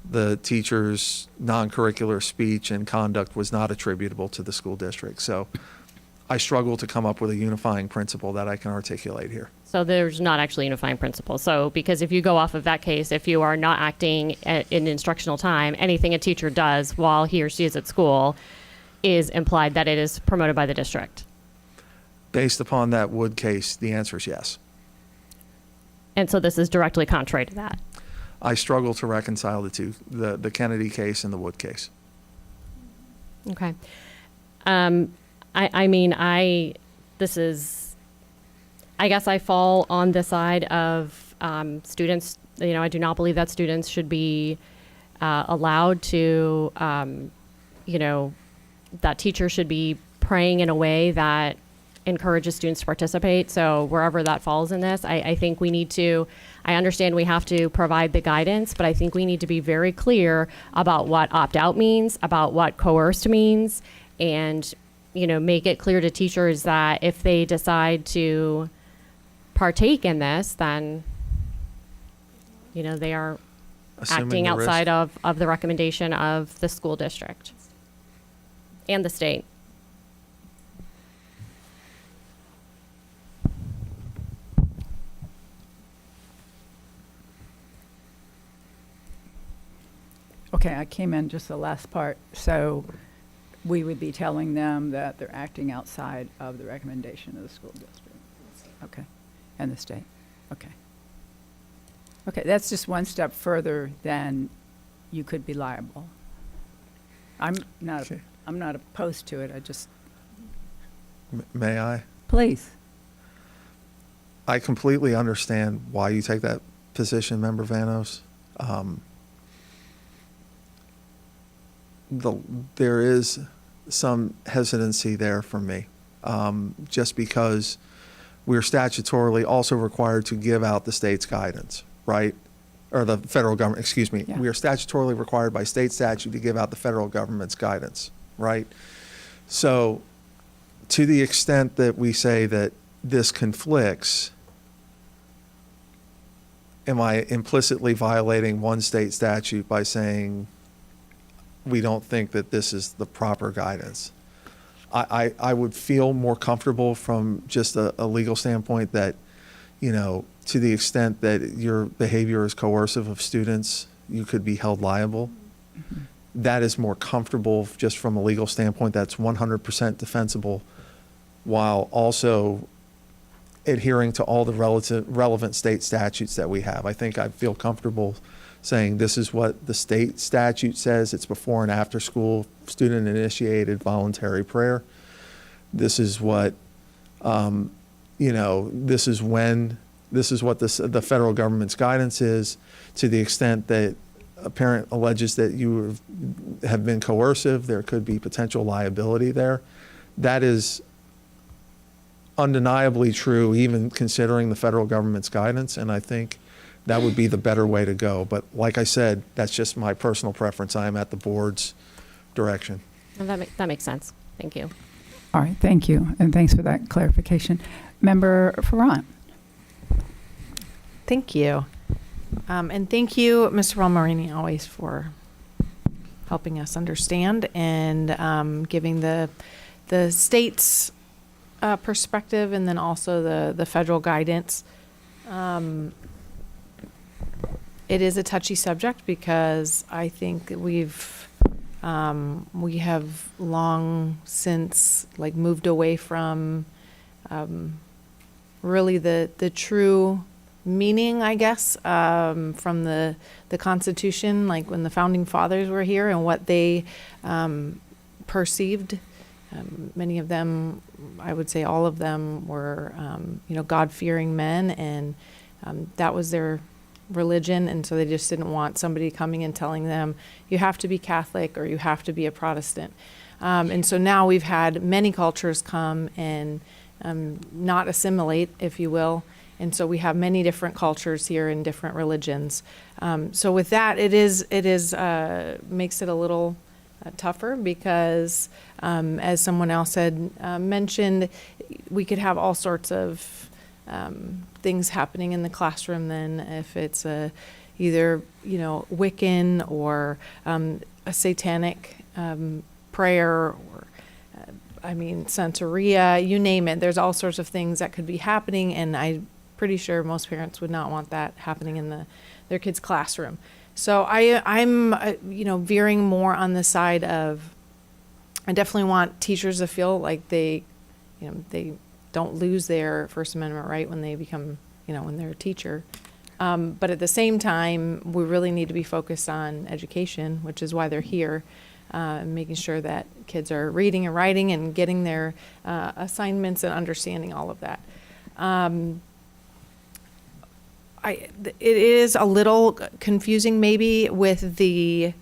the teacher's non-curricular speech and conduct was not attributable to the school district. So I struggle to come up with a unifying principle that I can articulate here. So there's not actually a unifying principle. So because if you go off of that case, if you are not acting in instructional time, anything a teacher does while he or she is at school is implied that it is promoted by the district. Based upon that Wood case, the answer is yes. And so this is directly contrary to that. I struggle to reconcile the two, the Kennedy case and the Wood case. Okay. I mean, I guess I fall on the side of students. You know, I do not believe that students should be allowed to, that teachers should be praying in a way that encourages students to participate. So wherever that falls in this, I think we need to, I understand we have to provide the guidance, but I think we need to be very clear about what opt-out means, about what coerced means, and, make it clear to teachers that if they decide to partake in this, then, they are Assuming acting the risk. outside of the recommendation of the school district and the state. Okay, I came in just the last part. So we would be telling them that they're acting outside of the recommendation of the school district. Okay, and the state. Okay. Okay, that's just one step further than you could be liable. I'm not opposed to it. I just, May I? please. I completely understand why you take that position, Member Vanos. There is some hesitancy there for me, just because we're statutorily also required to give out the state's guidance, right? Or the federal government, excuse me. Yeah. We are statutorily required by state statute to give out the federal government's guidance, right? So to the extent that we say that this conflicts, am I implicitly violating one state statute by saying we don't think that this is the proper guidance? I would feel more comfortable from just a legal standpoint that to the extent that your behavior is coercive of students, you could be held liable. That is more comfortable just from a legal standpoint. That's 100% defensible, while also adhering to all the relevant state statutes that we have. I think I feel comfortable saying this is what the state statute says. It's before and after school student initiated voluntary prayer. This is what, this is what the federal government's guidance is. To the extent that a parent alleges that you have been coercive, there could be potential liability there. That is undeniably true, even considering the federal government's guidance, and I think that would be the better way to go. But like I said, that's just my personal preference. I am at the board's direction. Well, that makes sense. Thank you. All right, thank you, and thanks for that clarification. Member Ferrant. Thank you. And thank you, Mr. Valmarini, always for helping us understand and giving the state's perspective, and then also the federal guidance. It is a touchy subject because I think we have long since moved away from really the true meaning, I guess, from the Constitution, when the founding fathers were here and what they perceived. Many of them, I would say all of them, were God-fearing men, and that was their religion, and so they just didn't want somebody coming and telling them you have to be Catholic or you have to be a Protestant. And so now we've had many cultures come and not assimilate, if you will. And so we have many different cultures here and different religions. So with that, it makes it a little tougher because, as someone else had mentioned, we could have all sorts of things happening in the classroom then if it's either Wiccan or a satanic prayer, or Santeria, you name it. There's all sorts of things that could be happening, and I'm pretty sure most parents would not want that happening in their kids' classroom. So I'm veering more on the side of, I definitely want teachers to feel like they don't lose their First Amendment right when they become, when they're a teacher. But at the same time, we really need to be focused on education, which is why they're here, making sure that kids are reading and writing and getting their assignments and understanding all of that. It is a little confusing maybe with the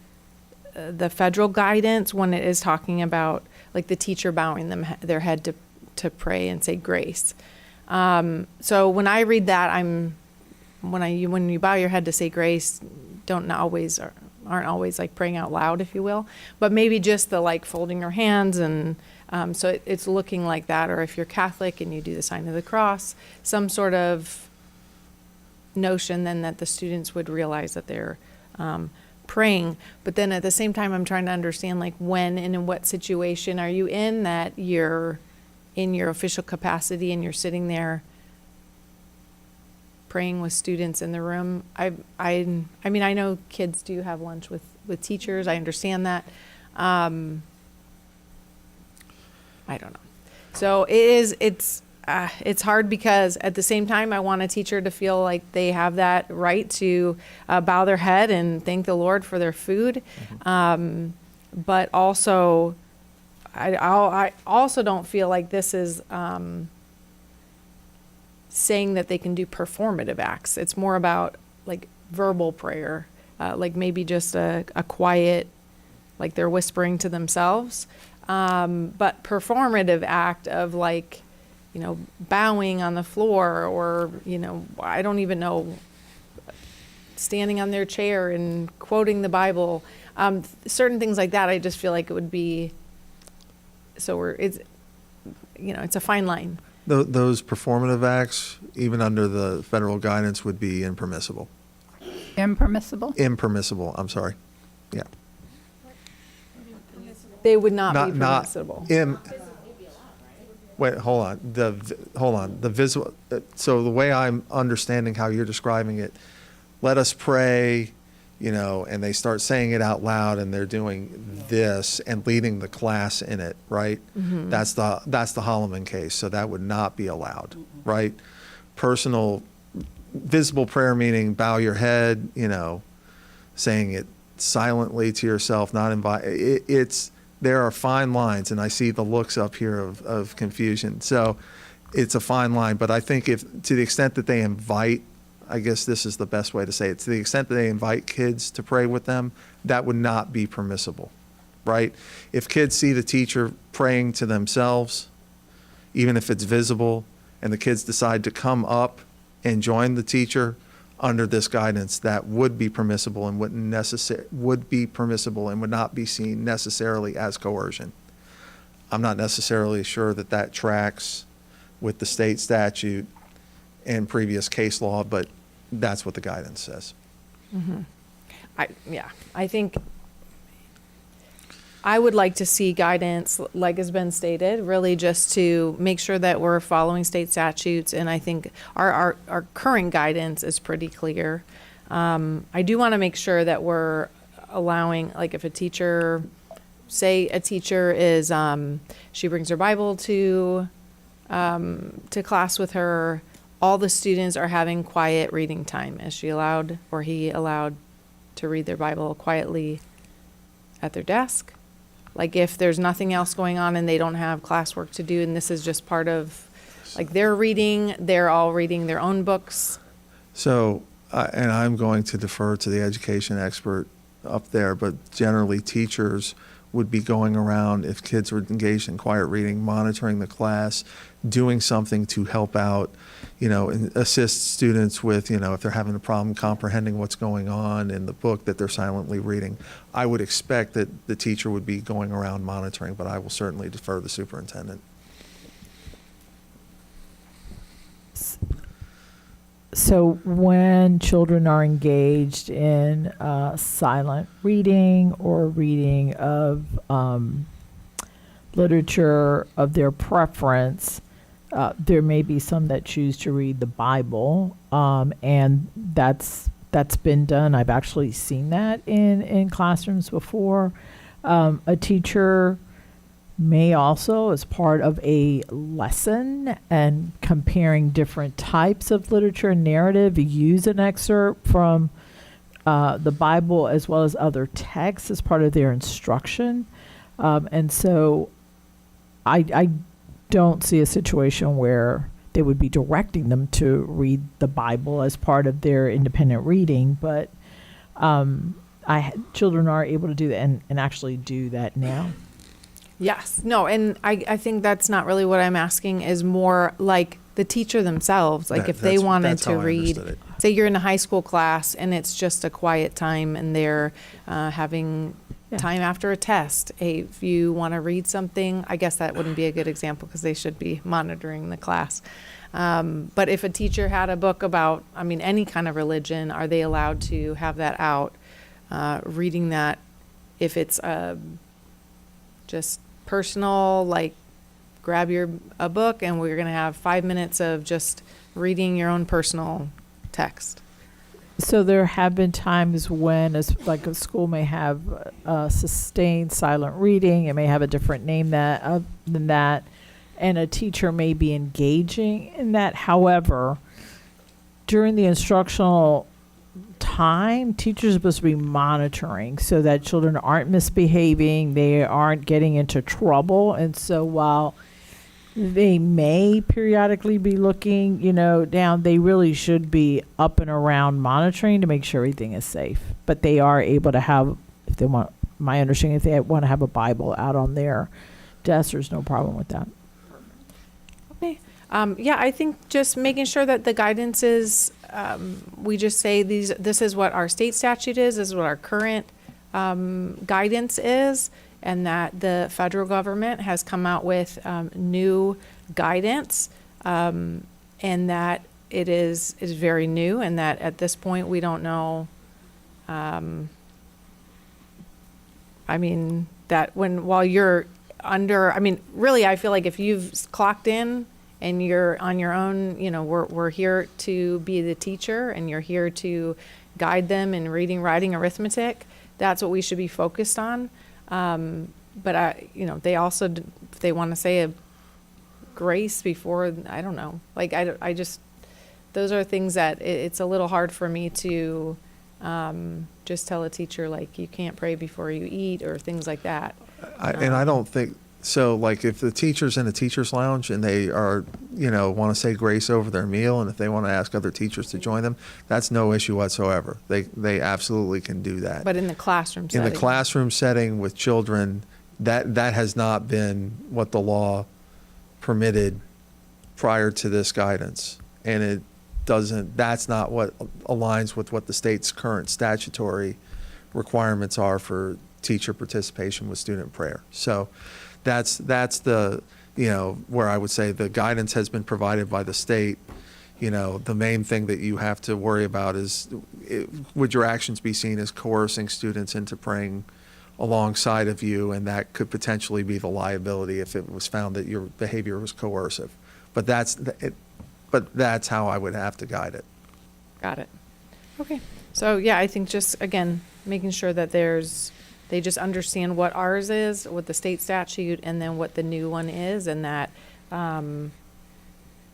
federal guidance when it is talking about the teacher bowing their head to pray and say grace. So when I read that, when you bow your head to say grace, aren't always praying out loud, if you will, but maybe just the folding your hands, and so it's looking like that. Or if you're Catholic and you do the sign of the cross, some sort of notion then that the students would realize that they're praying. But then at the same time, I'm trying to understand when and in what situation are you in that you're in your official capacity and you're sitting there praying with students in the room. I know kids do have lunch with teachers. I understand that. I don't know. So it's hard because at the same time, I want a teacher to feel like they have that right to bow their head and thank the Lord for their food. But also, I also don't feel like this is saying that they can do performative acts. It's more about verbal prayer, maybe just a quiet, they're whispering to themselves. But performative act of bowing on the floor, or, I don't even know, standing on their chair and quoting the Bible, certain things like that. I just feel like it would be, it's a fine line. Those performative acts, even under the federal guidance, would be impermissible. Impermissible? Impermissible, I'm sorry. Yeah. They would not be permissible. Wait, hold on. Hold on. The visual. So the way I'm understanding how you're describing it, let us pray, and they start saying it out loud, and they're doing this and leading the class in it, right? Mm-hmm. That's the Holloman case. So that would not be allowed, right? Personal, visible prayer meaning bow your head, saying it silently to yourself, not invite. There are fine lines, and I see the looks up here of confusion. So it's a fine line, but I think to the extent that they invite, I guess this is the best way to say it, to the extent that they invite kids to pray with them, that would not be permissible, right? If kids see the teacher praying to themselves, even if it's visible, and the kids decide to come up and join the teacher under this guidance, that would be permissible and would not be seen necessarily as coercion. I'm not necessarily sure that tracks with the state statute and previous case law, but that's what the guidance says. Mm-hmm. I think I would like to see guidance, like has been stated, really just to make sure that we're following state statutes. And I think our current guidance is pretty clear. I do want to make sure that we're allowing, like if a teacher is, she brings her Bible to class with her, all the students are having quiet reading time. Is she allowed or he allowed to read their Bible quietly at their desk? Like if there's nothing else going on and they don't have classwork to do and this is just part of like they're all reading their own books. So, and I'm going to defer to the education expert up there, but generally teachers would be going around if kids were engaged in quiet reading, monitoring the class, doing something to help out, and assist students with, if they're having a problem comprehending what's going on in the book that they're silently reading. I would expect that the teacher would be going around monitoring, but I will certainly defer to the superintendent. So when children are engaged in silent reading or reading of literature of their preference, there may be some that choose to read the Bible, and that's been done. I've actually seen that in classrooms before. A teacher may also, as part of a lesson and comparing different types of literature and narrative, use an excerpt from the Bible as well as other texts as part of their instruction. And so I don't see a situation where they would be directing them to read the Bible as part of their independent reading, but children are able to do that and actually do that now. Yes. No, and I think that's not really what I'm asking, is more like the teacher themselves. Like if they wanted to read, say you're in a high school class and it's just a quiet time and they're having time after a test. Hey, if you want to read something, I guess that wouldn't be a good example because they should be monitoring the class. But if a teacher had a book about, any kind of religion, are they allowed to have that out, reading that if it's just personal, like grab a book and we're going to have 5 minutes of just reading your own personal text? So there have been times when, a school may have sustained silent reading. It may have a different name than that, and a teacher may be engaging in that. However, during the instructional time, teachers are supposed to be monitoring so that children aren't misbehaving, they aren't getting into trouble. And so while they may periodically be looking, down, they really should be up and around monitoring to make sure everything is safe. But they are able to have, if they want, my understanding, if they want to have a Bible out on their desk, there's no problem with that. Okay. I think just making sure that the guidance is, we just say this is what our state statute is, this is what our current guidance is, and that the federal government has come out with new guidance, and that it is very new, and that at this point we don't know. That while you're I mean, really, I feel like if you've clocked in and you're on your own, you know, we're here to be the teacher and you're here to guide them in reading, writing, arithmetic. That's what we should be focused on. But you know, they also, if they want to say a grace before, I don't know, like, I just, those are things that it's a little hard for me to just tell a teacher, like, you can't pray before you eat or things like that. And I don't think, so like if the teacher's in a teacher's lounge and they are, you know, want to say grace over their meal, and if they want to ask other teachers to join them, that's no issue whatsoever. They absolutely can do that. But in the classroom In setting. the classroom setting with children, that has not been what the law permitted prior to this guidance. And it doesn't, that's not what aligns with what the state's current statutory requirements are for teacher participation with student prayer. So that's the, you know, where I would say the guidance has been provided by the state. You know, the main thing that you have to worry about is, would your actions be seen as coercing students into praying alongside of you, and that could potentially be the liability if it was found that your behavior was coercive. But that's how I would have to guide it. Got it. Okay. So yeah, I think just, again, making sure that they just understand what ours is, what the state statute, and then what the new one is, and that, you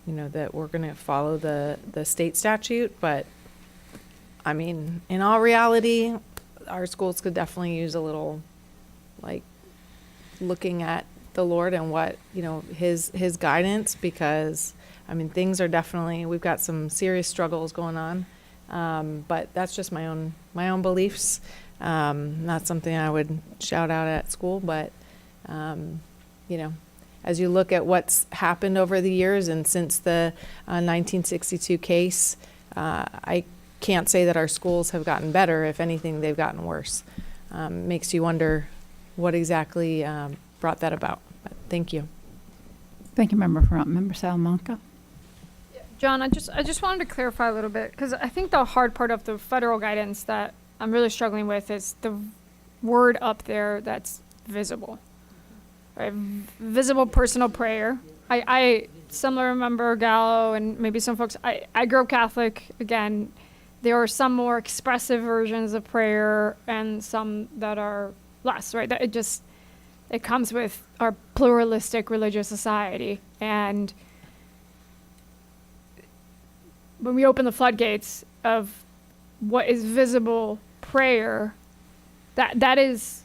know, that we're going to follow the state statute. But I mean, in all reality, our schools could definitely use a little, like, looking at the Lord and what, you know, his guidance, because I mean, things are definitely, we've got some serious struggles going on. But that's just my own beliefs. Not something I would shout out at school, but, you know, as you look at what's happened over the years and since the 1962 case, I can't say that our schools have gotten better. If anything, they've gotten worse. Makes you wonder what exactly brought that about. But thank you. Thank you, Member Front. Member Salamanca? John, I just wanted to clarify a little bit, because I think the hard part of the federal guidance that I'm really struggling with is the word up there that's visible. Right? Visible personal prayer. I similar Member Gallo and maybe some folks, I grew up Catholic. Again, there are some more expressive versions of prayer and some that are less, right? That it comes with our pluralistic religious society. And when we open the floodgates of what is visible prayer, that is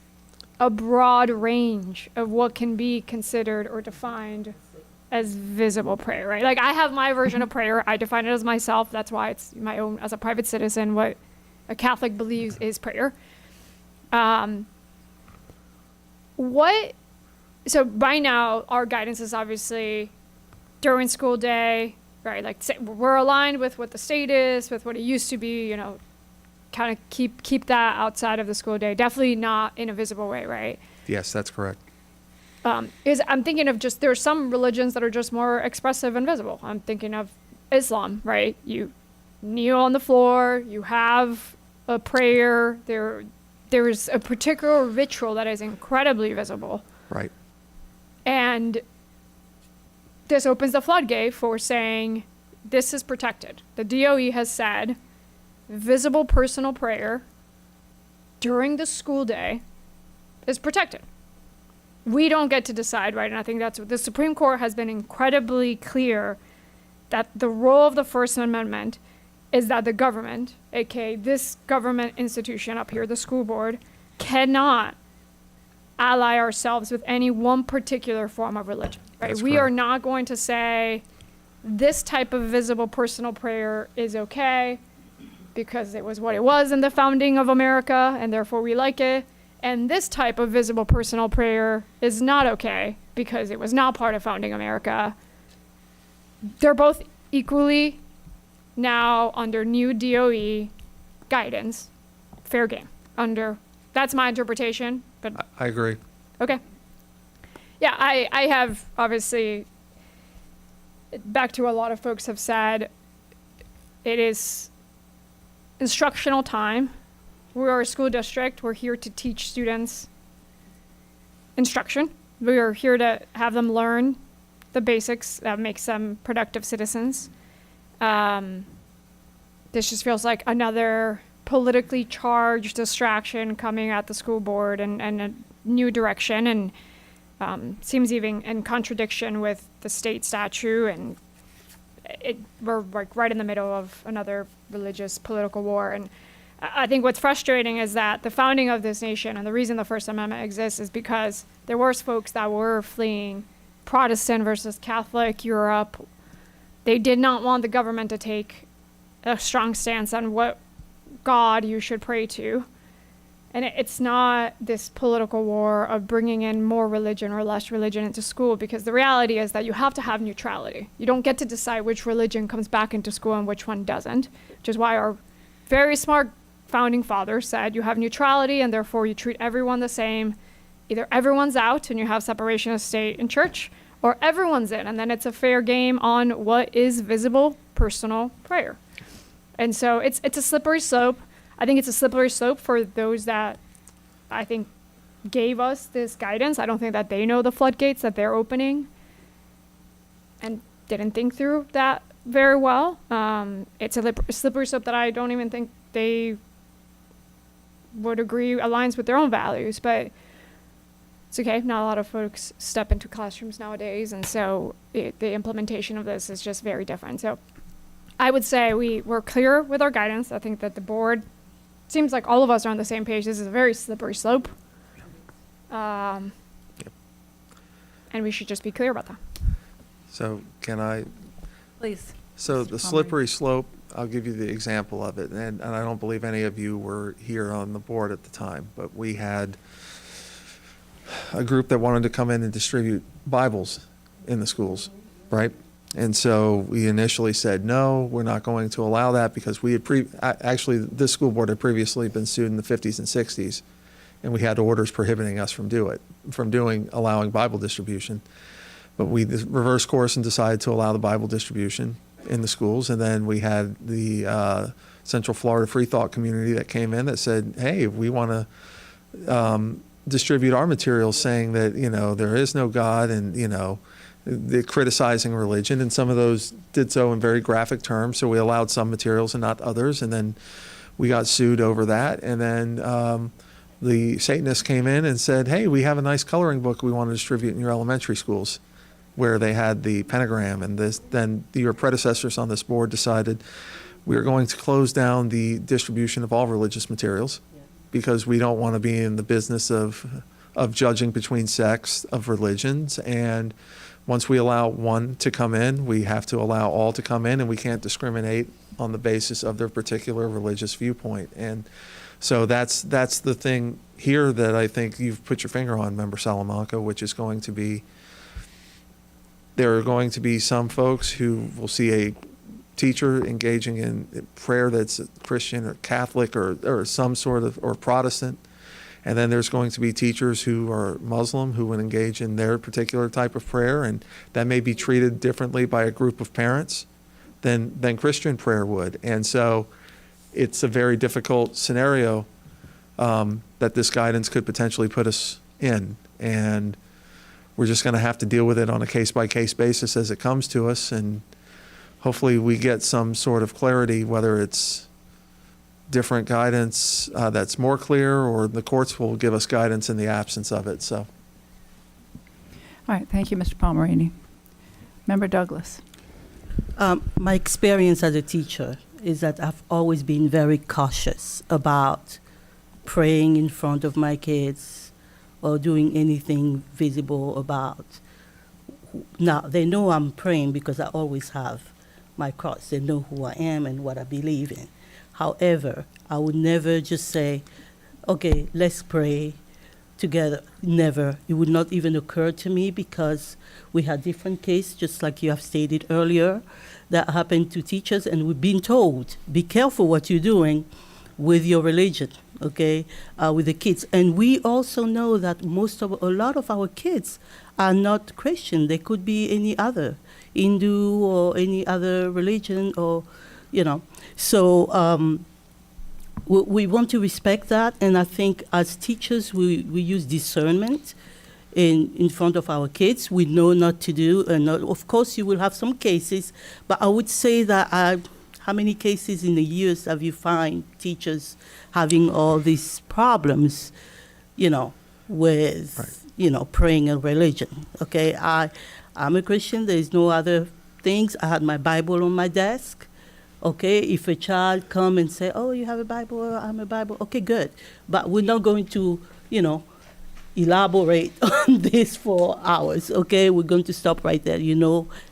a broad range of what can be considered or defined as visible prayer, right? Like, I have my version of prayer. I define it as myself. That's why it's my own, as a private citizen, what a Catholic believes is prayer. So by now, our guidance is obviously during school day, right? Like, we're aligned with what the state is, with what it used to be, you know, kind of keep that outside of the school day. Definitely not in a visible way, right? Yes, that's correct. I'm thinking of just, there's some religions that are just more expressive and visible. I'm thinking of Islam, right? You kneel on the floor, you have a prayer, there's a particular ritual that is incredibly visible. Right. And this opens the floodgate for saying this is protected. The DOE has said visible personal prayer during the school day is protected. We don't get to decide, right? And I think that's what the Supreme Court has been incredibly clear that the role of the First Amendment is that the government, aka this government institution up here, the school board, cannot ally ourselves with any one particular form of religion, right? That's We correct. are not going to say this type of visible personal prayer is okay because it was what it was in the founding of America and therefore we like it. And this type of visible personal prayer is not okay because it was not part of founding America. They're both equally now under new DOE guidance, fair game. That's my interpretation, but I agree. okay. Yeah, I have obviously, back to what a lot of folks have said, it is instructional time. We are a school district. We're here to teach students instruction. We are here to have them learn the basics that makes them productive citizens. This just feels like another politically charged distraction coming at the school board and a new direction, and seems even in contradiction with the state statute, and we're like right in the middle of another religious political war. And I think what's frustrating is that the founding of this nation and the reason the First Amendment exists is because there were folks that were fleeing Protestant versus Catholic Europe. They did not want the government to take a strong stance on what God you should pray to. And it's not this political war of bringing in more religion or less religion into school, because the reality is that you have to have neutrality. You don't get to decide which religion comes back into school and which one doesn't, which is why our very smart founding fathers said you have neutrality and therefore you treat everyone the same. Either everyone's out and you have separation of state and church, or everyone's in, and then it's a fair game on what is visible personal prayer. And so it's a slippery slope. I think it's a slippery slope for those that I think gave us this guidance. I don't think that they know the floodgates that they're opening and didn't think through that very well. It's a slippery slope that I don't even think they would agree aligns with their own values, but it's okay. Not a lot of folks step into classrooms nowadays, and so the implementation of this is just very different. So I would say we're clear with our guidance. I think that the board seems like all of us are on the same page. This is a very slippery slope. And we should just be clear about that. So can I, Please. so the Mr. slippery slope, I'll give you the example of it. And I don't believe any of you were here on the board at the time, but we had a group that wanted to come in and distribute Bibles in the schools, right? And so we initially said, no, we're not going to allow that, because we had actually, this school board had previously been sued in the 50s and 60s, and we had orders prohibiting us from allowing Bible distribution. But we reversed course and decided to allow the Bible distribution in the schools. And then we had the Central Florida Free Thought community that came in that said, hey, we want to distribute our materials saying that, there is no God, and, they're criticizing religion, and some of those did so in very graphic terms. So we allowed some materials and not others, and then we got sued over that. And then the Satanists came in and said, hey, we have a nice coloring book we want to distribute in your elementary schools, where they had the pentagram. And then your predecessors on this board decided we are going to close down the distribution of all religious materials, because we don't want to be in the business of judging between sects of religions. And once we allow one to come in, we have to allow all to come in, and we can't discriminate on the basis of their particular religious viewpoint. And so that's the thing here that I think you've put your finger on, Member Salamanca, which is going to be, there are going to be some folks who will see a teacher engaging in prayer that's Christian or Catholic or some sort of, or Protestant. And then there's going to be teachers who are Muslim who would engage in their particular type of prayer, and that may be treated differently by a group of parents than Christian prayer would. And so it's a very difficult scenario that this guidance could potentially put us in. And we're just going to have to deal with it on a case-by-case basis as it comes to us, and hopefully we get some sort of clarity, whether it's different guidance that's more clear, or the courts will give us guidance in the absence of it. So, All right. Thank you, Mr. Palmerini. Member Douglas. My experience as a teacher is that I've always been very cautious about praying in front of my kids or doing anything visible about. Now, they know I'm praying because I always have my cross. They know who I am and what I believe in. However, I would never just say, okay, let's pray together. Never. It would not even occur to me, because we had different cases, just like you have stated earlier, that happened to teachers, and we've been told, be careful what you're doing with your religion, okay, with the kids. And we also know that a lot of our kids are not Christian. They could be any other, Hindu or any other religion, or, So we want to respect that, and I think as teachers we use discernment in front of our kids. We know not to do, and of course you will have some cases, but I would say that how many cases in the years have you find teachers having all these problems, with, Right. praying and religion? Okay, I'm a Christian. There is no other things. I had my Bible on my desk. Okay, if a child come and say, "Oh, you have a Bible," I'm a Bible. Okay, good, but we're not going to, elaborate on this for hours. Okay, we're going to stop right there.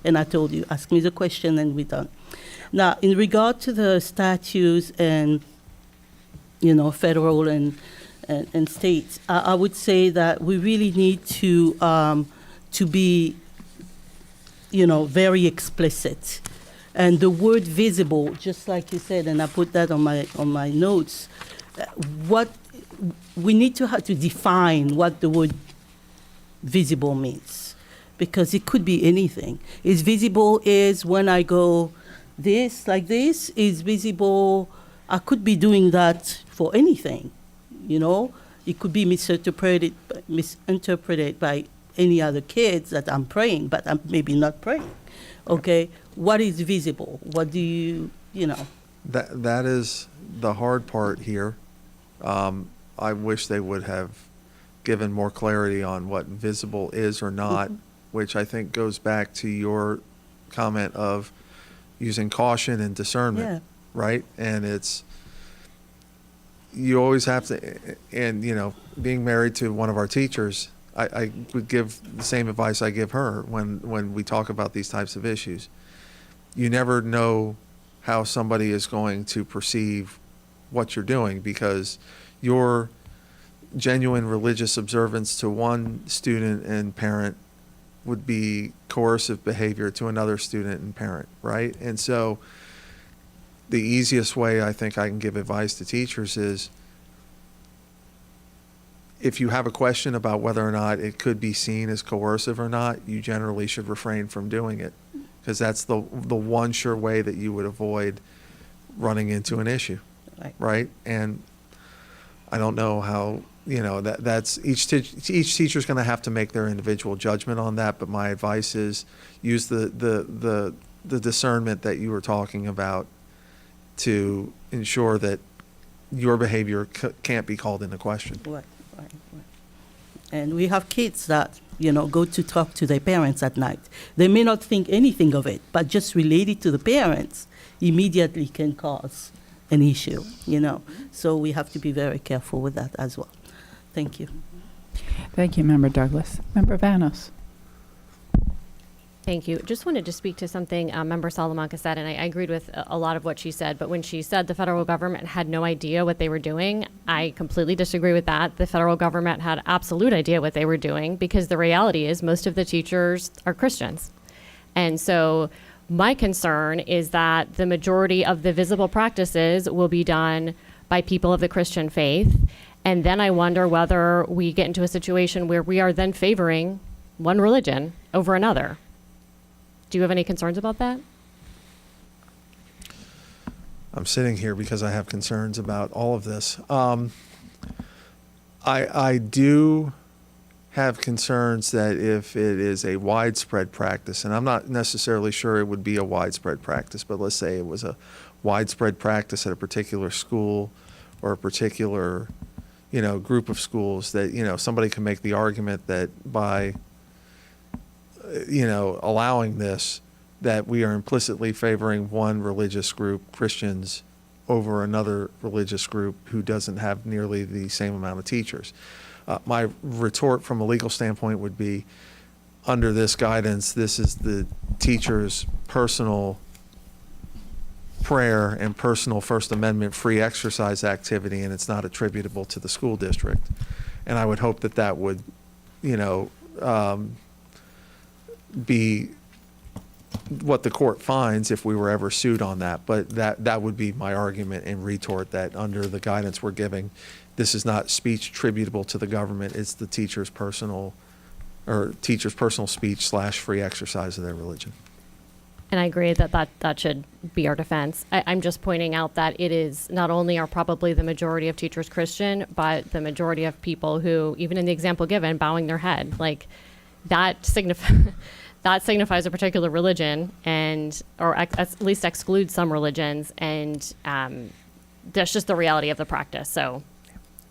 And I told you, ask me the question, and we're done. Now, in regard to the statutes and federal and states, I would say that we really need to be very explicit. And the word visible, just like you said, and I put that on my notes, what we need to have to define what the word visible means, because it could be anything. Is visible is when I go this, like this, is visible. I could be doing that for anything, It could be misinterpreted by any other kids that I'm praying, but I'm maybe not praying. Okay, what is visible? What do you? That is the hard part here. I wish they would have given more clarity on what visible is or not, which I think goes back to your comment of using caution and discernment, right? And you always have to, and being married to one of our teachers, I would give the same advice I give her when we talk about these types of issues. You never know how somebody is going to perceive what you're doing, because your genuine religious observance to one student and parent would be coercive behavior to another student and parent, right? And so the easiest way I think I can give advice to teachers is, if you have a question about whether or not it could be seen as coercive or not, you generally should refrain from doing it, because that's the one sure way that you would avoid running into an issue, right? And I don't know how, that's each teacher's going to have to make their individual judgment on that, but my advice is use the discernment that you were talking about to ensure that your behavior can't be called into question. Right. And we have kids that, go to talk to their parents at night. They may not think anything of it, but just related to the parents immediately can cause an issue, So we have to be very careful with that as well. Thank you. Thank you, Member Douglas. Member Vanos. Thank you. Just wanted to speak to something Member Salamanca said, and I agreed with a lot of what she said. But when she said the federal government had no idea what they were doing, I completely disagree with that. The federal government had absolute idea what they were doing, because the reality is most of the teachers are Christians. And so my concern is that the majority of the visible practices will be done by people of the Christian faith. And then I wonder whether we get into a situation where we are then favoring one religion over another. Do you have any concerns about that? I'm sitting here because I have concerns about all of this. I do have concerns that if it is a widespread practice, and I'm not necessarily sure it would be a widespread practice, but let's say it was a widespread practice at a particular school or a particular, group of schools, that, somebody can make the argument that by allowing this, that we are implicitly favoring one religious group, Christians, over another religious group who doesn't have nearly the same amount of teachers. My retort from a legal standpoint would be, under this guidance, this is the teacher's personal prayer and personal First Amendment free exercise activity, and it's not attributable to the school district. And I would hope that would, be what the court finds if we were ever sued on that. But that would be my argument and retort, that under the guidance we're giving, this is not speech attributable to the government. It's the teacher's personal speech / free exercise of their religion. And I agree that should be our defense. I'm just pointing out that it is not only are probably the majority of teachers Christian, but the majority of people who, even in the example given, bowing their head, like that that signifies a particular religion, and or at least excludes some religions, and that's just the reality of the practice. So,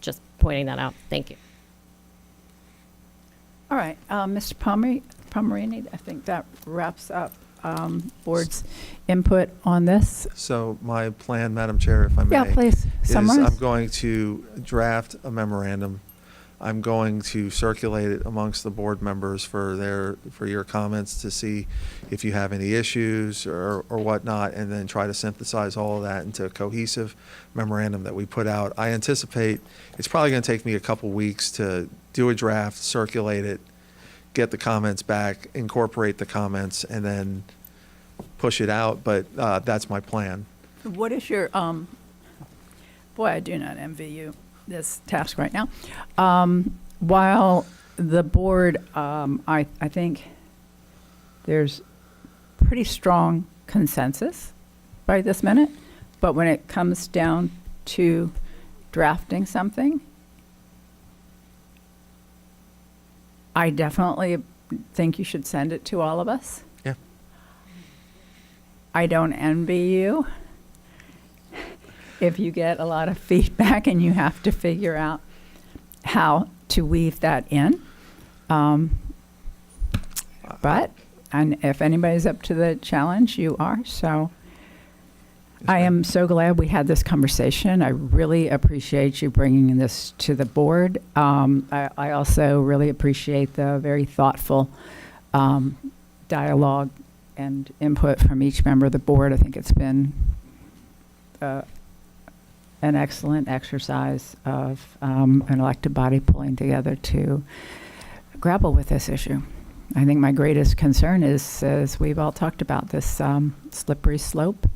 just pointing that out. Thank you. All right, Mr. Pomerini, I think that wraps up board's input on this. So my plan, Madam Chair, if I may. Yeah, please, is summarize. I'm going to draft a memorandum. I'm going to circulate it amongst the board members for your comments to see if you have any issues or whatnot, and then try to synthesize all of that into a cohesive memorandum that we put out. I anticipate it's probably going to take me a couple weeks to do a draft, circulate it, get the comments back, incorporate the comments, and then push it out. But that's my plan. What is your, boy, I do not envy you this task right now. While the board, I think there's pretty strong consensus by this minute, but when it comes down to drafting something, I definitely think you should send it to all of us. Yeah. I don't envy you if you get a lot of feedback and you have to figure out how to weave that in. But and if anybody's up to the challenge, you are. So I am so glad we had this conversation. I really appreciate you bringing this to the board. I also really appreciate the very thoughtful dialogue and input from each member of the board. I think it's been an excellent exercise of an elected body pulling together to grapple with this issue. I think my greatest concern is, as we've all talked about, this slippery slope,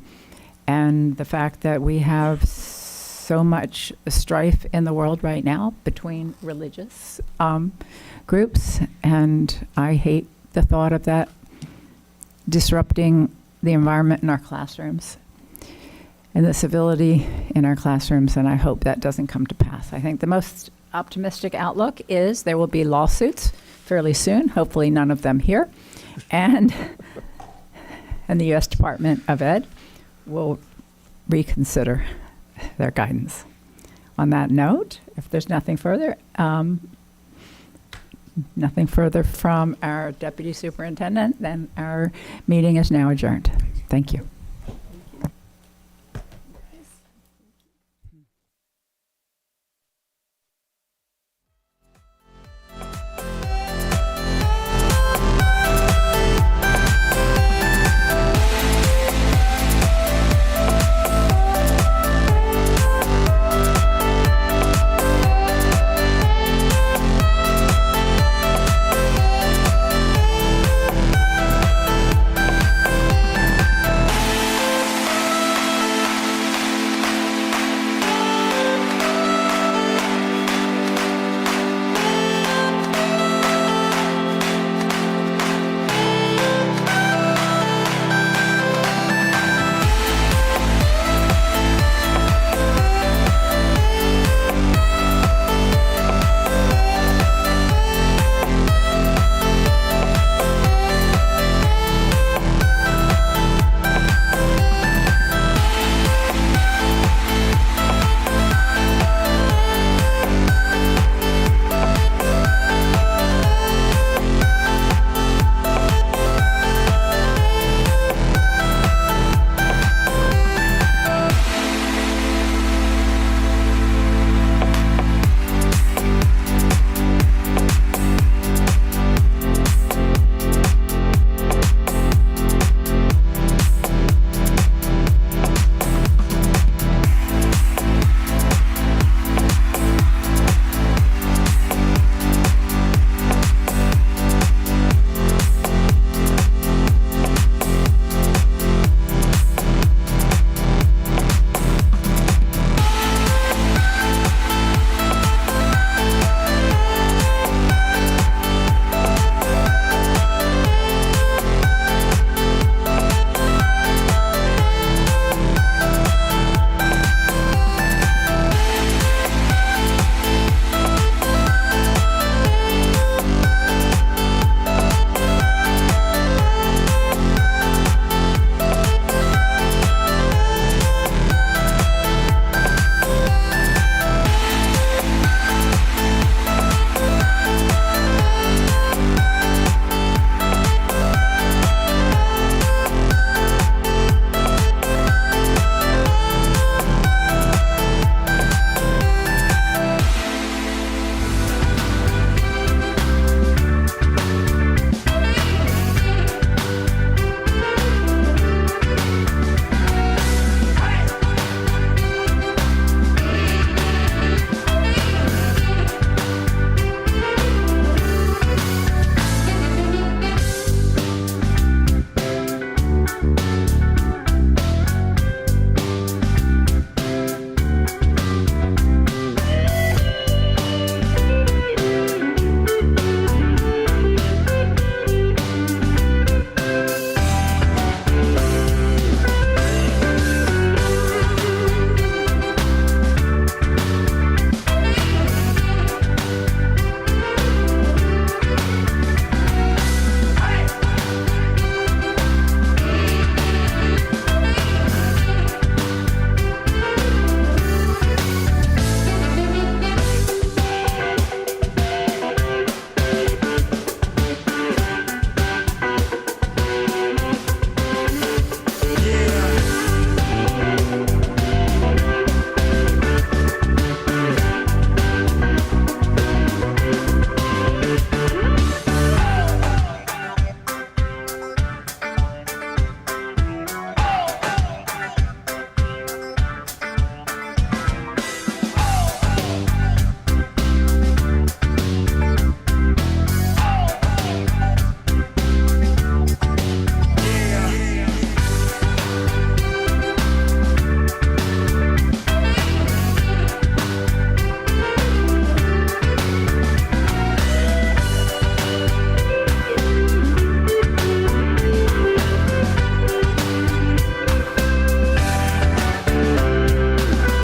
and the fact that we have so much strife in the world right now between religious groups, and I hate the thought of that disrupting the environment in our classrooms and the civility in our classrooms, and I hope that doesn't come to pass. I think the most optimistic outlook is there will be lawsuits fairly soon, hopefully none of them here, and the U.S. Department of Ed will reconsider their guidance. On that note, if there's nothing further from our Deputy Superintendent, then our meeting is now adjourned. Thank you.